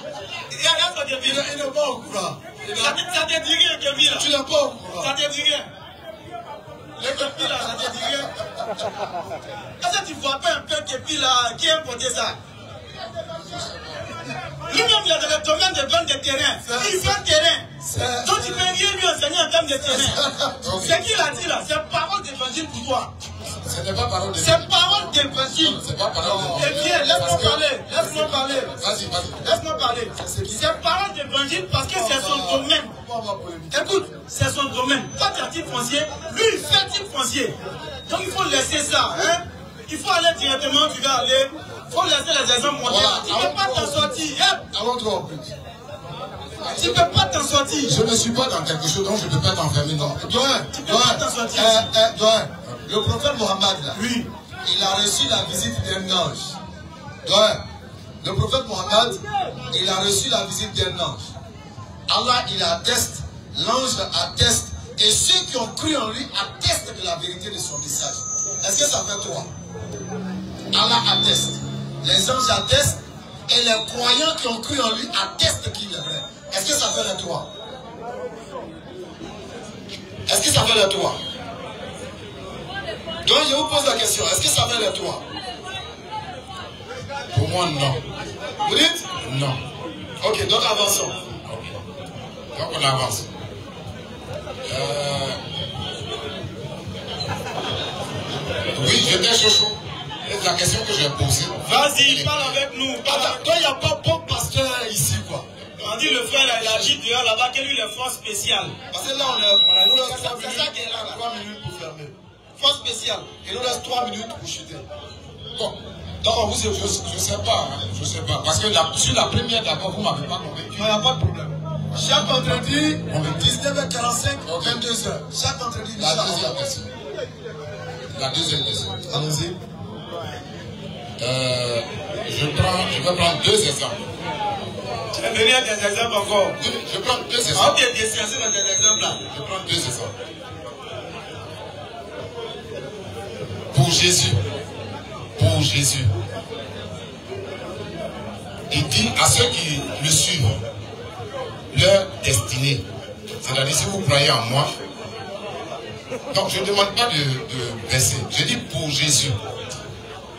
Regarde son débit. Il n'est pas au courant. Ça te dit rien, Kevin, là. Tu n'es pas au courant. Ça te dit rien. Le Kevin, là, ça te dit rien. Est-ce que tu vois pas un peu Kevin, là, qui a importé ça? Lui-même, il a dans le domaine de vente de terrain. Il vend terrain. Donc, tu ne peux rien lui enseigner en termes de terrain. C'est qui l'a dit, là? C'est parole d'évangile pour toi. Ce n'est pas parole d'évangile. C'est parole d'évangile. C'est pas parole d'évangile. Eh bien, laisse-moi parler. Laisse-moi parler. Vas-y. Laisse-moi parler. C'est parole d'évangile parce que c'est son domaine. Écoute, c'est son domaine. Toi, tu as titre foncier. Lui, il fait titre foncier. Donc, il faut laisser ça. Hein? Il faut aller directement, tu vas aller. Il faut laisser les exemples monter. Voilà. Tu ne peux pas t'en sortir. Tu ne peux pas t'en sortir. Je ne suis pas dans quelque chose dont je ne peux pas t'enfermer. Non. Tu ne peux pas t'en sortir. Le prophète Mohammed, là, oui, il a reçu la visite d'un ange. Le prophète Mohammed, il a reçu la visite d'un ange. Allah, il atteste, l'ange atteste, et ceux qui ont cru en lui attestent de la vérité de son message. Est-ce que ça fait toi? Allah atteste, les anges attestent, et les croyants qui ont cru en lui attestent qu'il est vrai. Est-ce que ça fait de toi? Est-ce que ça fait de toi? Donc je vous pose la question, est-ce que ça fait de toi? Pour moi, non. Vous dites? Non. Ok, donc avançons. Donc on avance. Oui, j'étais chaud. C'est la question que j'ai posée. Vas-y, parle avec nous. Toi, il n'y a pas bon pasteur ici, quoi. On dit le frère, là, il a dit dehors là-bas que lui, il est force spéciale. Parce que là, nous laisse 3 minutes pour fermer. Force spéciale. Il nous laisse 3 minutes pour chuter. Bon. Donc, je ne sais pas. Hein, je ne sais pas. Parce que sur la première, d'abord, vous ne m'avez pas convaincu. Il n'y a pas de problème. Chaque vendredi, 19h45, 22h. Chaque vendredi, la deuxième personne. La deuxième personne. Allons-y. Je vais prendre 2 exemples. Tu vas venir des exemples encore. Je prends 2 exemples. Ok, des dans des exemples là. Je prends 2 exemples. Pour Jésus, il dit à ceux qui le suivent leur destinée. C'est-à-dire, si vous croyez en moi, donc je ne demande pas de verser. Je dis pour Jésus.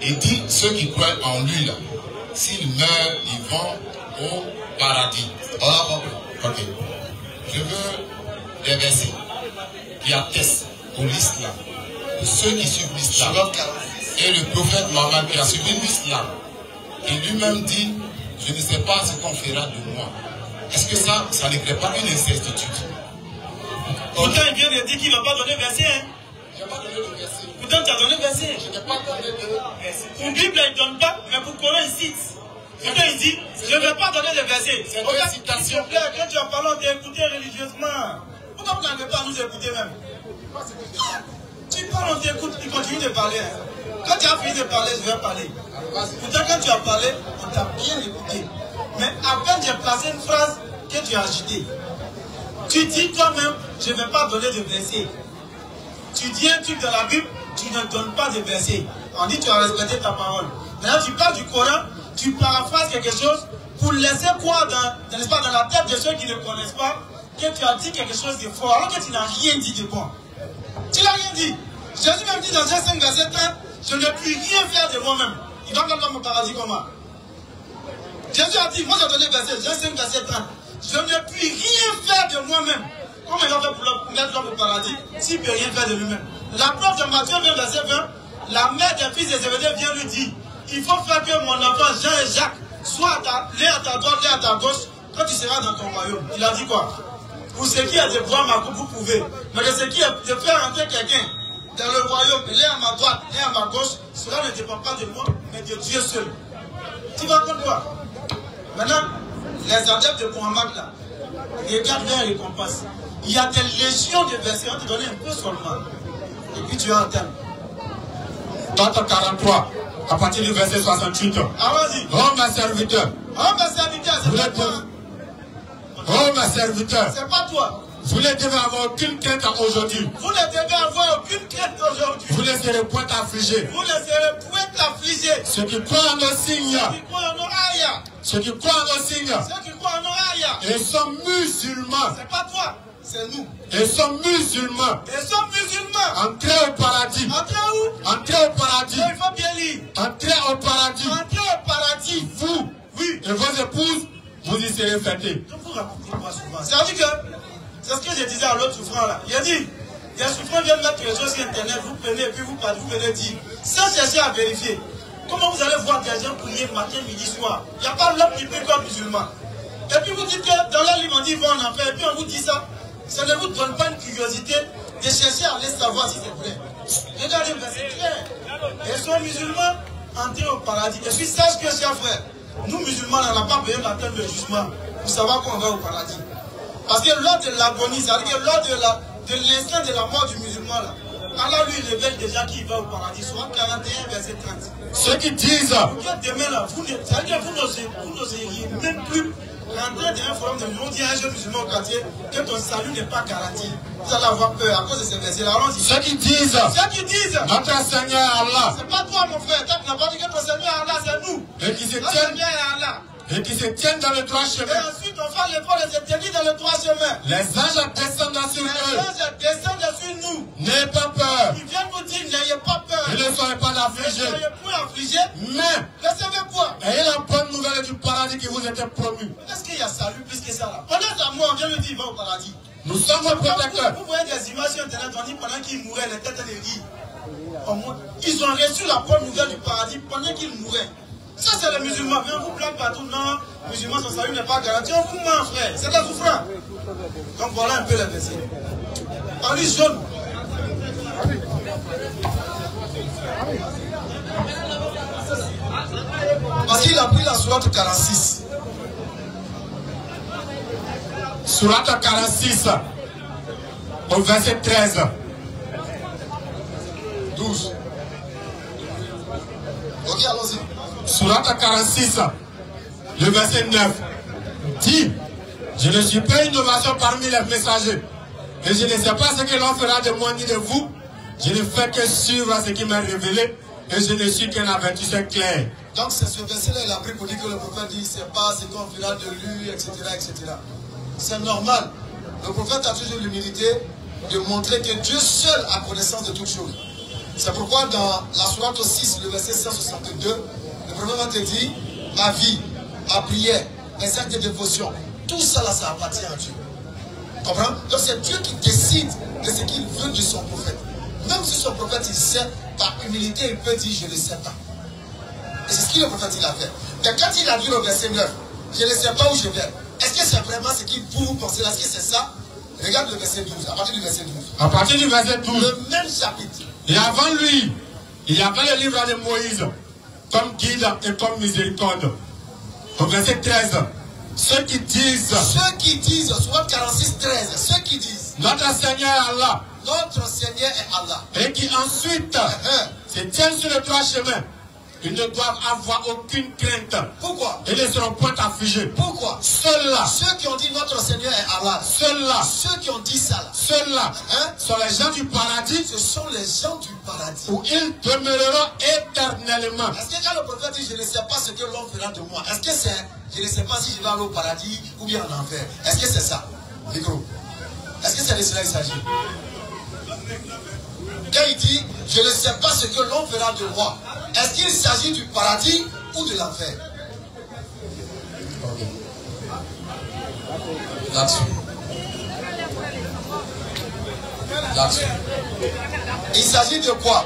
Il dit ceux qui croient en lui, là, s'ils meurent, ils vont au paradis. Ok. Je veux des versets qui attestent pour l'islam, pour ceux qui suivent l'islam. Et le prophète Mohammed qui a suivi l'islam, il lui-même dit, je ne sais pas ce qu'on fera de moi. Est-ce que ça ne crée pas une incertitude? Pourtant, prophète vient de dire qu'il ne va pas donner verset. Hein? Je n'ai pas donné le verset. Pourtant, tu as donné verset. Je n'ai pas donné de verset. Pour Bible, il ne donne pas, mais pour Coran, il cite. Pourtant, il dit, je ne vais pas donner de verset. C'est une citation. S'il te plaît, quand tu as parlé, on t'a écouté religieusement. Pourquoi vous n'arrivez pas à nous écouter même? Tu parles, on t'écoute, il continue de parler. Quand tu as fini de parler, je vais parler. Pourtant, quand tu as parlé, on t'a bien écouté. Mais à peine j'ai placé une phrase que tu as agitée. Tu dis toi-même, je ne vais pas donner de verset. Tu dis un truc dans la Bible, tu ne donnes pas de verset. On dit tu as respecté ta parole. Maintenant, tu parles du Coran, tu paraphrases quelque chose pour laisser croire dans la tête de ceux qui ne connaissent pas que tu as dit quelque chose de faux, alors que tu n'as rien dit de bon. Tu n'as rien dit. Jésus même dit dans Jean 5, verset 30, je ne puis rien faire de moi-même. Il va dans mon paradis comment? Jésus a dit, moi j'ai donné verset, Jean 5, verset 30, je ne puis rien faire de moi-même. Comment il va faire pour mettre l'homme au paradis s'il ne peut rien faire de lui-même? La preuve de Matthieu 20, verset 20, la mère des fils de Zébédée vient lui dire, il faut faire que mon enfant Jean et Jacques soient l'un à ta droite, l'un à ta gauche, quand tu seras dans ton royaume. Il a dit quoi? Pour ce qui est de boire ma coupe, vous pouvez. Mais de ce qui est de faire entrer quelqu'un dans le royaume, l'un à ma droite, l'un à ma gauche, cela ne dépend pas de moi, mais de Dieu seul. Tu vas comprendre quoi? Maintenant, les adeptes de Muhammad là, regarde leur récompense. Il y a des légions de versets, on te donne un peu seulement. Et puis tu as un terme. Tente 43, à partir du verset 68. Ah, vas-y. Oh, ma serviteur. Oh, ma serviteur, c'est pas toi. Oh, ma serviteur. C'est pas toi. Vous ne devez avoir aucune crainte aujourd'hui. Vous ne devez avoir aucune crainte aujourd'hui. Vous ne serez point affligés. Vous ne serez point affligés. Ceux qui croient en nos signes. Ceux qui croient en nos ayah. Ceux qui croient en nos signes. Ceux qui croient en nos ayah. Et sont musulmans. C'est pas toi, c'est nous. Et sont musulmans. Et sont musulmans. Entrez au paradis. Entrez où? Entrez au paradis. Il faut bien lire. Entrez au paradis. Entrez au paradis. Vous, oui. Et vos épouses, vous y serez fêtés. Donc vous racontez pas souvent. C'est-à-dire que, c'est ce que je disais à l'autre souffrant là. Il a dit, les souffrants viennent mettre les choses sur internet, vous prenez et puis vous venez dire, sans chercher à vérifier. Comment vous allez voir des gens prier matin, midi, soir? Il n'y a pas l'homme qui prie comme musulman. Et puis vous dites que dans leur livre on dit vont en enfer, et puis on vous dit ça. Ça ne vous donne pas une curiosité de chercher à aller savoir si c'est vrai. Regardez, c'est clair. Ils sont musulmans, entrez au paradis. Et puis sache que, chers frères, nous musulmans, on n'a pas besoin d'attendre le jugement pour savoir qu'on va au paradis. Parce que lors de l'agonie, c'est-à-dire que lors de l'instant de la mort du musulman, là, Allah lui révèle déjà qu'il va au paradis. Souvent 41, verset 30. Ceux qui disent, regarde demain là, c'est-à-dire que vous n'oseriez même plus rentrer dans un forum de musulmans, dire à un jeune musulman au quartier que ton salut n'est pas garanti. Vous allez avoir peur à cause de ces versets-là. Ceux qui disent, notre Seigneur Allah. C'est pas toi mon frère, tu n'as pas dit que ton Seigneur Allah, c'est nous. Et qui se tiennent dans le droit chemin. Et ensuite on fait l'effort de se tenir dans le droit chemin. Les anges descendent sur eux. Les anges descendent sur nous. N'ayez pas peur. Ils viennent vous dire n'ayez pas peur. Et ne soyez pas affligés. Ne soyez point affligés. Mais recevez quoi? Ayez la bonne nouvelle du paradis qui vous était promu. Est-ce qu'il y a salut plus que ça là? Pendant sa mort, on vient lui dire va au paradis. Nous sommes vos protecteurs. Vous voyez des images sur internet, on dit pendant qu'ils mouraient, les têtes de riz. Ils ont reçu la bonne nouvelle du paradis pendant qu'ils mouraient. Ça, c'est les musulmans. Mais on vous plaque partout. Non, les musulmans, son salut n'est pas garanti. On vous ment, frère. C'est la souffrance. Donc voilà un peu les versets. En lui jaune. Parce qu'il a pris la sourate 46. Sourate 46, au verset 13. 12. Ok, allons-y. Sourate 46, le verset 9. Dit, je ne suis pas une innovation parmi les messagers. Et je ne sais pas ce que l'on fera de moi ni de vous. Je ne fais que suivre ce qui m'est révélé. Et je ne suis qu'un avertisseur clair. Donc c'est ce verset-là, il a pris pour dire que le prophète dit, c'est pas ce qu'on fera de lui, etc. etc. C'est normal. Le prophète a toujours l'humilité de montrer que Dieu seul a connaissance de toutes choses. C'est pourquoi dans la sourate 6, le verset 162, le prophète va te dire, ma vie, ma prière, mes actes de dévotion, tout ça là, ça appartient à Dieu. Comprends? Donc c'est Dieu qui décide de ce qu'il veut de son prophète. Même si son prophète il sait, par humilité, il peut dire, je ne sais pas. Et c'est ce que le prophète il a fait. Mais quand il a dit le verset 9, je ne sais pas où je vais. Est-ce que c'est vraiment ce qu'il vous pensez là? Est-ce que c'est ça? Regarde le verset 12, à partir du verset 12. À partir du verset 12. Le même chapitre. Et avant lui, il y avait le livre de Moïse, comme guide et comme miséricorde. Au verset 13. Ceux qui disent, soit 46, 13, ceux qui disent, notre Seigneur est Allah. Notre Seigneur est Allah. Et qui ensuite se tiennent sur le droit chemin. Ils ne doivent avoir aucune crainte. Pourquoi? Ils ne seront point affligés. Pourquoi? Ceux-là, ceux qui ont dit notre Seigneur est Allah, ceux-là, ceux qui ont dit ça là, ceux-là sont les gens du paradis. Ce sont les gens du paradis. Où ils demeureront éternellement. Est-ce que quand le prophète dit je ne sais pas ce que l'homme fera de moi, est-ce que c'est je ne sais pas si je vais aller au paradis ou bien en enfer? Est-ce que c'est ça? Micro. Est-ce que c'est de cela qu'il s'agit? Quand il dit je ne sais pas ce que l'homme fera de moi, est-ce qu'il s'agit du paradis ou de l'enfer? Okay. Là-dessus. Il s'agit de quoi?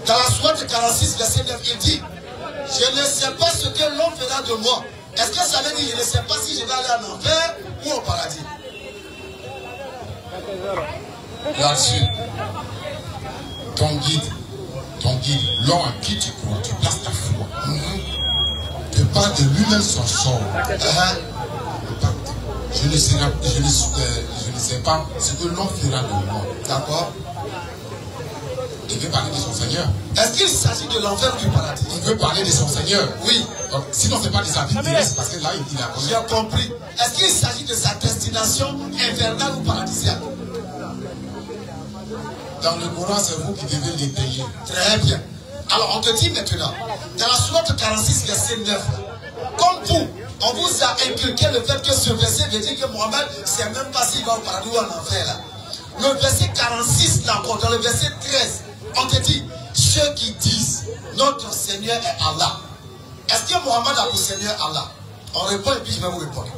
Dans la sourate 46, verset 9, il dit je ne sais pas ce que l'homme fera de moi. Est-ce que ça veut dire je ne sais pas si je vais aller en enfer ou au paradis? Là-dessus, ton guide, l'homme à qui tu crois, tu places ta foi. Te parle de lui-même son sort. Je ne sais pas ce que l'homme fera de moi. D'accord? Il veut parler de son Seigneur. Est-ce qu'il s'agit de l'enfer ou du paradis? Il veut parler de son Seigneur. Oui. Donc, sinon, ce n'est pas de sa vie terrestre, parce que là, il a connu. J'ai compris. Est-ce qu'il s'agit de sa destination infernale ou paradisiaque? Dans le Coran, c'est vous qui devez l'étayer. Très bien. Alors, on te dit maintenant, dans la sourate 46, verset 9, comme vous, on vous a inculqué le fait que ce verset veut dire que Mohamed ne sait même pas s'il va au paradis ou en enfer. Là. Le verset 46, là encore, dans le verset 13, on te dit, ceux qui disent, notre Seigneur est Allah. Est-ce que Mohamed a pour Seigneur Allah? On répond et puis je vais vous répondre.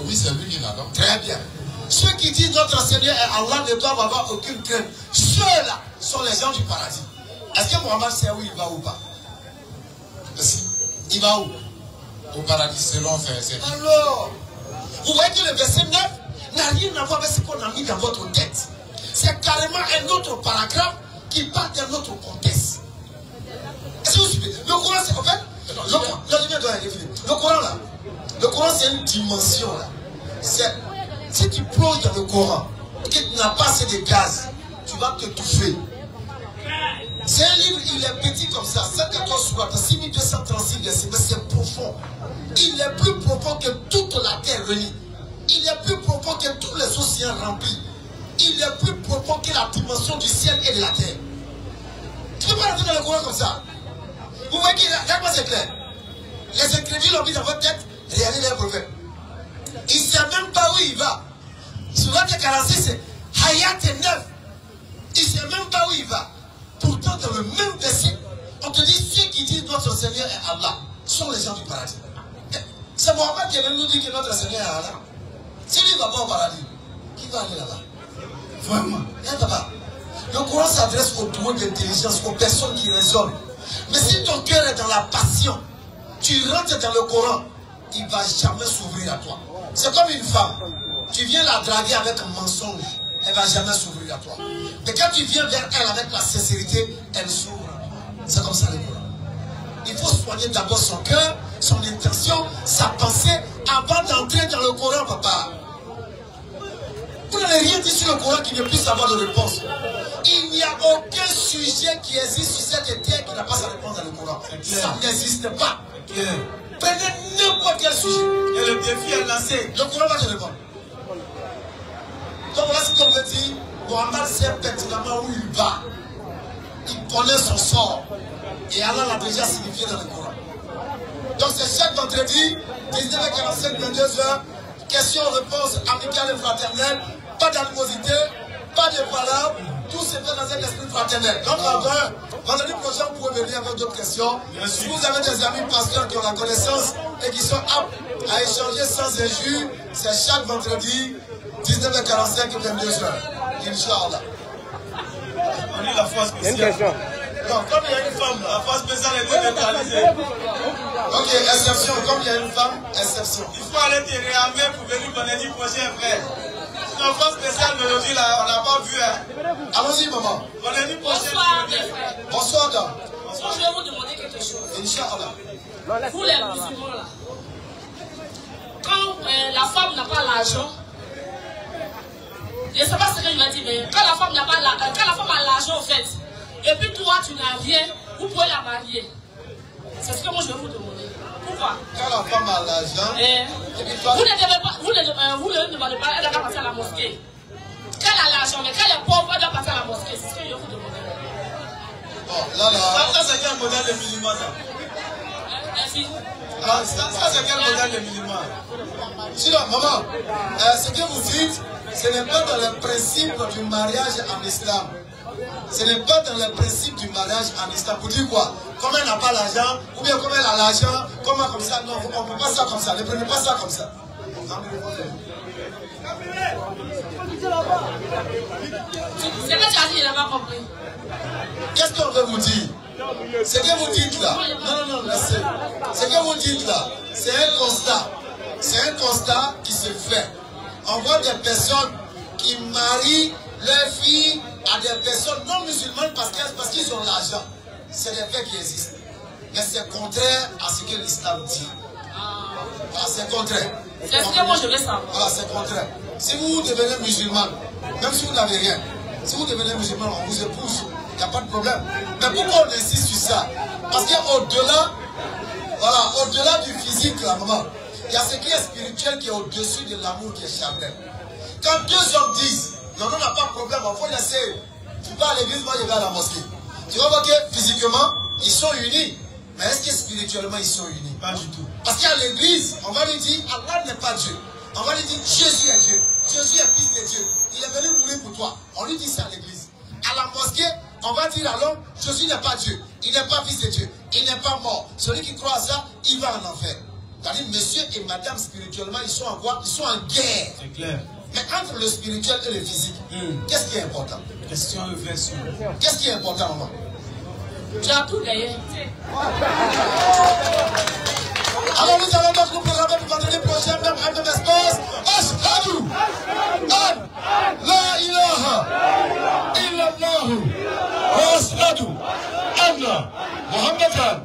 Oui, c'est lui qui l'a donc. Très bien. Ceux qui disent notre Seigneur est Allah ne doivent avoir aucune crainte. Ceux-là sont les gens du paradis. Est-ce que Mohamed sait où il va ou pas? Il va où? Au paradis selon c'est. Alors, vous voyez que le verset 9 n'a rien à voir avec ce qu'on a mis dans votre tête. C'est carrément un autre paragraphe qui part d'un autre contexte. Est-ce que vous suivez? Le Coran, c'est en fait. Le Coran là. Le Coran, c'est une dimension là. Si tu plonges dans le Coran et que tu n'as pas assez de gaz, tu vas te touffer. C'est un livre, il est petit comme ça, 114 sourates, 6236 versets, mais c'est profond. Il est plus profond que toute la terre réunie. Il est plus profond que tous les océans remplis. Il est plus profond que la dimension du ciel et de la terre. Tu ne peux pas rentrer dans le Coran comme ça. Vous voyez qu'il y a quoi c'est clair? Les ingrédients l'ont mis dans votre tête, regardez les prophètes. Il ne sait même pas où il va. Sourate 46, c'est Hayat 9. Il ne sait même pas où il va. Pourtant, dans le même verset, on te dit ceux qui disent notre Seigneur est Allah sont les gens du paradis. C'est Mohamed qui nous dit que notre Seigneur est Allah. Si lui ne va pas au paradis, qui va aller là-bas? Vraiment. Le Coran s'adresse aux doués d'intelligence, aux personnes qui raisonnent. Mais si ton cœur est dans la passion, tu rentres dans le Coran, il ne va jamais s'ouvrir à toi. C'est comme une femme. Tu viens la draguer avec un mensonge, elle ne va jamais s'ouvrir à toi. Mais quand tu viens vers elle avec la sincérité, elle s'ouvre. C'est comme ça le Coran. Il faut soigner d'abord son cœur, son intention, sa pensée, avant d'entrer dans le Coran, papa. Vous n'avez rien dit sur le Coran qui ne puisse avoir de réponse. Il n'y a aucun sujet qui existe sur cette terre qui n'a pas sa réponse dans le Coran. Ça n'existe pas. Prenez n'importe quel sujet. Et le défi est lancé. Le Coran va te répondre. Donc voilà ce qu'on veut dire. Mohamed sait pertinemment où il va. Il connaît son sort. Et Allah l'a déjà signifié dans le Coran. Donc c'est chaque vendredi, 19h45, 22h, questions-réponses amicales et fraternelles, pas d'animosité, pas de paroles, tout se fait dans un esprit fraternel. Donc vendredi prochain, vous pouvez venir avec d'autres questions. Si vous avez des amis pasteurs qui ont la connaissance et qui sont aptes à échanger sans injure, c'est chaque vendredi, 19h45 et 22h. Inch'Allah. On est la foi spéciale. Une question. Non, comme il y a une femme, la foi spéciale est déneutralisée. Ok, exception. Comme il y a une femme, exception. Il faut aller te réarmer pour venir vendredi prochain, frère. notre enfant spécial d'aujourd'hui, là, on n'a pas vu. Hein. Allons-y, maman. On est venu prochaine. Bonsoir, mes frères. Bonsoir, dame. Bonsoir, je vais vous demander quelque chose. Inch'Allah. Vous les musulmans là, quand la femme n'a pas l'argent, je ne sais pas ce que je vais dire, mais quand la femme n'a pas quand la femme a l'argent en fait, et puis toi tu n'as rien, vous pouvez la marier. C'est ce que moi je vais vous demander. Pourquoi? Quand la femme a l'argent, vous ne demandez pas, elle doit passer à la mosquée. Quand elle a l'argent, mais quand elle est pauvre, elle doit passer à la mosquée. C'est ce que je vais vous demander. Bon, là. Ça c'est quel modèle de musulman ça? Ça c'est quel modèle de musulman? Sinon, maman, ce que vous dites, ce n'est pas dans le principe du mariage en islam. Ce n'est pas dans le principe du mariage en islam. Vous dites quoi? Comme elle n'a pas l'argent, ou bien comme elle a l'argent, comment comme ça? Non, on ne peut pas ça comme ça. Ne prenez pas ça comme ça. C'est que tu as dit, il n'a pas compris. Qu'est-ce qu'on veut vous dire? Ce que vous dites là, non, laissez. Ce que vous dites là, c'est un constat. C'est un constat qui se fait. On voit des personnes qui marient leurs filles à des personnes non musulmanes parce qu'ils ont l'argent. C'est des faits qui existent. Mais c'est contraire à ce que l'islam dit. Voilà, c'est contraire. C'est ce que moi je veux savoir. Voilà, c'est contraire. Si vous devenez musulman, même si vous n'avez rien, si vous devenez musulman, on vous épouse. Il n'y a pas de problème. Mais pourquoi on insiste sur ça? Parce qu'au-delà, voilà, au-delà du physique, là, maman, il y a ce qui est spirituel qui est au-dessus de l'amour qui est charnel. Quand deux hommes disent, non, on n'a pas de problème, il faut laisser. Tu vas à l'église, moi je vais à la mosquée. Tu vas voir que physiquement, ils sont unis. Mais est-ce que spirituellement, ils sont unis? Pas du tout. Parce qu'à l'église, on va lui dire, Allah n'est pas Dieu. On va lui dire, Jésus est Dieu. Jésus est fils de Dieu. Il est venu mourir pour toi. On lui dit ça à l'église. À la mosquée, on va dire à l'homme, Jésus n'est pas Dieu. Il n'est pas fils de Dieu. Il n'est pas mort. Celui qui croit à ça, il va en enfer. C'est-à-dire, monsieur et madame, spirituellement, ils sont en quoi? Ils sont en guerre. C'est clair. Mais entre le spirituel et le physique, qu'est-ce qui est important? Question de version. Qu'est-ce qui est important, maman? Tu as tout gagné. Alors nous allons donc nous programmer pour vendredi prochain, même à même espace. Ashhadu an la ilaha illallah wa ashhadu anna Muhammadan